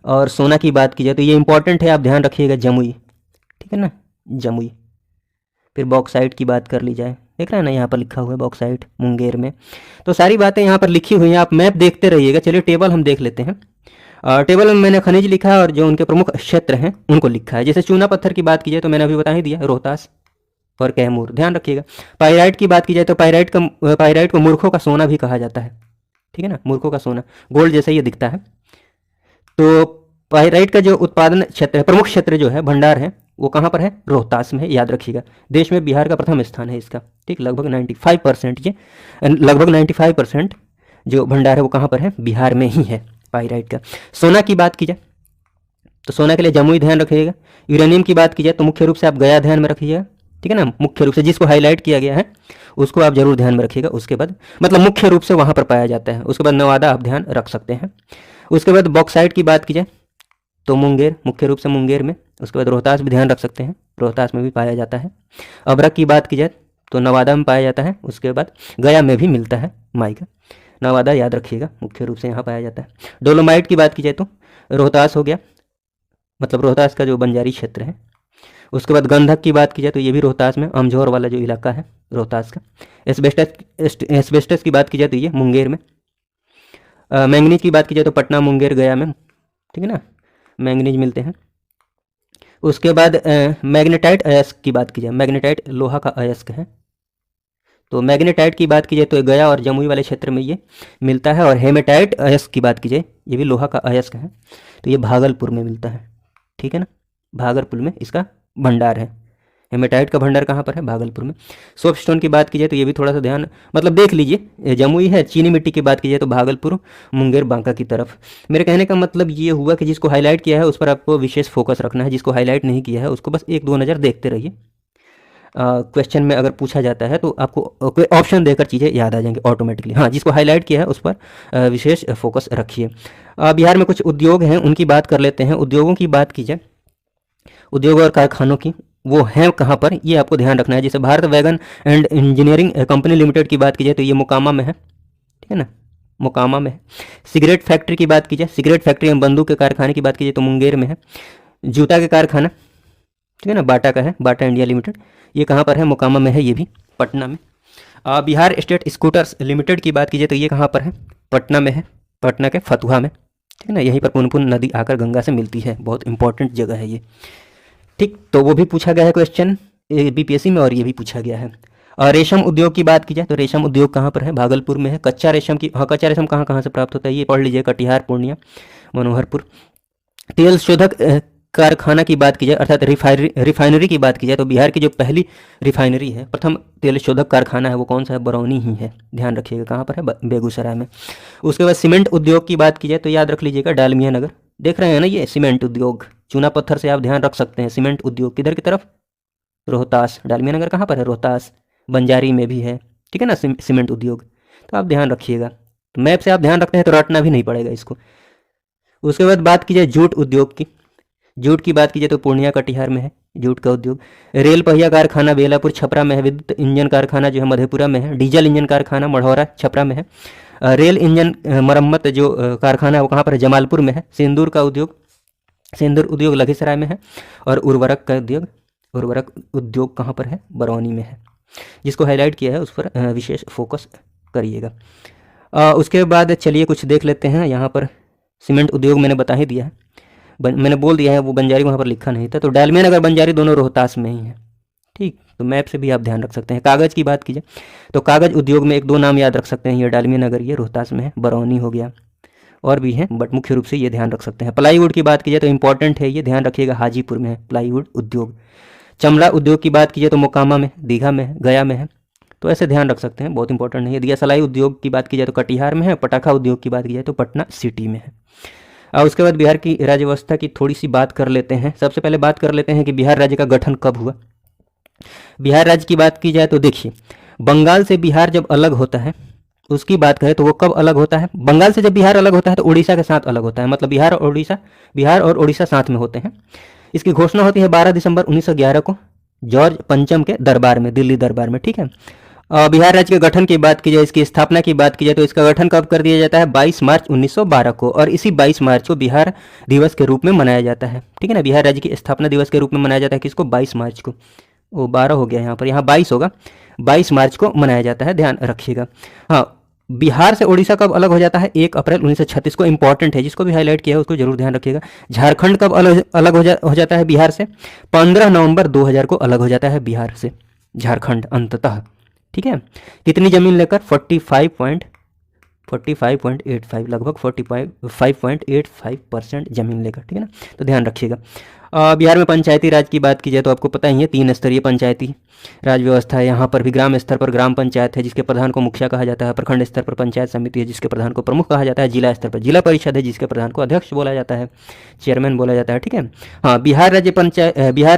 और सोना की बात की जाए तो ये इंपॉर्टेंट है, आप ध्यान रखिएगा, जमुई, ठीक है ना, जमुई। फिर बॉक्साइट की बात कर ली जाए, देख रहे हैं ना यहाँ पर लिखा हुआ है बॉक्साइट मुंगेर में। तो सारी बातें यहाँ पर लिखी हुई हैं, आप मैप देखते रहिएगा। चलिए टेबल हम देख लेते हैं। टेबल में मैंने खनिज लिखा है और जो उनके प्रमुख क्षेत्र हैं उनको लिखा है। जैसे चूना पत्थर की बात की जाए तो मैंने अभी बता ही दिया, रोहतास और कैमूर, ध्यान रखिएगा। पाइराइट की बात की जाए तो पाइराइट को मूर्खों का सोना भी कहा जाता है, ठीक है ना, मूर्खों का सोना, गोल्ड जैसा ये दिखता है। तो पाइराइट का जो उत्पादन क्षेत्र है, प्रमुख क्षेत्र जो है, भंडार है, वो कहाँ पर है, रोहतास में है, याद रखिएगा। देश में बिहार का प्रथम स्थान है इसका, ठीक। लगभग 95% जो भंडार है वो कहाँ पर है, बिहार में ही है पाइराइट का। सोना की बात की जाए तो सोना के लिए जमुई ध्यान रखिएगा। यूरेनियम की बात की जाए तो मुख्य रूप से आप गया ध्यान में रखिएगा, ठीक है ना, मुख्य रूप से जिसको हाईलाइट किया गया है उसको आप जरूर ध्यान में रखिएगा। उसके बाद मतलब मुख्य रूप से वहाँ पर पाया जाता है। उसके बाद नवादा आप ध्यान रख सकते हैं। उसके बाद बॉक्साइट की बात की जाए तो मुंगेर, मुख्य रूप से मुंगेर में। उसके बाद रोहतास भी ध्यान रख सकते हैं, रोहतास में भी पाया जाता है। अभ्रक की बात की जाए तो नवादा में पाया जाता है। उसके बाद गया में भी मिलता है माई का, नवादा याद रखिएगा, मुख्य रूप से यहाँ पाया जाता है। डोलोमाइट की बात की जाए तो रोहतास हो गया, मतलब रोहतास का जो बंजारी क्षेत्र है। उसके बाद गंधक की बात की जाए तो ये भी रोहतास में, अमझौर वाला जो इलाका है रोहतास का। एस्बेस्टस की बात की जाए तो ये मुंगेर में। मैंगनीज की बात की जाए तो पटना, मुंगेर, गया में, ठीक है ना, मैंगनीज मिलते हैं। उसके बाद मैग्नेटाइट अयस्क की बात की जाए, मैग्नेटाइट लोहा का अयस्क है, तो मैग्नेटाइट की बात की जाए तो गया और जमुई वाले क्षेत्र में ये मिलता है। और हेमेटाइट अयस्क की बात की जाए, ये भी लोहा का अयस्क है, तो ये भागलपुर में मिलता है, ठीक है ना, भागलपुर में इसका भंडार है। हेमेटाइट का भंडार कहाँ पर है, भागलपुर में। सोप स्टोन की बात की जाए तो ये भी थोड़ा सा ध्यान मतलब देख लीजिए, जमुई है। चीनी मिट्टी की बात की जाए तो भागलपुर, मुंगेर, बांका की तरफ। मेरे कहने का मतलब ये हुआ कि जिसको हाईलाइट किया है उस पर आपको विशेष फोकस रखना है, जिसको हाईलाइट नहीं किया है उसको बस 1-2 नज़र देखते रहिए। क्वेश्चन में अगर पूछा जाता है तो आपको कोई ऑप्शन देकर चीज़ें याद आ जाएंगी ऑटोमेटिकली। हाँ, जिसको हाईलाइट किया है उस पर विशेष फोकस रखिए। बिहार में कुछ उद्योग हैं, उनकी बात कर लेते हैं। उद्योगों की बात की जाए, उद्योग और कारखानों की, वो हैं कहाँ पर, ये आपको ध्यान रखना है। जैसे Bharat wagon and engineering company limited की बात की जाए तो ये मोकामा में है, ठीक है ना, मोकामा में है। सिगरेट फैक्ट्री की बात की जाए, सिगरेट फैक्ट्री एवं बंदूक के कारखाने की बात की जाए तो मुंगेर में है। जूता के कारखाना, ठीक है ना, बाटा का है, बाटा इंडिया लिमिटेड, ये कहाँ पर है, मोकामा में है, ये भी पटना में। बिहार स्टेट स्कूटर्स लिमिटेड की बात की जाए तो ये कहाँ पर है, पटना में है, पटना के फतुहा में, ठीक है ना, यहीं पर पुनपुन नदी आकर गंगा से मिलती है, बहुत इंपॉर्टेंट जगह है ये। ठीक, तो वो भी पूछा गया है क्वेश्चन बीपीएससी में, और ये भी पूछा गया है। और रेशम उद्योग की बात की जाए तो रेशम उद्योग कहाँ पर है? भागलपुर में है। कच्चा रेशम की, हाँ, कच्चा रेशम कहाँ कहाँ से प्राप्त होता है ये पढ़ लीजिए, कटिहार, पूर्णिया, मनोहरपुर। तेल शोधक कारखाना की बात की जाए, अर्थात रिफाइनरी की बात की जाए, तो बिहार की जो पहली रिफाइनरी है, प्रथम तेल शोधक कारखाना है, वो कौन सा है? बरौनी ही है, ध्यान रखिएगा। कहाँ पर है? बेगूसराय में। उसके बाद सीमेंट उद्योग की बात की जाए तो याद रख लीजिएगा डालमिया नगर। देख रहे हैं ना ये सीमेंट उद्योग, चूना पत्थर से आप ध्यान रख सकते हैं। सीमेंट उद्योग किधर की तरफ? रोहतास। डालमिया नगर कहाँ पर है? रोहतास। बंजारी में भी है, ठीक है ना, सीमेंट उद्योग। तो आप ध्यान रखिएगा, तो मैप से आप ध्यान रखते हैं तो रटना भी नहीं पड़ेगा इसको। उसके बाद बात की जाए जूट उद्योग की, जूट की बात की जाए तो पूर्णिया, कटिहार में है जूट का उद्योग। रेल पहिया कारखाना बेलापुर, छपरा में है। विद्युत इंजन कारखाना जो है मधेपुरा में है। डीजल इंजन कारखाना मढ़ौरा, छपरा में है। रेल इंजन मरम्मत जो कारखाना है वो कहाँ पर है? जमालपुर में है। सिंदूर का उद्योग, सिंदूर उद्योग लखीसराय में है। और उर्वरक का उद्योग, उर्वरक उद्योग कहाँ पर है? बरौनी में है। जिसको हाईलाइट किया है उस पर विशेष फोकस करिएगा। उसके बाद चलिए कुछ देख लेते हैं। यहाँ पर सीमेंट उद्योग मैंने बता ही दिया है, मैंने बोल दिया है, वो बंजारी वहाँ पर लिखा नहीं था। तो डालमिया नगर बंजारी दोनों रोहतास में ही है, ठीक। तो मैप से भी आप ध्यान रख सकते हैं। कागज़ की बात की जाए तो कागज़ उद्योग में एक दो नाम याद रख सकते हैं, ये डालमिया नगर, ये रोहतास में है। बरौनी हो गया, और भी हैं बट मुख्य रूप से ये ध्यान रख सकते हैं। प्लाईवुड की बात की जाए तो इंपॉर्टेंट है, ये ध्यान रखिएगा, हाजीपुर में है प्लाईवुड उद्योग। चमड़ा उद्योग की बात की जाए तो मोकामा में, दीघा में है, गया में है। तो ऐसे ध्यान रख सकते हैं, बहुत इंपॉर्टेंट नहीं है। दिया सलाई उद्योग की बात की जाए तो कटिहार में है। पटाखा उद्योग की बात की जाए तो पटना सिटी में है। और उसके बाद बिहार की राज्य व्यवस्था की थोड़ी सी बात कर लेते हैं। सबसे पहले बात कर लेते हैं कि बिहार राज्य का गठन कब हुआ। बिहार राज्य की बात की जाए तो देखिए, बंगाल से बिहार जब अलग होता है उसकी बात करें तो वो कब अलग होता है? बंगाल से जब बिहार अलग होता है तो उड़ीसा के साथ अलग होता है, मतलब बिहार और उड़ीसा साथ में होते हैं। इसकी घोषणा होती है 12 दिसंबर 1911 को जॉर्ज पंचम के दरबार में, दिल्ली दरबार में, ठीक है। बिहार राज्य के गठन की बात की जाए, इसकी स्थापना की बात की जाए तो इसका गठन कब कर दिया जाता है? 22 मार्च 1912 को, और इसी 22 मार्च को बिहार दिवस के रूप में मनाया जाता है, ठीक है ना। बिहार राज्य की स्थापना दिवस के रूप में मनाया जाता है किसको? 22 मार्च को। वो 12 हो गया यहाँ पर, यहाँ 22 होगा, 22 मार्च को मनाया जाता है, ध्यान रखिएगा। हाँ, बिहार से उड़ीसा कब अलग हो जाता है? 1 अप्रैल 1936 को। इंपॉर्टेंट है, जिसको भी हाईलाइट किया है उसको जरूर ध्यान रखिएगा। झारखंड कब अलग हो जाता है बिहार से? 15 नवंबर 2000 को अलग हो जाता है बिहार से झारखंड अंततः, ठीक है। कितनी जमीन लेकर? 45.85, लगभग 45.85% जमीन लेकर, ठीक है ना। तो ध्यान रखिएगा। बिहार में पंचायती राज की बात की जाए तो आपको पता ही है, 3 स्तरीय पंचायती राज व्यवस्था है। यहाँ पर भी ग्राम स्तर पर ग्राम पंचायत है जिसके प्रधान को मुखिया कहा जाता है। प्रखंड स्तर पर पंचायत समिति है जिसके प्रधान को प्रमुख कहा जाता है। जिला स्तर पर जिला परिषद है जिसके प्रधान को अध्यक्ष बोला जाता है, चेयरमैन बोला जाता है, ठीक है। हाँ, बिहार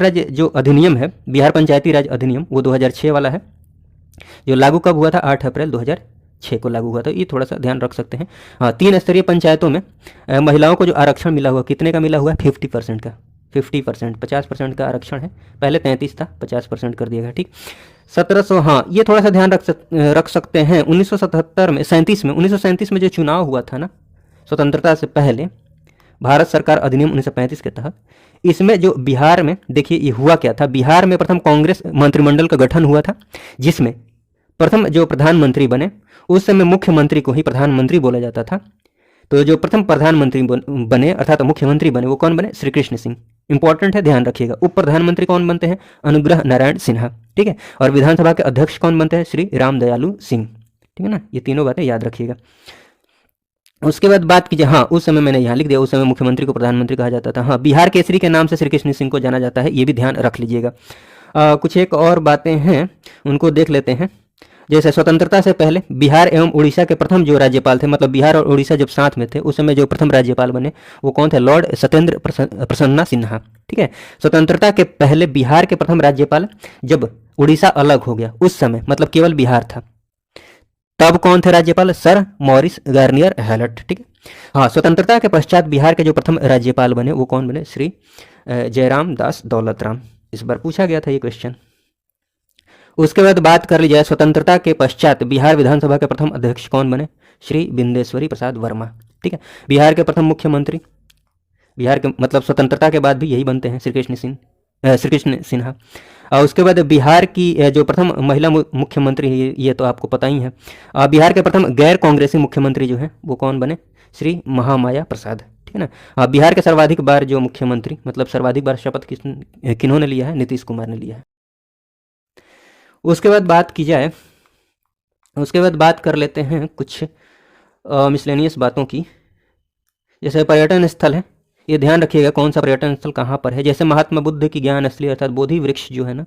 राज्य जो अधिनियम है, बिहार पंचायती राज अधिनियम, वो 2006 वाला है, जो लागू कब हुआ था? 8 अप्रैल 2006 को लागू हुआ था। ये थोड़ा सा ध्यान रख सकते हैं। हाँ, 3 स्तरीय पंचायतों में महिलाओं को जो आरक्षण मिला हुआ, कितने का मिला हुआ है? 50% का, 50%, 50% का आरक्षण है। पहले 33 था, 50% कर दिया गया, ठीक। 1700, हाँ, ये थोड़ा सा ध्यान रख सकते हैं। 1937 में जो चुनाव हुआ था ना, स्वतंत्रता से पहले, भारत सरकार अधिनियम 1935 के तहत, इसमें जो बिहार में, देखिए ये हुआ क्या था, बिहार में प्रथम कांग्रेस मंत्रिमंडल का गठन हुआ था, जिसमें प्रथम जो प्रधानमंत्री बने, उस समय मुख्यमंत्री को ही प्रधानमंत्री बोला जाता था। तो जो प्रथम प्रधानमंत्री बने अर्थात मुख्यमंत्री बने वो कौन बने? श्री कृष्ण सिंह। इंपॉर्टेंट है, ध्यान रखिएगा। उप प्रधानमंत्री कौन बनते हैं? अनुग्रह नारायण सिन्हा, ठीक है। और विधानसभा के अध्यक्ष कौन बनते हैं? श्री रामदयालु सिंह, ठीक है ना। ये तीनों बातें याद रखिएगा। उसके बाद बात कीजिए, हाँ, उस समय मैंने यहाँ लिख दिया, उस समय मुख्यमंत्री को प्रधानमंत्री कहा जाता था। हाँ, बिहार केसरी के नाम से श्री कृष्ण सिंह को जाना जाता है, ये भी ध्यान रख लीजिएगा। कुछ एक और बातें हैं, उनको देख लेते हैं। जैसे स्वतंत्रता से पहले बिहार एवं उड़ीसा के प्रथम जो राज्यपाल थे, मतलब बिहार और उड़ीसा जब साथ में थे, उस समय जो प्रथम राज्यपाल बने वो कौन थे? लॉर्ड सत्येंद्र प्रसन्ना सिन्हा, ठीक है। स्वतंत्रता के पहले बिहार के प्रथम राज्यपाल, जब उड़ीसा अलग हो गया उस समय, मतलब केवल बिहार था, तब कौन थे राज्यपाल? सर मॉरिस गार्नियर हैलट, ठीक है। हाँ, स्वतंत्रता के पश्चात बिहार के जो प्रथम राज्यपाल बने वो कौन बने? श्री जयराम दास दौलतराम। इस बार पूछा गया था ये क्वेश्चन। उसके बाद बात कर ली जाए, स्वतंत्रता के पश्चात बिहार विधानसभा के प्रथम अध्यक्ष कौन बने? श्री बिंदेश्वरी प्रसाद वर्मा, ठीक है। बिहार के प्रथम मुख्यमंत्री, बिहार के मतलब स्वतंत्रता के बाद भी यही बनते हैं, श्री कृष्ण सिन्हा। और उसके बाद बिहार की जो प्रथम महिला मुख्यमंत्री है, ये तो आपको पता ही है। बिहार के प्रथम गैर कांग्रेसी मुख्यमंत्री जो है वो कौन बने? श्री महामाया प्रसाद, ठीक है ना। हाँ, बिहार के सर्वाधिक बार जो मुख्यमंत्री, मतलब सर्वाधिक बार शपथ किन्होंने लिया है? नीतीश कुमार ने लिया है। उसके बाद बात की जाए, उसके बाद बात कर लेते हैं कुछ मिसलेनियस बातों की। जैसे पर्यटन स्थल है, ये ध्यान रखिएगा कौन सा पर्यटन स्थल कहाँ पर है। जैसे महात्मा बुद्ध की ज्ञान स्थली अर्थात बोधि वृक्ष जो है ना,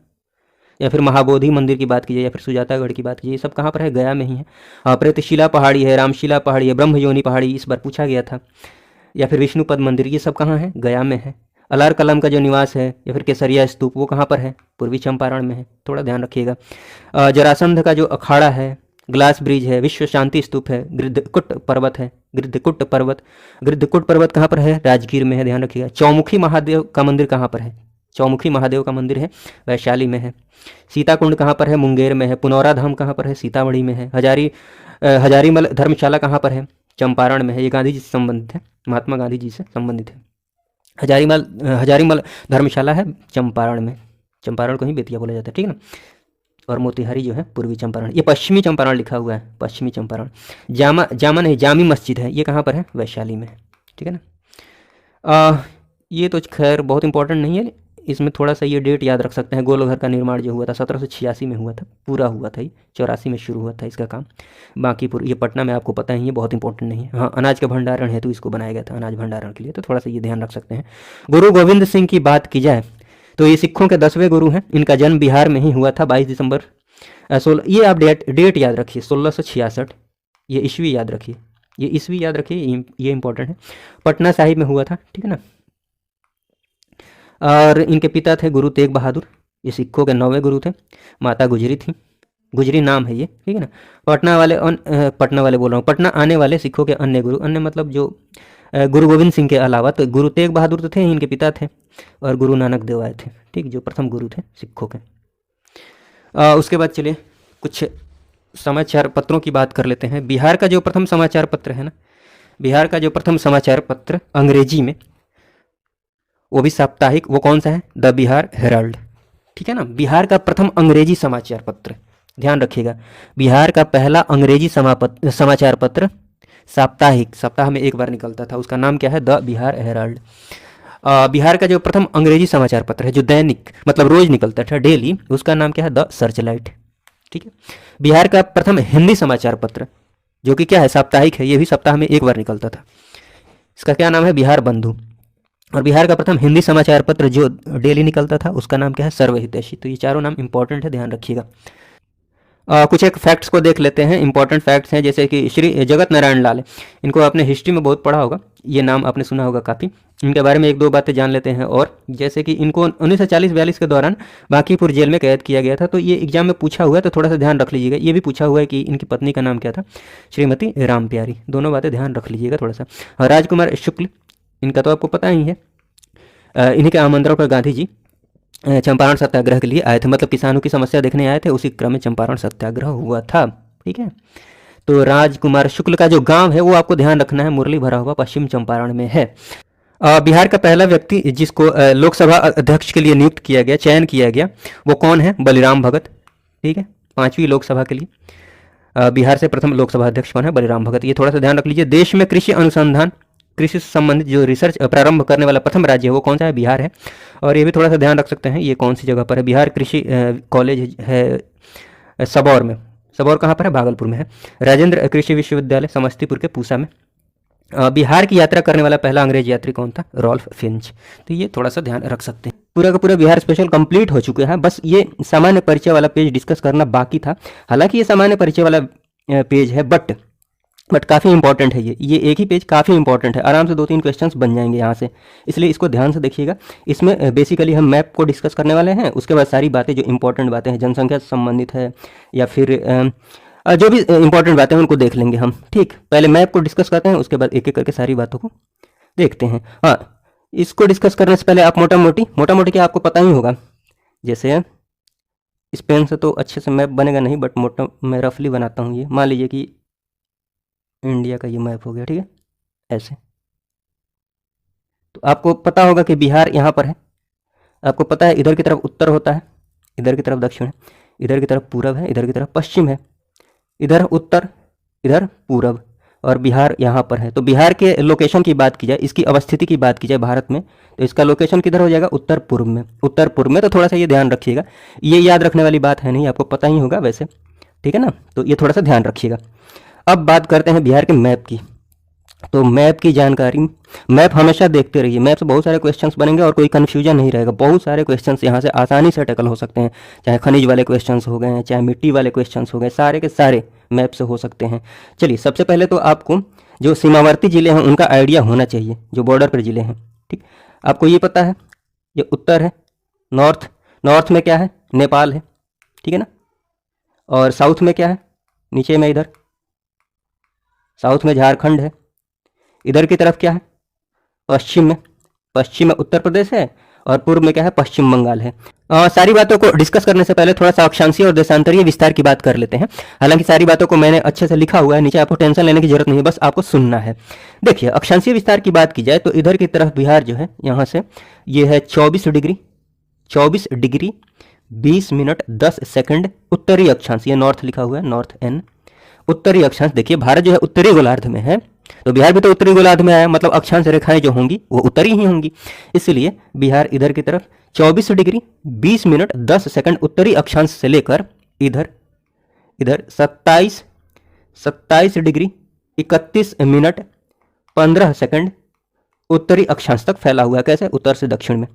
या फिर महाबोधि मंदिर की बात कीजिए, या फिर सुजातागढ़ की बात कीजिए, ये सब कहाँ पर है? गया में ही है। प्रेतशिला पहाड़ी है, रामशिला पहाड़ी है, ब्रह्मयोनी पहाड़ी इस बार पूछा गया था, या फिर विष्णुपद मंदिर, ये सब कहाँ है? गया में है। अलार कलम का जो निवास है या फिर केसरिया स्तूप, वो कहाँ पर है? पूर्वी चंपारण में है, थोड़ा ध्यान रखिएगा। जरासंध का जो अखाड़ा है, ग्लास ब्रिज है, विश्व शांति स्तूप है, गिरधकुट पर्वत है, गिरधकुट पर्वत कहाँ पर है? राजगीर में है, ध्यान रखिएगा। चौमुखी महादेव का मंदिर कहाँ पर है? चौमुखी महादेव का मंदिर है, वैशाली में है। सीताकुंड कहाँ पर है? मुंगेर में है। पुनौरा धाम कहाँ पर है? सीतामढ़ी में है। हजारीमल धर्मशाला कहाँ पर है? चंपारण में है। ये गांधी जी से संबंधित है, महात्मा गांधी जी से संबंधित है। हजारीमल धर्मशाला है चंपारण में, चंपारण को ही बेतिया बोला जाता है, ठीक है ना। और मोतिहारी जो है पूर्वी चंपारण, ये पश्चिमी चंपारण लिखा हुआ है, पश्चिमी चंपारण। जामा नहीं, जामी मस्जिद है, ये कहाँ पर है? वैशाली में, ठीक है ना। ये तो खैर बहुत इंपॉर्टेंट नहीं है, इसमें थोड़ा सा ये डेट याद रख सकते हैं। गोलघर का निर्माण जो हुआ था 1786 में हुआ था, पूरा हुआ था, ये 84 में शुरू हुआ था इसका काम। बांकीपुर, ये पटना में, आपको पता ही है, बहुत इंपॉर्टेंट नहीं है। हाँ, अनाज का भंडारण हेतु इसको बनाया गया था, अनाज भंडारण के लिए, तो थोड़ा सा ये ध्यान रख सकते हैं। गुरु गोविंद सिंह की बात की जाए तो ये सिखों के 10वें गुरु हैं। इनका जन्म बिहार में ही हुआ था 22 दिसंबर 16, ये आप डेट याद रखिए, 1666। ये ईस्वी याद रखिए, ये ईस्वी याद रखिए, ये इंपॉर्टेंट है। पटना साहिब में हुआ था, ठीक है ना। और इनके पिता थे गुरु तेग बहादुर, ये सिखों के 9वें गुरु थे। माता गुजरी थी, गुजरी नाम है ये, ठीक है ना। पटना वाले बोल रहा हूँ, पटना आने वाले सिखों के अन्य गुरु, अन्य मतलब जो गुरु गोविंद सिंह के अलावा, तो गुरु तेग बहादुर तो थे, इनके पिता थे, और गुरु नानक देव आए थे, ठीक, जो प्रथम गुरु थे सिखों के। उसके बाद चलिए कुछ समाचार पत्रों की बात कर लेते हैं। बिहार का जो प्रथम समाचार पत्र है ना, बिहार का जो प्रथम समाचार पत्र अंग्रेजी में, वो भी साप्ताहिक, वो कौन सा है? द बिहार हेराल्ड, ठीक है ना। बिहार का प्रथम अंग्रेजी समाचार पत्र, ध्यान रखिएगा, बिहार का पहला अंग्रेजी समाचार पत्र साप्ताहिक, सप्ताह में एक बार निकलता था, उसका नाम क्या है? The Bihar Herald. बिहार का जो प्रथम अंग्रेजी समाचार पत्र है, जो दैनिक मतलब रोज निकलता था, डेली, उसका नाम क्या है? द सर्चलाइट, ठीक है। बिहार का प्रथम हिंदी समाचार पत्र, जो कि क्या है? साप्ताहिक है, ये भी सप्ताह में एक बार निकलता था, इसका क्या नाम है? बिहार बंधु। और बिहार का प्रथम हिंदी समाचार पत्र जो डेली निकलता था, उसका नाम क्या है? सर्वहितैषी। तो ये चारों नाम इंपॉर्टेंट है, ध्यान रखिएगा। कुछ एक फैक्ट्स को देख लेते हैं, इंपॉर्टेंट फैक्ट्स हैं, जैसे कि श्री जगत नारायण लाल, इनको आपने हिस्ट्री में बहुत पढ़ा होगा, ये नाम आपने सुना होगा काफ़ी, इनके बारे में एक दो बातें जान लेते हैं। और जैसे कि इनको 1940-42 के दौरान बांकीपुर जेल में कैद किया गया था, तो ये एग्जाम में पूछा हुआ है, तो थोड़ा सा ध्यान रख लीजिएगा। ये भी पूछा हुआ है कि इनकी पत्नी का नाम क्या था? श्रीमती राम प्यारी, दोनों बातें ध्यान रख लीजिएगा थोड़ा सा। राजकुमार शुक्ल, इनका तो आपको पता ही है, इन्हीं के आमंत्रण पर गांधी जी चंपारण सत्याग्रह के लिए आए थे, मतलब किसानों की समस्या देखने आए थे, उसी क्रम में चंपारण सत्याग्रह हुआ था, ठीक है। तो राजकुमार शुक्ल का जो गांव है वो आपको ध्यान रखना है, मुरली भरा हुआ पश्चिम चंपारण में है। बिहार का पहला व्यक्ति जिसको लोकसभा अध्यक्ष के लिए नियुक्त किया गया, चयन किया गया, वो कौन है? बलिराम भगत, ठीक है, 5वीं लोकसभा के लिए बिहार से प्रथम लोकसभा अध्यक्ष कौन है? बलिराम भगत। ये थोड़ा सा ध्यान रख लीजिए। देश में कृषि अनुसंधान, कृषि से संबंधित जो रिसर्च प्रारंभ करने वाला प्रथम राज्य है वो कौन सा है? बिहार है। और ये भी थोड़ा सा ध्यान रख सकते हैं, ये कौन सी जगह पर है? बिहार कृषि कॉलेज है सबौर में, सबौर कहाँ पर है? भागलपुर में है। राजेंद्र कृषि विश्वविद्यालय समस्तीपुर के पूसा में। बिहार की यात्रा करने वाला पहला अंग्रेज यात्री कौन था? Ralph Finch. तो ये थोड़ा सा ध्यान रख सकते हैं। पूरा का पूरा बिहार स्पेशल कंप्लीट हो चुके हैं, बस ये सामान्य परिचय वाला पेज डिस्कस करना बाकी था। हालांकि ये सामान्य परिचय वाला पेज है, बट काफ़ी इंपॉर्टेंट है ये एक ही पेज काफ़ी इंपॉर्टेंट है, आराम से 2-3 क्वेश्चंस बन जाएंगे यहाँ से, इसलिए इसको ध्यान से देखिएगा। इसमें बेसिकली हम मैप को डिस्कस करने वाले हैं, उसके बाद सारी बातें जो इंपॉर्टेंट बातें हैं, जनसंख्या से संबंधित है या फिर जो भी इंपॉर्टेंट बातें हैं उनको देख लेंगे हम, ठीक। पहले मैप को डिस्कस करते हैं, उसके बाद एक एक करके सारी बातों को देखते हैं। हाँ, इसको डिस्कस करने से पहले आप मोटा मोटी क्या आपको पता ही होगा, जैसे इस पेन से तो अच्छे से मैप बनेगा नहीं, बट मोटा मैं रफली बनाता हूँ। ये मान लीजिए कि इंडिया का ये मैप हो गया, ठीक है, ऐसे। तो आपको पता होगा कि बिहार यहाँ पर है, आपको पता है इधर की तरफ उत्तर होता है, इधर की तरफ दक्षिण है, इधर की तरफ पूरब है, इधर की तरफ पश्चिम है, इधर उत्तर, इधर पूरब। और बिहार यहाँ पर है। तो बिहार के लोकेशन की बात की जाए, इसकी अवस्थिति की बात की जाए भारत में, तो इसका लोकेशन किधर हो जाएगा, उत्तर पूर्व में। उत्तर पूर्व में, तो थोड़ा सा ये ध्यान रखिएगा, ये याद रखने वाली बात है नहीं, आपको पता ही होगा वैसे, ठीक है ना, तो ये थोड़ा सा ध्यान रखिएगा। अब बात करते हैं बिहार के मैप की। तो मैप की जानकारी, मैप हमेशा देखते रहिए, मैप से बहुत सारे क्वेश्चंस बनेंगे और कोई कन्फ्यूजन नहीं रहेगा। बहुत सारे क्वेश्चंस यहाँ से आसानी से टैकल हो सकते हैं, चाहे खनिज वाले क्वेश्चंस हो गए, चाहे मिट्टी वाले क्वेश्चंस हो गए, सारे के सारे मैप से हो सकते हैं। चलिए, सबसे पहले तो आपको जो सीमावर्ती ज़िले हैं उनका आइडिया होना चाहिए, जो बॉर्डर पर ज़िले हैं, ठीक। आपको ये पता है, ये उत्तर है, नॉर्थ, नॉर्थ में क्या है, नेपाल है, ठीक है ना, और साउथ में क्या है, नीचे में इधर साउथ में झारखंड है, इधर की तरफ क्या है, पश्चिम में उत्तर प्रदेश है, और पूर्व में क्या है, पश्चिम बंगाल है। सारी बातों को डिस्कस करने से पहले थोड़ा सा अक्षांशीय और देशांतरीय विस्तार की बात कर लेते हैं। हालांकि सारी बातों को मैंने अच्छे से लिखा हुआ है नीचे, आपको टेंशन लेने की जरूरत नहीं है, बस आपको सुनना है। देखिए, अक्षांशीय विस्तार की बात की जाए तो इधर की तरफ बिहार जो है, यहाँ से ये है 24 डिग्री 20 मिनट 10 सेकंड उत्तरी अक्षांश, ये नॉर्थ लिखा हुआ है, नॉर्थ एन, उत्तरी अक्षांश। देखिए, भारत जो है उत्तरी गोलार्ध में है, तो बिहार भी तो उत्तरी गोलार्ध में आया, मतलब अक्षांश रेखाएं जो होंगी वो उत्तरी ही होंगी, इसलिए बिहार इधर की तरफ 24 डिग्री 20 मिनट 10 सेकंड उत्तरी अक्षांश से लेकर इधर 27 डिग्री 31 मिनट 15 सेकंड उत्तरी अक्षांश तक फैला हुआ है। कैसे, उत्तर से दक्षिण में,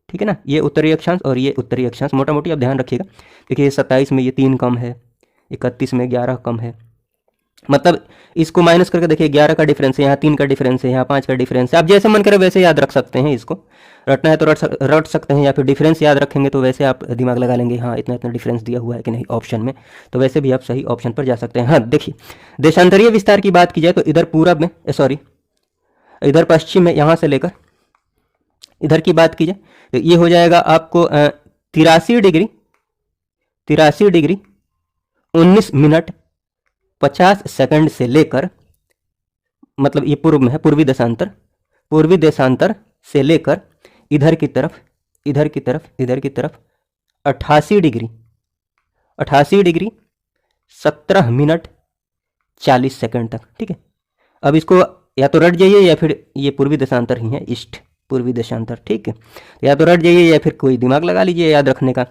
ठीक है ना, ये उत्तरी अक्षांश और ये उत्तरी अक्षांश, मोटा मोटी आप ध्यान रखिएगा। देखिए, 27 में ये 3 कम है, 31 में 11 कम है, मतलब इसको माइनस करके देखिए, 11 का डिफरेंस है, यहाँ 3 का डिफरेंस है, यहाँ 5 का डिफरेंस है। आप जैसे मन करे वैसे याद रख सकते हैं, इसको रटना है तो रट सकते हैं, या फिर डिफरेंस याद रखेंगे तो वैसे आप दिमाग लगा लेंगे, हाँ इतना इतना डिफरेंस दिया हुआ है कि नहीं ऑप्शन में, तो वैसे भी आप सही ऑप्शन पर जा सकते हैं। हाँ देखिए, देशांतरीय विस्तार की बात की जाए तो इधर पूरब में, इधर पश्चिम में, यहाँ से लेकर इधर की बात की जाए तो ये हो जाएगा आपको 83 डिग्री 19 मिनट 50 सेकंड से लेकर, मतलब ये पूर्व में है, पूर्वी देशांतर से लेकर इधर की तरफ 88 डिग्री 17 मिनट 40 सेकंड तक, ठीक है। अब इसको या तो रट जाइए, या फिर ये पूर्वी देशांतर ही है, ईस्ट पूर्वी देशांतर, ठीक है, या तो रट जाइए या फिर कोई दिमाग लगा लीजिए याद रखने का,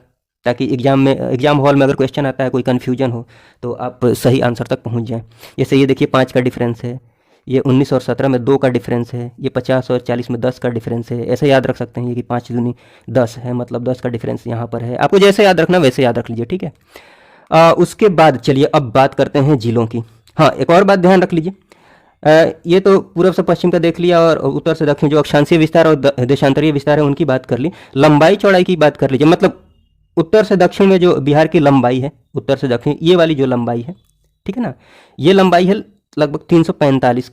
ताकि एग्जाम हॉल में अगर क्वेश्चन आता है, कोई कन्फ्यूजन हो तो आप सही आंसर तक पहुंच जाएं। जैसे ये देखिए 5 का डिफरेंस है, ये 19 और 17 में 2 का डिफरेंस है, ये 50 और 40 में 10 का डिफरेंस है, ऐसे याद रख सकते हैं। ये कि 5 दूनी 10 है, मतलब 10 का डिफरेंस यहाँ पर है। आपको जैसे याद रखना वैसे याद रख लीजिए, ठीक है। उसके बाद चलिए अब बात करते हैं जिलों की। हाँ, एक और बात ध्यान रख लीजिए, ये तो पूर्व से पश्चिम का देख लिया, और उत्तर से दक्षिण जो अक्षांशीय विस्तार और देशांतरीय विस्तार है उनकी बात कर ली। लंबाई चौड़ाई की बात कर लीजिए, मतलब उत्तर से दक्षिण में जो बिहार की लंबाई है, उत्तर से दक्षिण ये वाली जो लंबाई है, ठीक है ना, ये लंबाई है लगभग 345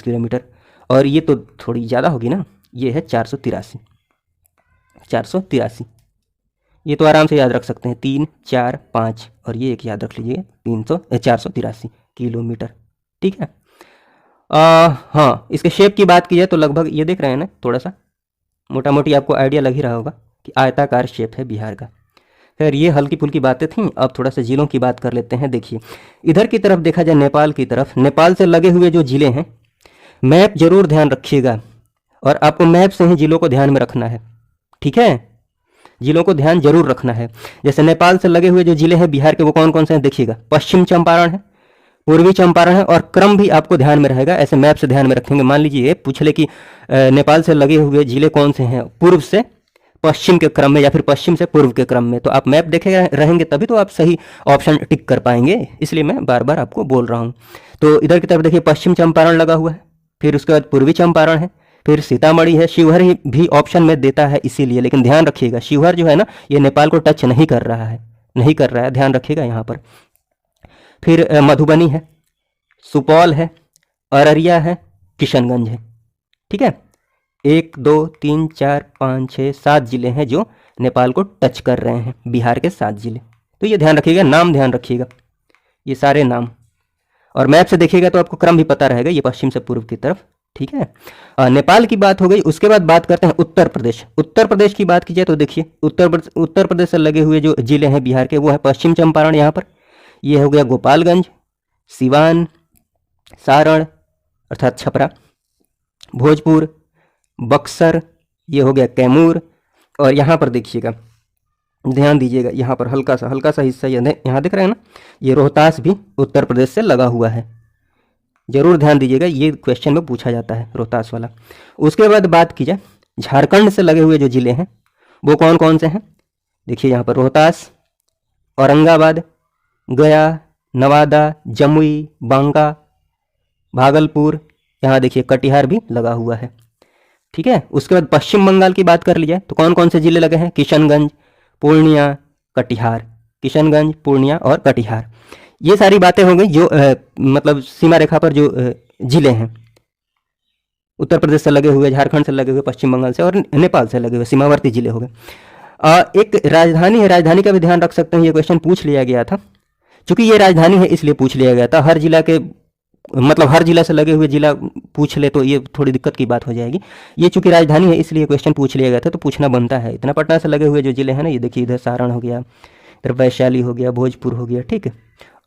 किलोमीटर, और ये तो थोड़ी ज़्यादा होगी ना, ये है 483, ये तो आराम से याद रख सकते हैं, 3, 4, 5 और ये एक याद रख लीजिए 483 किलोमीटर, ठीक है। हाँ, इसके शेप की बात की जाए तो लगभग ये देख रहे हैं ना, थोड़ा सा मोटा मोटी आपको आइडिया लग ही रहा होगा कि आयताकार शेप है बिहार का। खैर ये हल्की फुल्की बातें थीं, अब थोड़ा सा जिलों की बात कर लेते हैं। देखिए, इधर की तरफ देखा जाए, नेपाल की तरफ, नेपाल से लगे हुए जो जिले हैं, मैप जरूर ध्यान रखिएगा, और आपको मैप से ही जिलों को ध्यान में रखना है, ठीक है, जिलों को ध्यान जरूर रखना है। जैसे नेपाल से लगे हुए जो जिले हैं बिहार के, वो कौन कौन से हैं देखिएगा, पश्चिम चंपारण है, पूर्वी चंपारण है, और क्रम भी आपको ध्यान में रहेगा, ऐसे मैप से ध्यान में रखेंगे। मान लीजिए पूछ ले कि नेपाल से लगे हुए जिले कौन से हैं, पूर्व से पश्चिम के क्रम में या फिर पश्चिम से पूर्व के क्रम में, तो आप मैप देखे रहेंगे तभी तो आप सही ऑप्शन टिक कर पाएंगे, इसलिए मैं बार बार आपको बोल रहा हूँ। तो इधर की तरफ देखिए पश्चिम चंपारण लगा हुआ है, फिर उसके बाद पूर्वी चंपारण है, फिर सीतामढ़ी है, शिवहर भी ऑप्शन में देता है इसीलिए, लेकिन ध्यान रखिएगा शिवहर जो है ना, ये नेपाल को टच नहीं कर रहा है, ध्यान रखिएगा यहाँ पर। फिर मधुबनी है, सुपौल है, अररिया है, किशनगंज है, ठीक है। 1, 2, 3, 4, 5, 6, 7 जिले हैं जो नेपाल को टच कर रहे हैं, बिहार के 7 जिले। तो ये ध्यान रखिएगा, नाम ध्यान रखिएगा, ये सारे नाम, और मैप से देखिएगा तो आपको क्रम भी पता रहेगा, ये पश्चिम से पूर्व की तरफ, ठीक है। नेपाल की बात हो गई। उसके बाद बात करते हैं उत्तर प्रदेश। उत्तर प्रदेश की बात की जाए तो देखिए, उत्तर प्रदेश से लगे हुए जो जिले हैं बिहार के, वो है पश्चिम चंपारण, यहाँ पर ये हो गया गोपालगंज, सिवान, सारण अर्थात छपरा, भोजपुर, बक्सर, ये हो गया कैमूर। और यहाँ पर देखिएगा, ध्यान दीजिएगा, यहाँ पर हल्का सा हिस्सा यहाँ दिख रहा है ना, ये रोहतास भी उत्तर प्रदेश से लगा हुआ है। जरूर ध्यान दीजिएगा, ये क्वेश्चन में पूछा जाता है रोहतास वाला। उसके बाद बात की जाए झारखंड से लगे हुए जो जिले हैं वो कौन कौन से हैं। देखिए यहाँ पर रोहतास, औरंगाबाद, गया, नवादा, जमुई, बांका, भागलपुर, यहाँ देखिए कटिहार भी लगा हुआ है। ठीक है। उसके बाद पश्चिम बंगाल की बात कर ली जाए तो कौन कौन से जिले लगे हैं, किशनगंज, पूर्णिया, कटिहार, किशनगंज, पूर्णिया और कटिहार। ये सारी बातें हो गई जो मतलब सीमा रेखा पर जो जिले हैं, उत्तर प्रदेश से लगे हुए, झारखंड से लगे हुए, पश्चिम बंगाल से और नेपाल से लगे हुए सीमावर्ती जिले हो गए। एक राजधानी है, राजधानी का भी ध्यान रख सकते हैं, ये क्वेश्चन पूछ लिया गया था। चूंकि ये राजधानी है इसलिए पूछ लिया गया था। हर जिला के मतलब हर जिला से लगे हुए जिला पूछ ले तो ये थोड़ी दिक्कत की बात हो जाएगी। ये चूंकि राजधानी है इसलिए क्वेश्चन पूछ लिया गया था, तो पूछना बनता है। इतना पटना से लगे हुए जो जिले हैं ना, ये देखिए इधर सारण हो गया, इधर वैशाली हो गया, भोजपुर हो गया, ठीक है,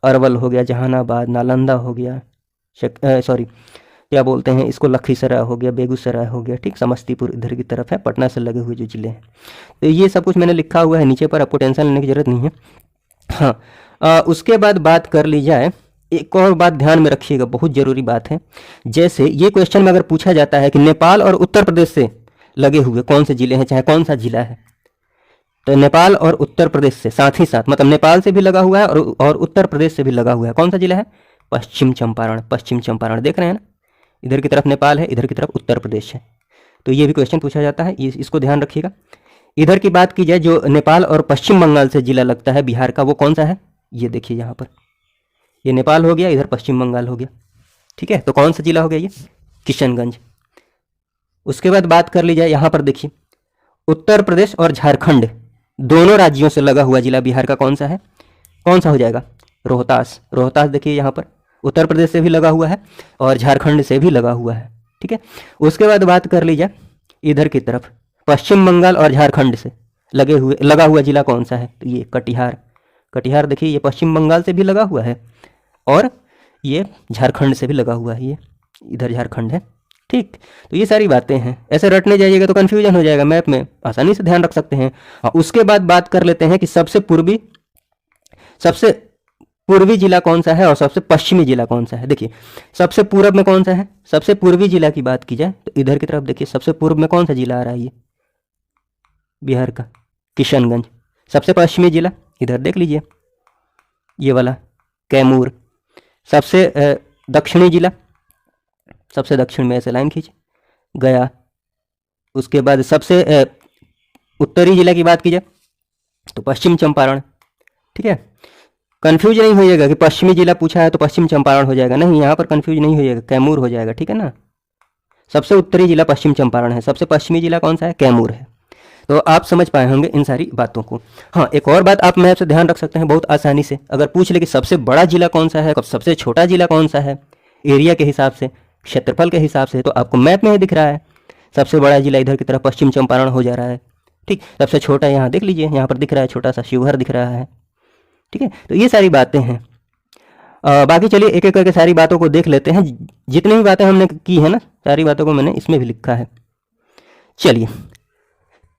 अरवल हो गया, जहानाबाद, नालंदा हो गया, सॉरी क्या बोलते हैं इसको, लखीसराय हो गया, बेगूसराय हो गया, ठीक, समस्तीपुर इधर की तरफ है, पटना से लगे हुए जो जिले हैं। तो ये सब कुछ मैंने लिखा हुआ है नीचे पर, आपको टेंशन लेने की जरूरत नहीं है। हाँ, उसके बाद बात कर ली जाए, एक और बात ध्यान में रखिएगा, बहुत जरूरी बात है। जैसे ये क्वेश्चन में अगर पूछा जाता है कि नेपाल और उत्तर प्रदेश से लगे हुए कौन से जिले हैं, चाहे कौन सा जिला है, तो नेपाल और उत्तर प्रदेश से साथ ही साथ, मतलब नेपाल से भी लगा हुआ है और उत्तर प्रदेश से भी लगा हुआ है, कौन सा जिला है, पश्चिम चंपारण। पश्चिम चंपारण देख रहे हैं ना, इधर की तरफ नेपाल है, इधर की तरफ उत्तर प्रदेश है। तो ये भी क्वेश्चन पूछा जाता है, इसको ध्यान रखिएगा। इधर की बात की जाए, जो नेपाल और पश्चिम बंगाल से जिला लगता है बिहार का, वो कौन सा है, ये देखिए यहाँ पर, ये नेपाल हो गया, इधर पश्चिम बंगाल हो गया, ठीक है। तो कौन सा जिला हो गया ये, किशनगंज। उसके बाद बात कर ली जाए, यहाँ पर देखिए उत्तर प्रदेश और झारखंड दोनों राज्यों से लगा हुआ जिला बिहार का कौन सा है, कौन सा हो जाएगा, रोहतास। रोहतास देखिए यहाँ पर उत्तर प्रदेश से भी लगा हुआ है और झारखंड से भी लगा हुआ है, ठीक है। उसके बाद बात कर ली जाए इधर की तरफ, पश्चिम बंगाल और झारखंड से लगा हुआ जिला कौन सा है, तो ये कटिहार। कटिहार देखिए ये पश्चिम बंगाल से भी लगा हुआ है और ये झारखंड से भी लगा हुआ है, ये इधर झारखंड है, ठीक। तो ये सारी बातें हैं, ऐसे रटने जाइएगा तो कन्फ्यूजन हो जाएगा, मैप में आसानी से ध्यान रख सकते हैं। उसके बाद बात कर लेते हैं कि सबसे पूर्वी जिला कौन सा है और सबसे पश्चिमी जिला कौन सा है। देखिए सबसे पूर्व में कौन सा है, सबसे पूर्वी जिला की बात की जाए तो इधर की तरफ देखिए, सबसे पूर्व में कौन सा जिला आ रहा है, ये बिहार का किशनगंज। सबसे पश्चिमी जिला इधर देख लीजिए, ये वाला कैमूर। सबसे दक्षिणी जिला, सबसे दक्षिण में ऐसे लाइन खींचे, गया। उसके बाद सबसे उत्तरी जिला की बात की जाए तो पश्चिम चंपारण, ठीक है। कंफ्यूज नहीं होइएगा कि पश्चिमी जिला पूछा है तो पश्चिम चंपारण हो जाएगा, नहीं, यहाँ पर कंफ्यूज नहीं होइएगा, कैमूर हो जाएगा, ठीक है ना। सबसे उत्तरी जिला पश्चिम चंपारण है, सबसे पश्चिमी जिला कौन सा है, कैमूर है। तो आप समझ पाए होंगे इन सारी बातों को। हाँ, एक और बात आप मैप से ध्यान रख सकते हैं बहुत आसानी से। अगर पूछ ले कि सबसे बड़ा जिला कौन सा है, सबसे छोटा जिला कौन सा है, एरिया के हिसाब से, क्षेत्रफल के हिसाब से, तो आपको मैप में ही दिख रहा है। सबसे बड़ा जिला इधर की तरफ पश्चिम चंपारण हो जा रहा है, ठीक। सबसे छोटा यहाँ देख लीजिए, यहाँ पर दिख रहा है छोटा सा शिवहर दिख रहा है, ठीक है। तो ये सारी बातें हैं। बाकी चलिए एक एक करके सारी बातों को देख लेते हैं। जितनी भी बातें हमने की है ना, सारी बातों को मैंने इसमें भी लिखा है। चलिए,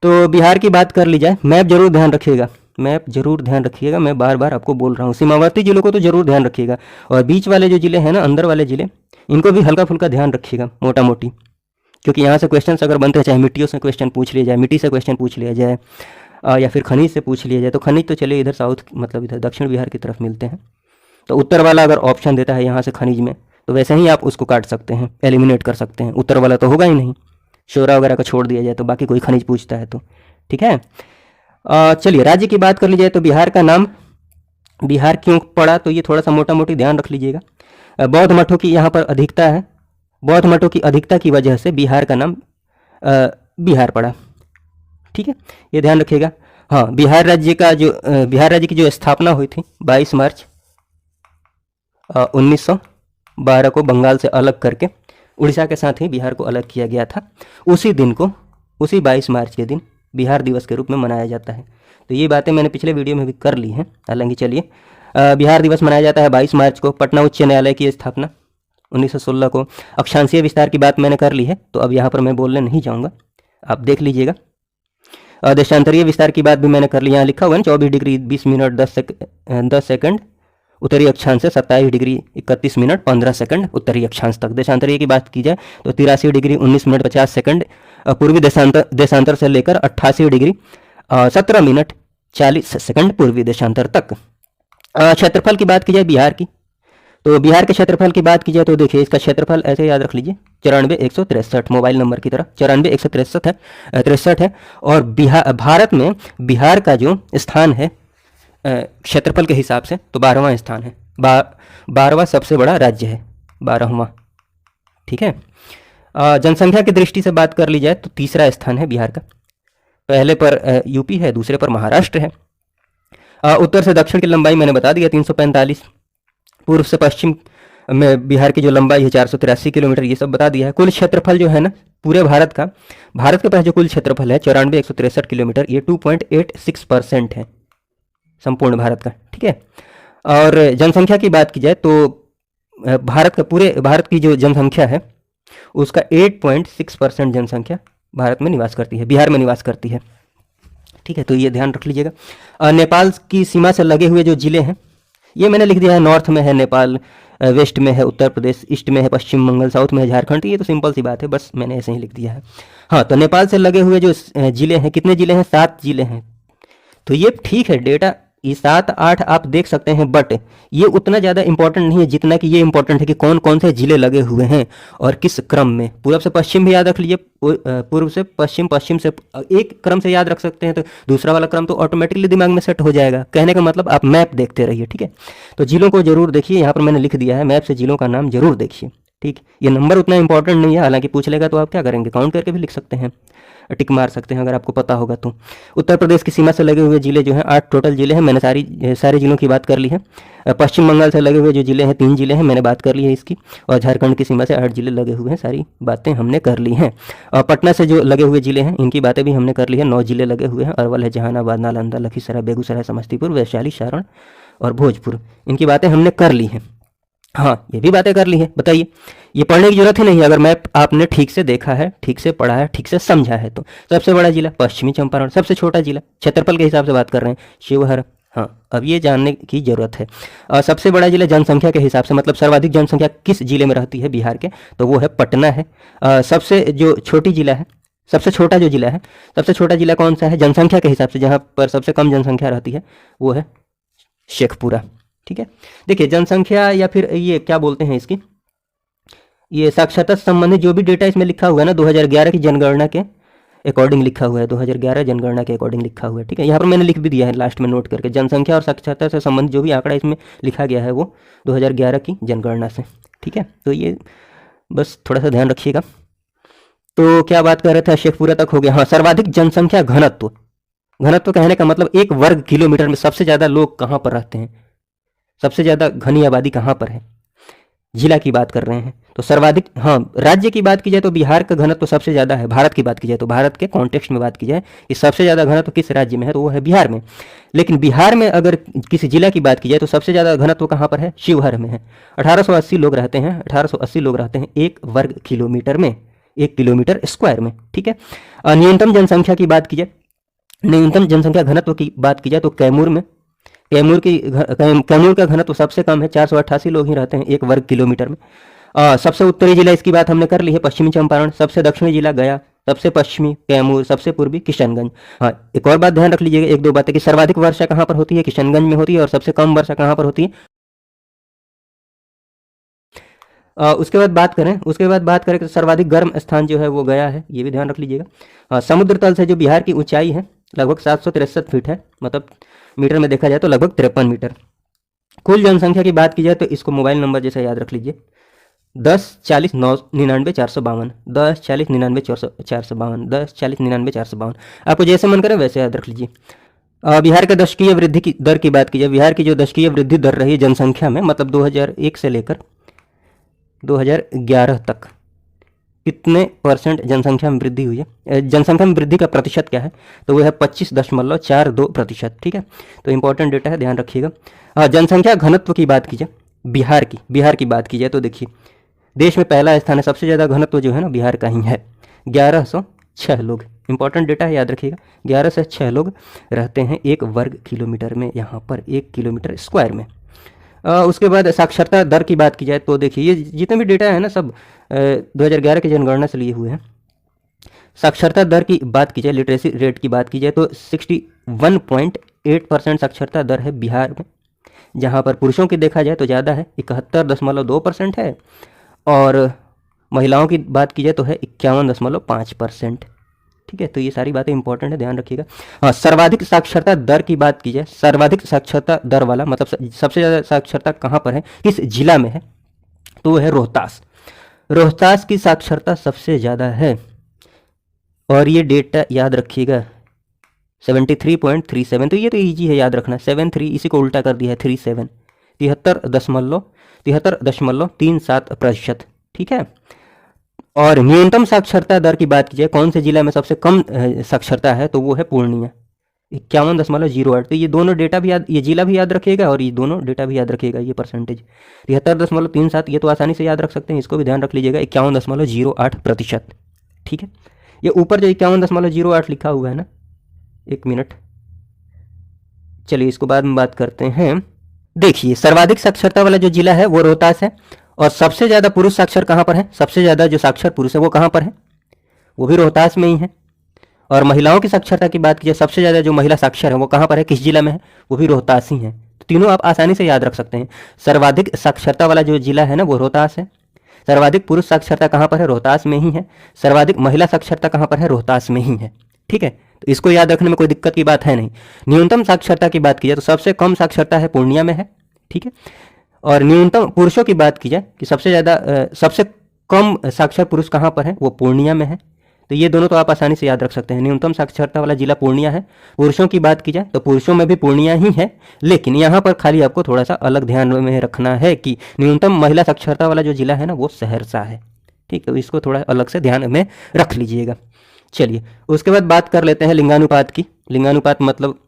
तो बिहार की बात कर ली जाए, मैप जरूर ध्यान रखिएगा, मैप जरूर ध्यान रखिएगा, मैं बार बार आपको बोल रहा हूँ। सीमावर्ती जिलों को तो जरूर ध्यान रखिएगा, और बीच वाले जो जिले हैं ना, अंदर वाले जिले, इनको भी हल्का फुल्का ध्यान रखिएगा, मोटा मोटी, क्योंकि यहाँ से क्वेश्चन अगर बनते हैं, चाहे मिट्टियों से क्वेश्चन पूछ लिया जाए, मिट्टी से क्वेश्चन पूछ लिया जाए, या फिर खनिज से पूछ लिया जाए, तो खनिज तो चलिए इधर साउथ, मतलब इधर दक्षिण बिहार की तरफ मिलते हैं। तो उत्तर वाला अगर ऑप्शन देता है यहाँ से खनिज में, तो वैसे ही आप उसको काट सकते हैं, एलिमिनेट कर सकते हैं। उत्तर वाला तो होगा ही नहीं, शोरा वगैरह का छोड़ दिया जाए तो, बाकी कोई खनिज पूछता है तो, ठीक है। चलिए राज्य की बात कर ली जाए तो बिहार का नाम बिहार क्यों पड़ा, तो ये थोड़ा सा मोटा मोटी ध्यान रख लीजिएगा। बौद्ध मठों की यहाँ पर अधिकता है, बौद्ध मठों की अधिकता की वजह से बिहार का नाम बिहार पड़ा, ठीक है, ये ध्यान रखिएगा। हाँ, बिहार राज्य की जो स्थापना हुई थी 22 मार्च 1912 को बंगाल से अलग करके उड़ीसा के साथ ही बिहार को अलग किया गया था। उसी दिन को, उसी 22 मार्च के दिन बिहार दिवस के रूप में मनाया जाता है। तो ये बातें मैंने पिछले वीडियो में भी कर ली हैं। हालांकि चलिए बिहार दिवस मनाया जाता है 22 मार्च को। पटना उच्च न्यायालय की स्थापना 1916 को। अक्षांशीय विस्तार की बात मैंने कर ली है, तो अब यहाँ पर मैं बोलने नहीं जाऊँगा, आप देख लीजिएगा। देशांतरीय विस्तार की बात भी मैंने कर ली, यहाँ लिखा हुआ है 24 डिग्री 20 मिनट 10 सेकंड उत्तरी अक्षांश से 27 डिग्री 31 मिनट 15 सेकंड उत्तरी अक्षांश तक। देशांतरीय की बात की जाए तो 83 डिग्री 19 मिनट 50 सेकंड पूर्वी देशांतर से लेकर 88 डिग्री 17 मिनट 40 सेकंड पूर्वी देशांतर तक। क्षेत्रफल की बात की जाए बिहार की, तो बिहार के क्षेत्रफल की बात की जाए तो देखिए इसका क्षेत्रफल ऐसे याद रख लीजिए 94,163, मोबाइल नंबर की तरह 94,163 है, 63 है। और भारत में बिहार का जो स्थान है क्षेत्रफल के हिसाब से तो 12वां स्थान है, 12वां सबसे बड़ा राज्य है, 12वां। ठीक है। जनसंख्या की दृष्टि से बात कर ली जाए तो तीसरा स्थान है बिहार का, पहले पर यूपी है, दूसरे पर महाराष्ट्र है। उत्तर से दक्षिण की लंबाई मैंने बता दिया 345, पूर्व से पश्चिम में बिहार की जो लंबाई है 483 किलोमीटर, ये सब बता दिया है। कुल क्षेत्रफल जो है ना पूरे भारत का, भारत के पास जो कुल क्षेत्रफल है 94,163 किलोमीटर, ये 2.86% है संपूर्ण भारत का। ठीक है। और जनसंख्या की बात की जाए तो पूरे भारत की जो जनसंख्या है उसका 8.6% जनसंख्या भारत में निवास करती है, बिहार में निवास करती है। ठीक है, तो ये ध्यान रख लीजिएगा। नेपाल की सीमा से लगे हुए जो जिले हैं ये मैंने लिख दिया है, नॉर्थ में है नेपाल, वेस्ट में है उत्तर प्रदेश, ईस्ट में है पश्चिम बंगाल, साउथ में है झारखंड। ये तो सिंपल सी बात है, बस मैंने ऐसे ही लिख दिया है। हाँ, तो नेपाल से लगे हुए जो जिले हैं, कितने जिले हैं? 7 जिले हैं। तो ये ठीक है डेटा, ये 7 8 आप देख सकते हैं, बट ये उतना ज़्यादा इंपॉर्टेंट नहीं है जितना कि ये इंपॉर्टेंट है कि कौन कौन से जिले लगे हुए हैं और किस क्रम में। पूर्व से पश्चिम भी याद रख लीजिए, पूर्व से पश्चिम, पश्चिम से एक क्रम से याद रख सकते हैं, तो दूसरा वाला क्रम तो ऑटोमेटिकली दिमाग में सेट हो जाएगा। कहने का मतलब आप मैप देखते रहिए। ठीक है, तो जिलों को जरूर देखिए, यहाँ पर मैंने लिख दिया है, मैप से जिलों का नाम जरूर देखिए। ठीक, ये नंबर उतना इंपॉर्टेंट नहीं है, हालांकि पूछ लेगा तो आप क्या करेंगे, काउंट करके भी लिख सकते हैं, टिक मार सकते हैं अगर आपको पता होगा तो। उत्तर प्रदेश की सीमा से लगे हुए जिले जो हैं 8 टोटल जिले हैं, मैंने सारे जिलों की बात कर ली है। पश्चिम बंगाल से लगे हुए जो जिले हैं 3 जिले हैं, मैंने बात कर ली है इसकी। और झारखंड की सीमा से 8 जिले लगे हुए हैं, सारी बातें हमने कर ली हैं। और पटना से जो लगे हुए जिले हैं इनकी बातें भी हमने कर ली है, 9 जिले लगे हुए हैं। अरवल है, जहानाबाद, नालंदा, लखीसराय, बेगूसराय, समस्तीपुर, वैशाली, सारण और भोजपुर, इनकी बातें हमने कर ली हैं। हाँ, ये भी बातें कर ली है। बताइए, ये पढ़ने की जरूरत ही नहीं है अगर मैप आपने ठीक से देखा है, ठीक से पढ़ा है, ठीक से समझा है तो। सबसे बड़ा जिला पश्चिमी चंपारण, सबसे छोटा जिला क्षेत्रफल के हिसाब से बात कर रहे हैं शिवहर। हाँ, अब ये जानने की जरूरत है। और सबसे बड़ा जिला जनसंख्या के हिसाब से, मतलब सर्वाधिक जनसंख्या किस जिले में रहती है बिहार के, तो वो है पटना है। सबसे जो छोटी जिला है, सबसे छोटा जो जिला है, सबसे छोटा जिला कौन सा है जनसंख्या के हिसाब से, जहाँ पर सबसे कम जनसंख्या रहती है, वो है शेखपुरा। ठीक है, देखिए जनसंख्या या फिर ये क्या बोलते हैं इसकी, ये साक्षरता से संबंधित जो भी डेटा इसमें लिखा हुआ है ना 2011 की जनगणना के अकॉर्डिंग लिखा हुआ है, 2011 जनगणना के अकॉर्डिंग लिखा हुआ है। ठीक है, यहाँ पर मैंने लिख भी दिया है लास्ट में नोट करके, जनसंख्या और साक्षरता से संबंधित जो भी आंकड़ा इसमें लिखा गया है वो 2011 की जनगणना से। ठीक है, तो ये बस थोड़ा सा ध्यान रखिएगा। तो क्या बात कर रहे थे, शेखपुरा तक हो गया। हाँ, सर्वाधिक जनसंख्या घनत्व, घनत्व कहने का मतलब 1 वर्ग किलोमीटर में सबसे ज़्यादा लोग कहाँ पर रहते हैं, सबसे ज़्यादा घनी आबादी कहाँ पर है, जिला की बात कर रहे हैं तो सर्वाधिक। हाँ, राज्य की बात की जाए तो बिहार का घनत्व तो सबसे ज़्यादा है। भारत की बात की जाए तो, भारत के कॉन्टेक्स्ट में बात की जाए कि सबसे ज़्यादा घनत्व तो किस राज्य में है, तो वो है बिहार में। लेकिन बिहार में अगर किसी जिला की बात की जाए तो सबसे ज़्यादा घनत्व कहाँ पर है, शिवहर में है। 1880 लोग रहते हैं, 1880 लोग रहते हैं 1 वर्ग किलोमीटर में, 1 किलोमीटर स्क्वायर में। ठीक है, न्यूनतम जनसंख्या की बात की जाए, न्यूनतम जनसंख्या घनत्व की बात की जाए तो कैमूर में, कैमूर का घनत्व सबसे कम है, 488 लोग ही रहते हैं 1 वर्ग किलोमीटर में। सबसे उत्तरी जिला इसकी बात हमने कर ली है पश्चिमी चंपारण, सबसे दक्षिणी जिला गया, सबसे पश्चिमी कैमूर, सबसे पूर्वी किशनगंज। हाँ, एक और बात ध्यान रख लीजिएगा, 1-2 बातें कि सर्वाधिक वर्षा कहाँ पर होती है, किशनगंज में होती है, और सबसे कम वर्षा कहाँ पर होती है। उसके बाद बात करें तो सर्वाधिक गर्म स्थान जो है वो गया है, ये भी ध्यान रख लीजिएगा। समुद्र तल से जो बिहार की ऊंचाई है लगभग 763 फीट है, मतलब मीटर में देखा जाए तो लगभग 53 मीटर। कुल जनसंख्या की बात की जाए तो इसको मोबाइल नंबर जैसा याद रख लीजिए, 1040999452, 1040999452, 1040999452। आपको जैसे मन करे वैसे याद रख लीजिए। बिहार के दशकीय वृद्धि की दर की बात की जाए, बिहार की जो दशकीय वृद्धि दर रही जनसंख्या में, मतलब 2001 से लेकर 2011 तक, कितने परसेंट जनसंख्या में वृद्धि हुई है, जनसंख्या में वृद्धि का प्रतिशत क्या है, तो वो है 25.42%। ठीक है, तो इंपॉर्टेंट डेटा है, ध्यान रखिएगा। जनसंख्या घनत्व की बात की जाए, बिहार की बात की जाए तो देखिए देश में पहला स्थान है, सबसे ज़्यादा घनत्व जो है ना बिहार का ही है, 1106 लोग। इंपॉर्टेंट डेटा है, याद रखिएगा, 1106 लोग रहते हैं 1 वर्ग किलोमीटर में, यहाँ पर 1 किलोमीटर स्क्वायर में। उसके बाद साक्षरता दर की बात की जाए तो देखिए ये जितने भी डेटा है ना सब 2011 की जनगणना से लिए हुए हैं। साक्षरता दर की बात की जाए, लिटरेसी रेट की बात की जाए तो 61.8% साक्षरता दर है बिहार में, जहाँ पर पुरुषों की देखा जाए तो ज़्यादा है, 71.2% है, और महिलाओं की बात की जाए तो है 51.5%। ठीक है, तो ये सारी बातें इंपॉर्टेंट है, ध्यान रखिएगा। हाँ, सर्वाधिक साक्षरता दर की बात की जाए, सर्वाधिक साक्षरता दर वाला मतलब सबसे ज़्यादा साक्षरता कहाँ पर है, किस जिला में है, तो वो है रोहतास। रोहतास की साक्षरता सबसे ज़्यादा है, और ये डेटा याद रखिएगा 73.37, तो ये तो ईजी है याद रखना, 73 इसी को उल्टा कर दिया है 37, 73.37%। ठीक है, और न्यूनतम साक्षरता दर की बात की जाए, कौन से जिला में सबसे कम साक्षरता है, तो वो है पूर्णिया, 51.08। तो ये दोनों डेटा भी याद, ये जिला भी याद रखिएगा और ये दोनों डेटा भी याद रखिएगा, ये परसेंटेज 73.37, ये तो आसानी से याद रख सकते हैं, इसको भी ध्यान रख लीजिएगा, 51.08%। ठीक है, ये ऊपर जो 51.08 लिखा हुआ है ना, एक मिनट, चलिए इसको बाद में बात करते हैं। देखिए सर्वाधिक साक्षरता वाला जो जिला है वो रोहतास है, और सबसे ज़्यादा पुरुष साक्षर कहाँ पर है, सबसे ज़्यादा जो साक्षर पुरुष है वो कहाँ पर है, वो भी रोहतास में ही है। और महिलाओं की साक्षरता की बात कीजिए, सबसे ज़्यादा जो महिला साक्षर है वो कहाँ पर है, किस जिला में है, वो भी रोहतास ही है। तो तीनों आप आसानी से याद रख सकते हैं। सर्वाधिक साक्षरता वाला जो जिला है ना वो रोहतास है, सर्वाधिक पुरुष साक्षरता कहाँ पर है, रोहतास में ही है, सर्वाधिक महिला साक्षरता कहाँ पर है, रोहतास में ही है। ठीक है, तो इसको याद रखने में कोई दिक्कत की बात है नहीं। न्यूनतम साक्षरता की बात की जाए तो सबसे कम साक्षरता है पूर्णिया में है। ठीक है, और न्यूनतम पुरुषों की बात की जाए कि सबसे कम साक्षर पुरुष कहाँ पर है, वो पूर्णिया में है। तो ये दोनों तो आप आसानी से याद रख सकते हैं। न्यूनतम साक्षरता वाला जिला पूर्णिया है। पुरुषों की बात की जाए तो पुरुषों में भी पूर्णिया ही है, लेकिन यहाँ पर खाली आपको थोड़ा सा अलग ध्यान में रखना है कि न्यूनतम महिला साक्षरता वाला जो जिला है ना वो सहरसा है। ठीक, तो इसको थोड़ा अलग से ध्यान में रख लीजिएगा। चलिए उसके बाद बात कर लेते हैं लिंगानुपात की। लिंगानुपात मतलब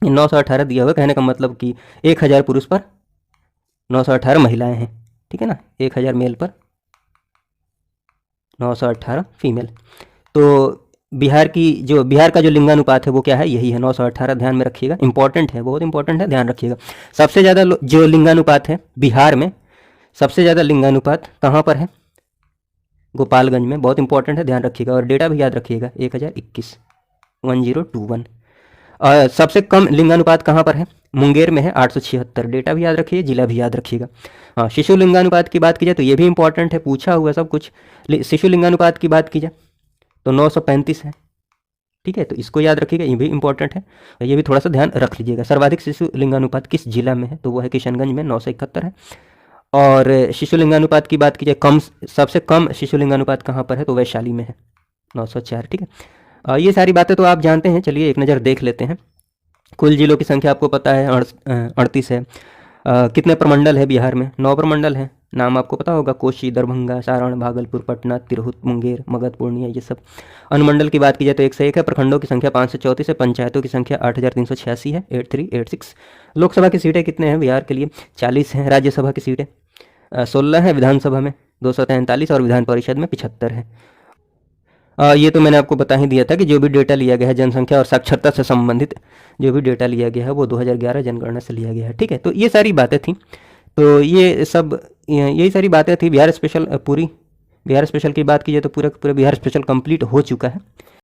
918 दिया हुआ, कहने का मतलब कि 1000 पुरुष पर 918 महिलाएं हैं। ठीक है ना, 1000 मेल पर 918 फीमेल। तो बिहार का जो लिंगानुपात है वो क्या है, यही है 918। ध्यान में रखिएगा, इंपॉर्टेंट है, बहुत इंपॉर्टेंट है, ध्यान रखिएगा। सबसे ज़्यादा जो लिंगानुपात है बिहार में, सबसे ज़्यादा लिंगानुपात कहाँ पर है, गोपालगंज में, बहुत इंपॉर्टेंट है, ध्यान रखिएगा। और डेटा भी याद रखिएगा 1021 1021। और सबसे कम लिंगानुपात कहाँ पर है, मुंगेर में है 876। डेटा भी याद रखिए, जिला भी याद रखिएगा। हाँ, शिशु लिंगानुपात की बात की जाए तो ये भी इंपॉर्टेंट है, पूछा हुआ सब कुछ। शिशु लिंगानुपात की बात की जाए तो 935 है। ठीक है, तो इसको याद रखिएगा, ये भी इंपॉर्टेंट है, ये भी थोड़ा सा ध्यान रख लीजिएगा। सर्वाधिक शिशु लिंगानुपात किस जिला में है, तो वो है किशनगंज में, 971 है। और शिशु लिंगानुपात की बात की जाए, सबसे कम शिशु लिंगानुपात कहाँ पर है, तो वैशाली में है, 904। ठीक है, ये सारी बातें तो आप जानते हैं। चलिए एक नज़र देख लेते हैं। कुल जिलों की संख्या आपको पता है 38 है। कितने प्रमंडल है बिहार में, 9 प्रमंडल हैं। नाम आपको पता होगा, कोशी, दरभंगा, सारण, भागलपुर, पटना, तिरहुत, मुंगेर, मगध, पूर्णिया, ये सब। अनुमंडल की बात की जाए तो 101 है। प्रखंडों की संख्या 534 है। पंचायतों की संख्या 8386 है, 8386। लोकसभा की सीटें कितने हैं बिहार के लिए, 40 हैं। राज्यसभा की सीटें 16 है, विधानसभा में 243 और विधान परिषद में 75 है। ये तो मैंने आपको बता ही दिया था कि जो भी डेटा लिया गया है जनसंख्या और साक्षरता से संबंधित जो भी डेटा लिया गया है वो 2011 जनगणना से लिया गया है। ठीक है, तो ये सारी बातें थी। तो यही सारी बातें थी। बिहार स्पेशल की बात की जाए तो पूरा बिहार स्पेशल कंप्लीट हो चुका है।